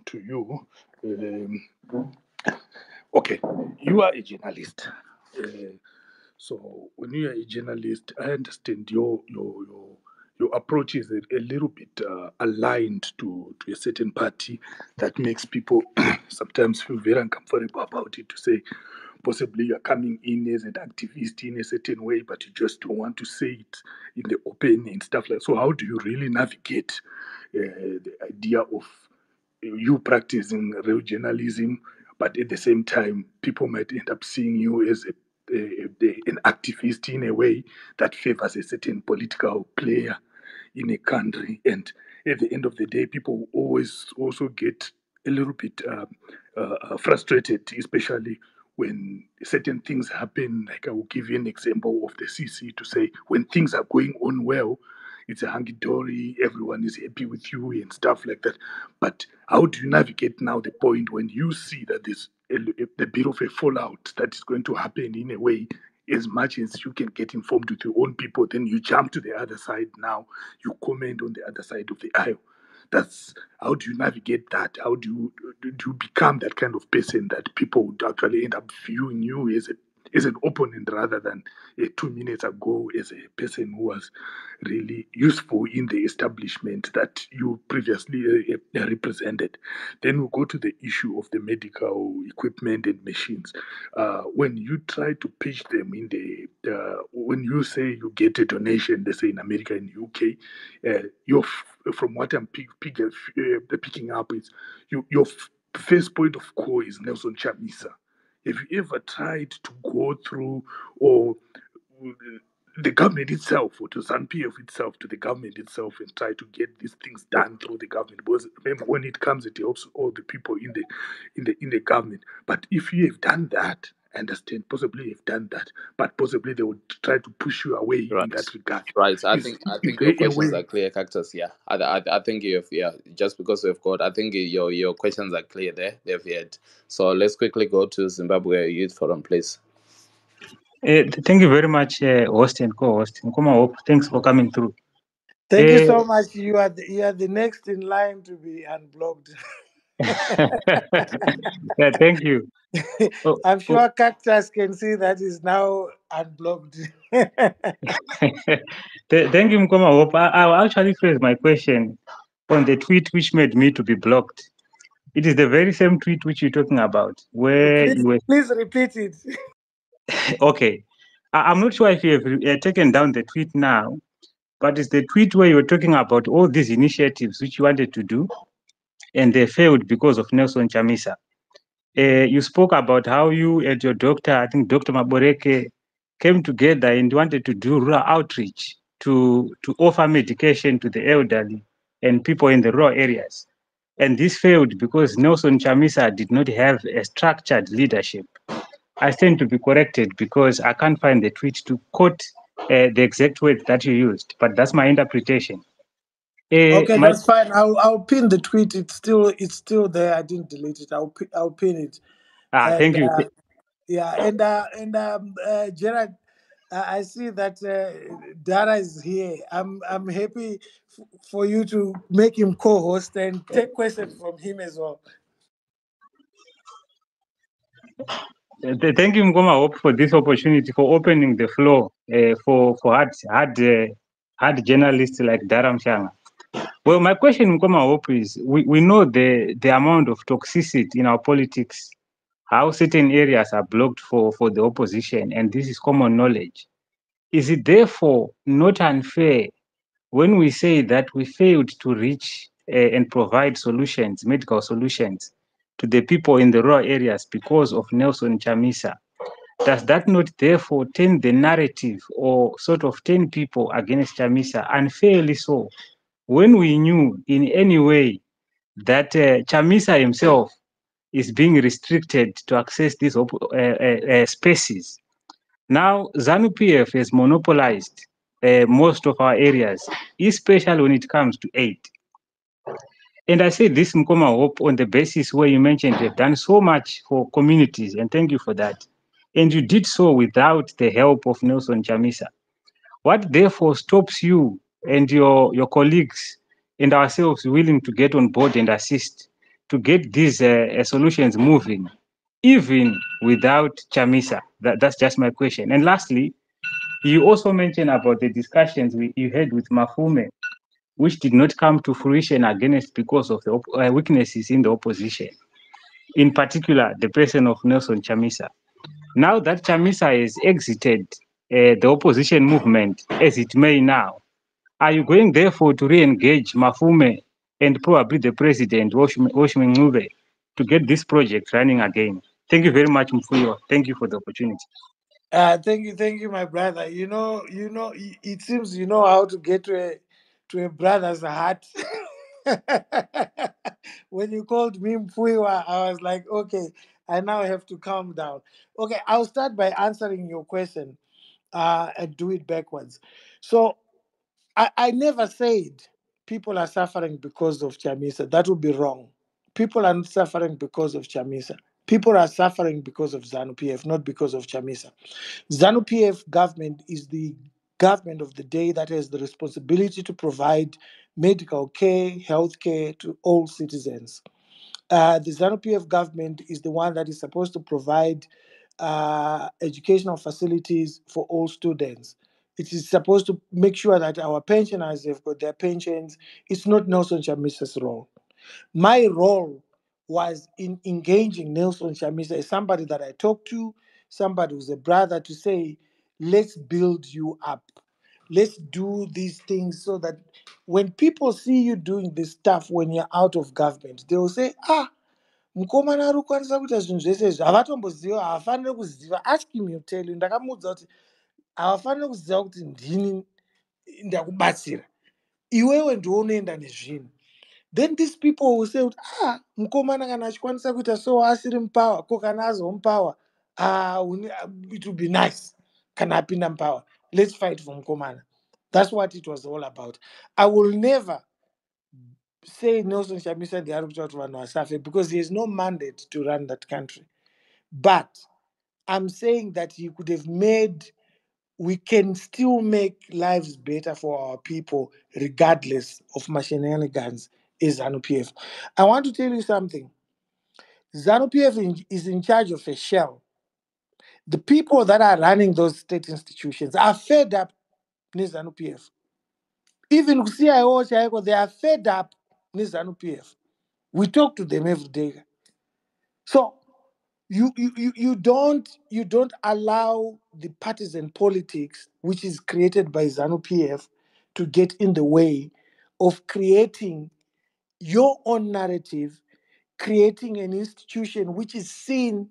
to you. Okay, you are a journalist. So when you are a journalist, I understand your approach is a little bit aligned to a certain party that makes people sometimes feel very uncomfortable about it, to say possibly you're coming in as an activist in a certain way, but you just don't want to say it in the open and stuff like that. So how do you really navigate the idea of you practicing real journalism, but at the same time, people might end up seeing you as an activist in a way that favors a certain political player in a country. And at the end of the day, people always also get a little bit frustrated, especially when certain things happen. Like I will give you an example of the CC to say when things are going on well, it's a hunky-dory, everyone is happy with you and stuff like that. But how do you navigate now the point when you see that there's a bit of a fallout that is going to happen in a way, as much as you can get informed with your own people, then you jump to the other side now, you comment on the other side of the aisle. That's how do you navigate that? How do you become that kind of person that people would actually end up viewing you as an opponent rather than 2 minutes ago as a person who was really useful in the establishment that you previously represented. Then we'll go to the issue of the medical equipment and machines. When you try to pitch them in when you say you get a donation, let's say in America and UK, from what I'm picking up is your first point of call is Nelson Chamisa. Have you ever tried to go through or the government itself, or to ZANU-PF itself, to the government itself, and try to get these things done through the government? Because remember, when it comes, it helps all the people in the government. But if you have done that, I understand, possibly you've done that, but possibly they would try to push you away in that regard. Right. I think your questions are clear, Cactus. Yeah. I think you have, just because we've got, I think your questions are clear there. They've had. So let's quickly go to Zimbabwe Youth Forum, please. Thank you very much, host and co-host. Nkuma Hope, thanks for coming through. Thank you so much. You are the next in line to be unblocked. Yeah, thank you. Oh, I'm oh, sure Cactus can see that is now unblocked. Thank you, Mkoma Hope. I'll actually phrase my question on the tweet which made me to be blocked. It is the very same tweet which you're talking about, where please, you were please repeat it. okay. I'm not sure if you have taken down the tweet now, but it's the tweet where you were talking about all these initiatives which you wanted to do, and they failed because of Nelson Chamisa. You spoke about how you and your doctor, I think Dr. Maboreke, came together and wanted to do rural outreach to offer medication to the elderly and people in the rural areas. And this failed because Nelson Chamisa did not have a structured leadership. I stand to be corrected because I can't find the tweet to quote the exact word that you used, but that's my interpretation. Okay, My that's fine. I'll pin the tweet. It's still there. I didn't delete it. I'll pin it. And Thank you. yeah, and Gerard, I see that Dara is here. I'm happy for you to make him co-host and take questions from him as well. Thank you, Mkoma Hope, for this opportunity, for opening the floor for hard journalists like Daram Shanga. Well, my question, Mkoma Hope, is we know the amount of toxicity in our politics, how certain areas are blocked for the opposition, and this is common knowledge. Is it therefore not unfair when we say that we failed to reach and provide solutions, medical solutions, to the people in the rural areas because of Nelson Chamisa? Does that not therefore turn the narrative or sort of turn people against Chamisa unfairly so? When we knew in any way that Chamisa himself is being restricted to access these spaces. Now, ZANU-PF has monopolized most of our areas, especially when it comes to aid. And I say this, Mkoma Hope, on the basis where you mentioned you have done so much for communities, and thank you for that. And you did so without the help of Nelson Chamisa. What therefore stops you and your colleagues and ourselves willing to get on board and assist to get these solutions moving, even without Chamisa? That's just my question. And lastly, you also mentioned about the discussions you had with Mafume, which did not come to fruition against because of the weaknesses in the opposition, in particular the person of Nelson Chamisa. Now that Chamisa has exited the opposition movement, as it may now, are you going therefore to re-engage Mafume and probably the president, Woshimi Ngube, to get this project running again? Thank you very much, Mfuyo. Thank you for the opportunity. Thank you, my brother. It seems you know how to get to a brother's heart. When you called me Mpuiwa, I was like, okay, I now have to calm down. Okay, I'll start by answering your question and do it backwards. So I never said people are suffering because of Chamisa. That would be wrong. People are not suffering because of Chamisa. People are suffering because of ZANU PF, not because of Chamisa. ZANU PF government is the government of the day that has the responsibility to provide medical care, health care to all citizens. The ZANU PF government is the one that is supposed to provide educational facilities for all students. It is supposed to make sure that our pensioners have got their pensions. It's not Nelson Chamisa's role. My role was in engaging Nelson Chamisa as somebody that I talked to, somebody who's a brother, to say, let's build you up. Let's do these things so that when people see you doing this stuff when you're out of government, they will say, mukomana ari kukwanisa kuita zvinhu zvese izvi havatomboziva, havafaniri kuziva. Ask him, you tell you. Ndakamuudza kuti havafaniri kuziva kuti ndini ndakubatsira, iwewe ndiwe unoenda nezvinhu. Then these people will say, mukomana kana achikwanisa kuita so asiri mupower, ko kana azomupower, it will be nice kana apinda mupower. Let's fight for mukomana. That's what it was all about. I will never say Nelson Chamisa ndiari kuita kuti vanhu vasafe, because he has no mandate to run that country. But I'm saying that he could have we can still make lives better for our people regardless of shenanigans is ZANU-PF. I want to tell you something. ZANU-PF is in charge of a shell. The people that are running those state institutions are fed up with ZANU-PF. Even CIO, they are fed up with ZANU-PF. We talk to them every day. So you don't allow the partisan politics, which is created by ZANU-PF, to get in the way of creating your own narrative, creating an institution which is seen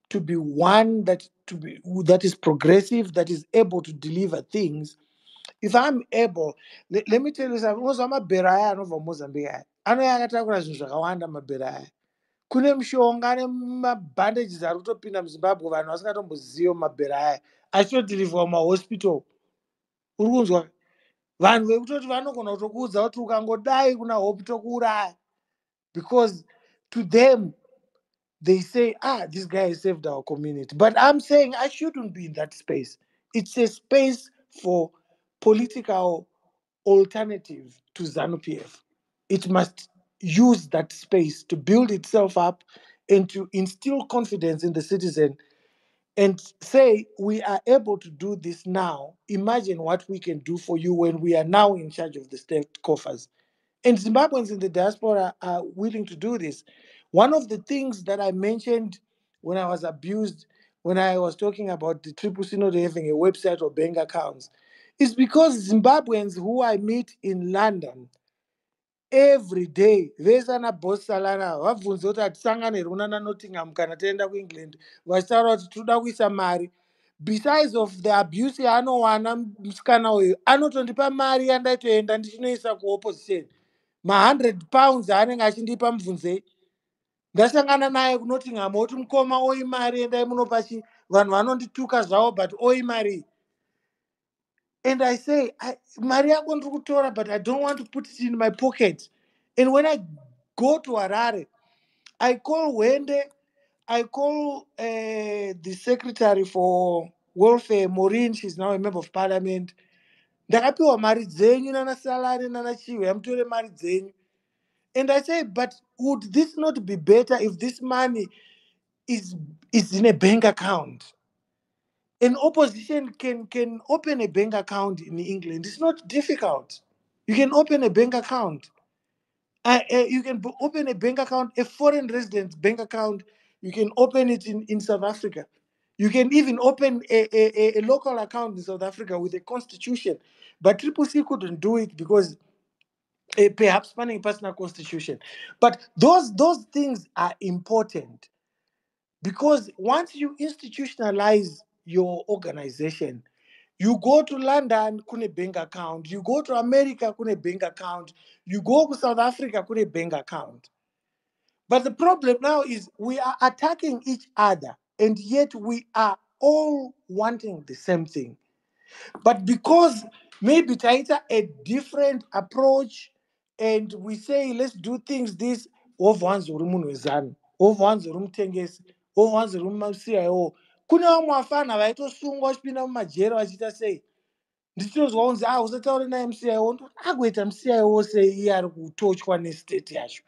to be one that is progressive, that is able to deliver things. If I'm able, let me tell you something. Also, I'm a beraya anova Mozambique. Ano yakatakura zvinhu zvakawanda maberaya. Kune mishonga nemabhandages ari kutopinda muZimbabwe vanhu vasingatombozivi maberaya achitodhirivhwa mumahospital. Uri kunzwa? Vanhu vekutoti vanogona kutokuudza kuti ukangodai kuna hope tokuuraya. Because to them, they say, this guy has saved our community. But I'm saying I shouldn't be in that space. It's a space for political alternative to ZANU-PF. It must use that space to build itself up and to instill confidence in the citizen and say, we are able to do this now. Imagine what we can do for you when we are now in charge of the state coffers. And Zimbabweans in the diaspora are willing to do this. One of the things that I mentioned when I was abused, when I was talking about the Triple C not having a website or bank accounts, is because Zimbabweans who I meet in London every day, vesana boss salana, vabvunza kuti hatisangane runa naNottingham kana taenda kuEngland, vachitaura kuti toda kuisa mari. Besides of the abuse yaanowana musikana uyu, anotondipa mari yandaitoenda ndichinoisa kuopposition. Ma100 pounds aanenge achindipa mubvunzei. Ndasangana naye kuNottingham oti mukoma oi mari endai munopachi vanhu vanondituka zvavo but oi mari. And I say, mari yako ndiri kutora, but I don't want to put it in my pocket. And when I go to Harare, I call Wende, I call the secretary for welfare, Maureen, she's now a member of parliament. Ndakapiwa mari dzenyu nana salary nana Chivhayo, mutore mari dzenyu. And I say, but would this not be better if this money is in a bank account? An opposition can open a bank account in England. It's not difficult. You can open a bank account. You can open a bank account, a foreign resident bank account. You can open it in South Africa. You can even open a local account in South Africa with a constitution. But Triple C couldn't do it because perhaps planning personal constitution. But those things are important because once you institutionalize your organization, you go to London, kune bank account. You go to America, kune bank account. You go to South Africa, kune bank account. But the problem now is we are attacking each other, and yet we are all wanting the same thing. But because maybe Taita a different approach, and we say let's do things this of one's room wezani, of one's room tengesi, of one's room CIO. Kuna vamwe vafana vaitosungwa vachipinda mumajere vachita sei. Ndichitozwa kunzi usataure naye MCIO, agoita MCIO sei iye ari kutochwa nestate yacho.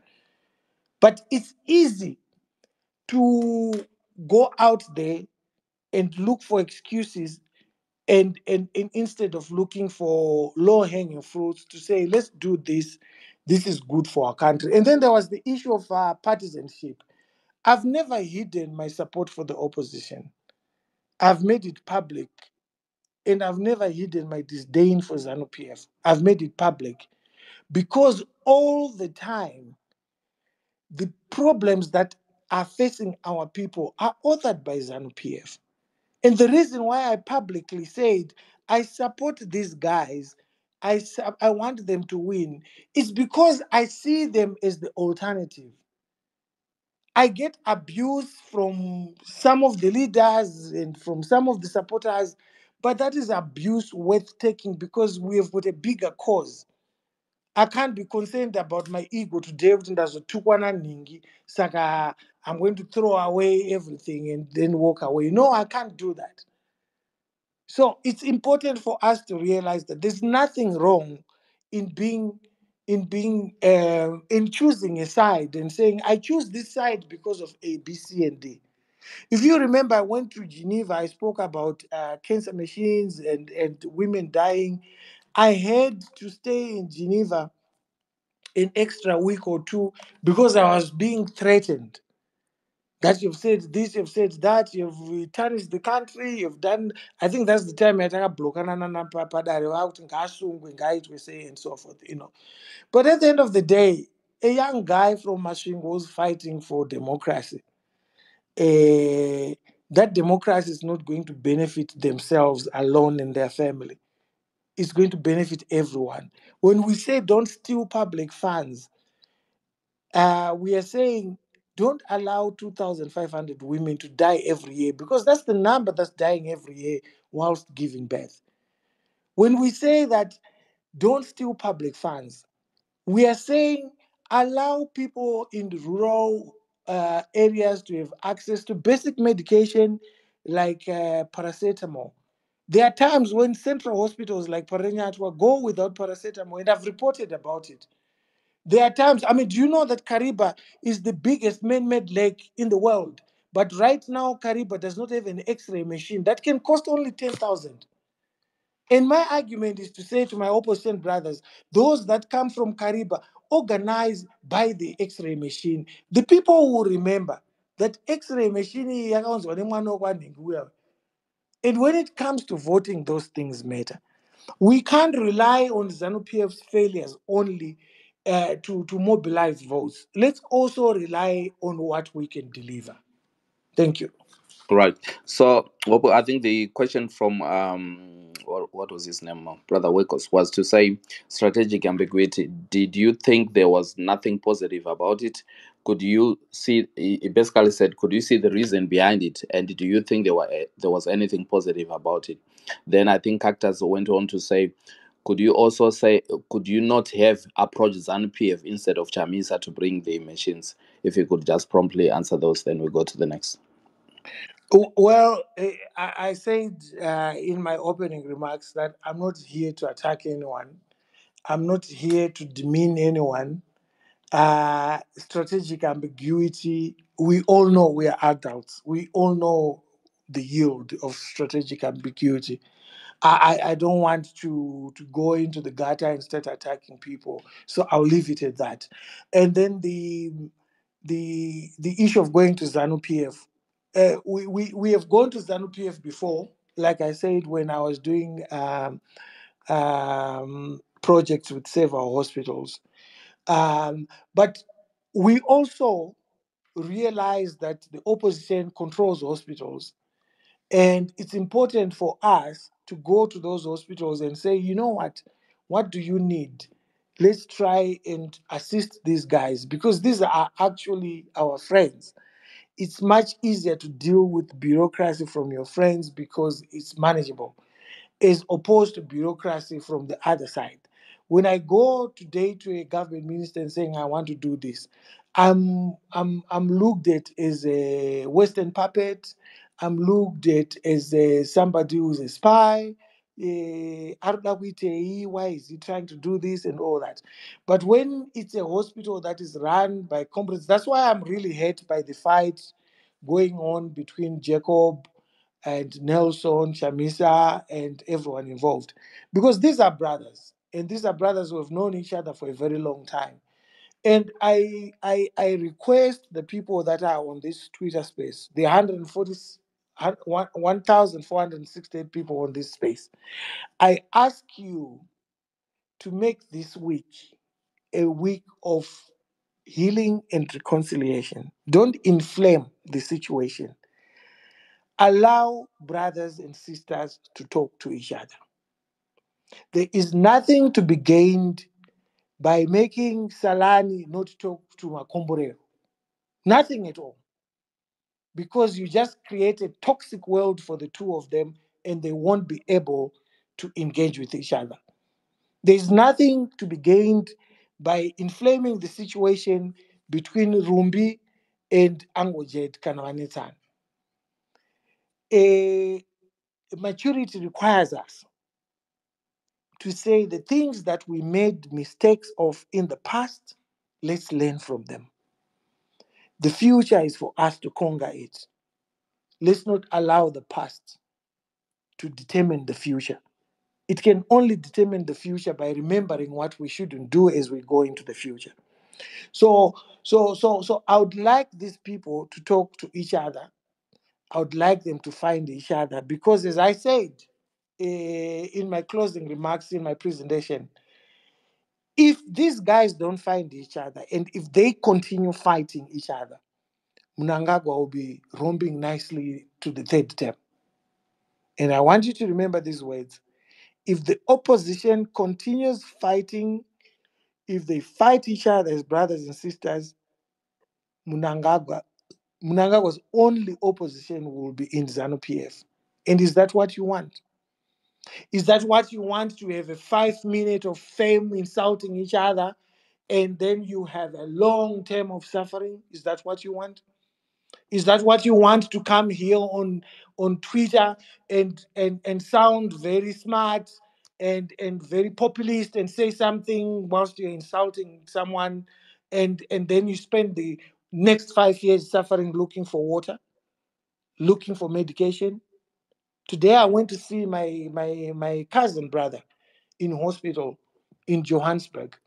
But it's easy to go out there and look for excuses and instead of looking for low-hanging fruits to say, let's do this, this is good for our country. And then there was the issue of partisanship. I've never hidden my support for the opposition. I've made it public. And I've never hidden my disdain for ZANU-PF. I've made it public. Because all the time, the problems that are facing our people are authored by ZANU-PF. And the reason why I publicly said I support these guys, I want them to win, is because I see them as the alternative. I get abuse from some of the leaders and from some of the supporters, but that is abuse worth taking because we have got a bigger cause. I can't be concerned about my ego today. Saka, I'm going to throw away everything and then walk away. No, I can't do that. So it's important for us to realize that there's nothing wrong in being in being in choosing a side and saying, I choose this side because of A, B, C, and D. If you remember, I went to Geneva, I spoke about cancer machines and women dying. I had to stay in Geneva an extra week or two because I was being threatened that you've said this, you've said that, you've tarnished the country, you've done. I think that's the time I had say and so forth, But at the end of the day, a young guy from Machine was fighting for democracy. That democracy is not going to benefit themselves alone and their family. It's going to benefit everyone. When we say don't steal public funds, we are saying don't allow 2,500 women to die every year, because that's the number that's dying every year whilst giving birth. When we say that don't steal public funds, we are saying allow people in the rural areas to have access to basic medication like paracetamol. There are times when central hospitals like Parenyatwa go without paracetamol, and I've reported about it. There are times, do you know that Kariba is the biggest man-made lake in the world? But right now, Kariba does not have an X-ray machine that can cost only 10,000. And my argument is to say to my opposition brothers, those that come from Kariba, organize, buy the X-ray machine. The people will remember that X-ray machine, and when it comes to voting, those things matter. We can't rely on ZANU-PF's failures only to mobilize votes. Let's also rely on what we can deliver. Thank you. Right. So, I think the question from what was his name, Brother Wekos, was to say strategic ambiguity. Did you think there was nothing positive about it? Could you see? He basically said, could you see the reason behind it, and do you think there was anything positive about it? Then I think Cactus went on to say, could you also say, could you not have approached ZANU-PF instead of Chamisa to bring the machines? If you could just promptly answer those, then we go to the next. Well, I said in my opening remarks that I'm not here to attack anyone. I'm not here to demean anyone. Strategic ambiguity, we all know we are adults. We all know the yield of strategic ambiguity. I don't want to go into the gutter and start attacking people, so I'll leave it at that. And then the issue of going to ZANU PF, we have gone to ZANU PF before. Like I said, when I was doing projects with Save Our Hospitals, but we also realize that the opposition controls hospitals, and it's important for us to go to those hospitals and say, you know what do you need? Let's try and assist these guys, because these are actually our friends. It's much easier to deal with bureaucracy from your friends because it's manageable, as opposed to bureaucracy from the other side. When I go today to a government minister and saying I want to do this, I'm looked at as a Western puppet. I'm looked at as somebody who's a spy. Why is he trying to do this and all that? But when it's a hospital that is run by comrades, that's why I'm really hurt by the fight going on between Jacob and Nelson, Chamisa, and everyone involved. Because these are brothers, and these are brothers who have known each other for a very long time. And I request the people that are on this Twitter space, the 1,468 people on this space, I ask you to make this week a week of healing and reconciliation. Don't inflame the situation. Allow brothers and sisters to talk to each other. There is nothing to be gained by making Salani not talk to Makomborero. Nothing at all. Because you just create a toxic world for the two of them, and they won't be able to engage with each other. There's nothing to be gained by inflaming the situation between Rumbi and Angojet Kanwanetan. A maturity requires us to say the things that we made mistakes of in the past, let's learn from them. The future is for us to conquer it. Let's not allow the past to determine the future. It can only determine the future by remembering what we shouldn't do as we go into the future. So I would like these people to talk to each other. I would like them to find each other because, as I said in my closing remarks in my presentation, if these guys don't find each other and if they continue fighting each other, Mnangagwa will be romping nicely to the third term. And I want you to remember these words. If the opposition continues fighting, if they fight each other as brothers and sisters, Mnangagwa's only opposition will be in ZANU PF. And is that what you want? Is that what you want, to have a 5 minute of fame insulting each other and then you have a long term of suffering? Is that what you want? Is that what you want, to come here on Twitter and sound very smart and very populist and say something whilst you're insulting someone and then you spend the next 5 years suffering, looking for water, looking for medication? Today I went to see my cousin brother in hospital in Johannesburg.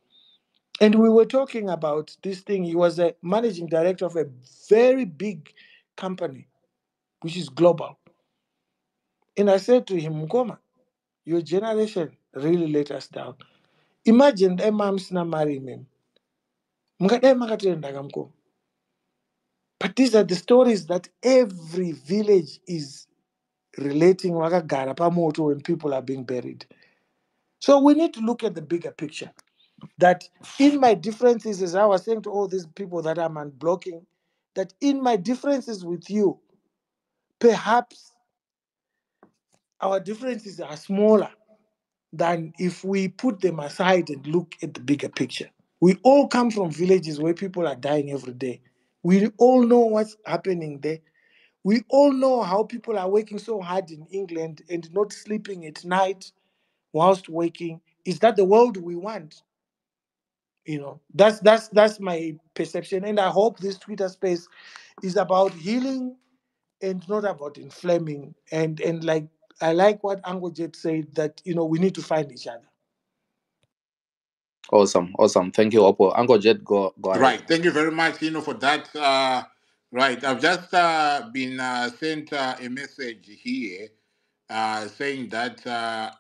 And we were talking about this thing. He was a managing director of a very big company, which is global. And I said to him, Mkoma, your generation really let us down. Imagine the moms na marry him. But these are the stories that every village is relating wakagara pamoto when people are being buried. So we need to look at the bigger picture. That in my differences, as I was saying to all these people that I'm unblocking, that in my differences with you, perhaps our differences are smaller than if we put them aside and look at the bigger picture. We all come from villages where people are dying every day. We all know what's happening there. We all know how people are working so hard in England and not sleeping at night whilst working. Is that the world we want? That's my perception, and I hope this Twitter space is about healing and not about inflaming. And like, I like what Angojet said, that we need to find each other. Awesome. Thank you, Oppo. Uncle Jet, go ahead. Right. Thank you very much, for that. Right. I've just been sent a message here saying that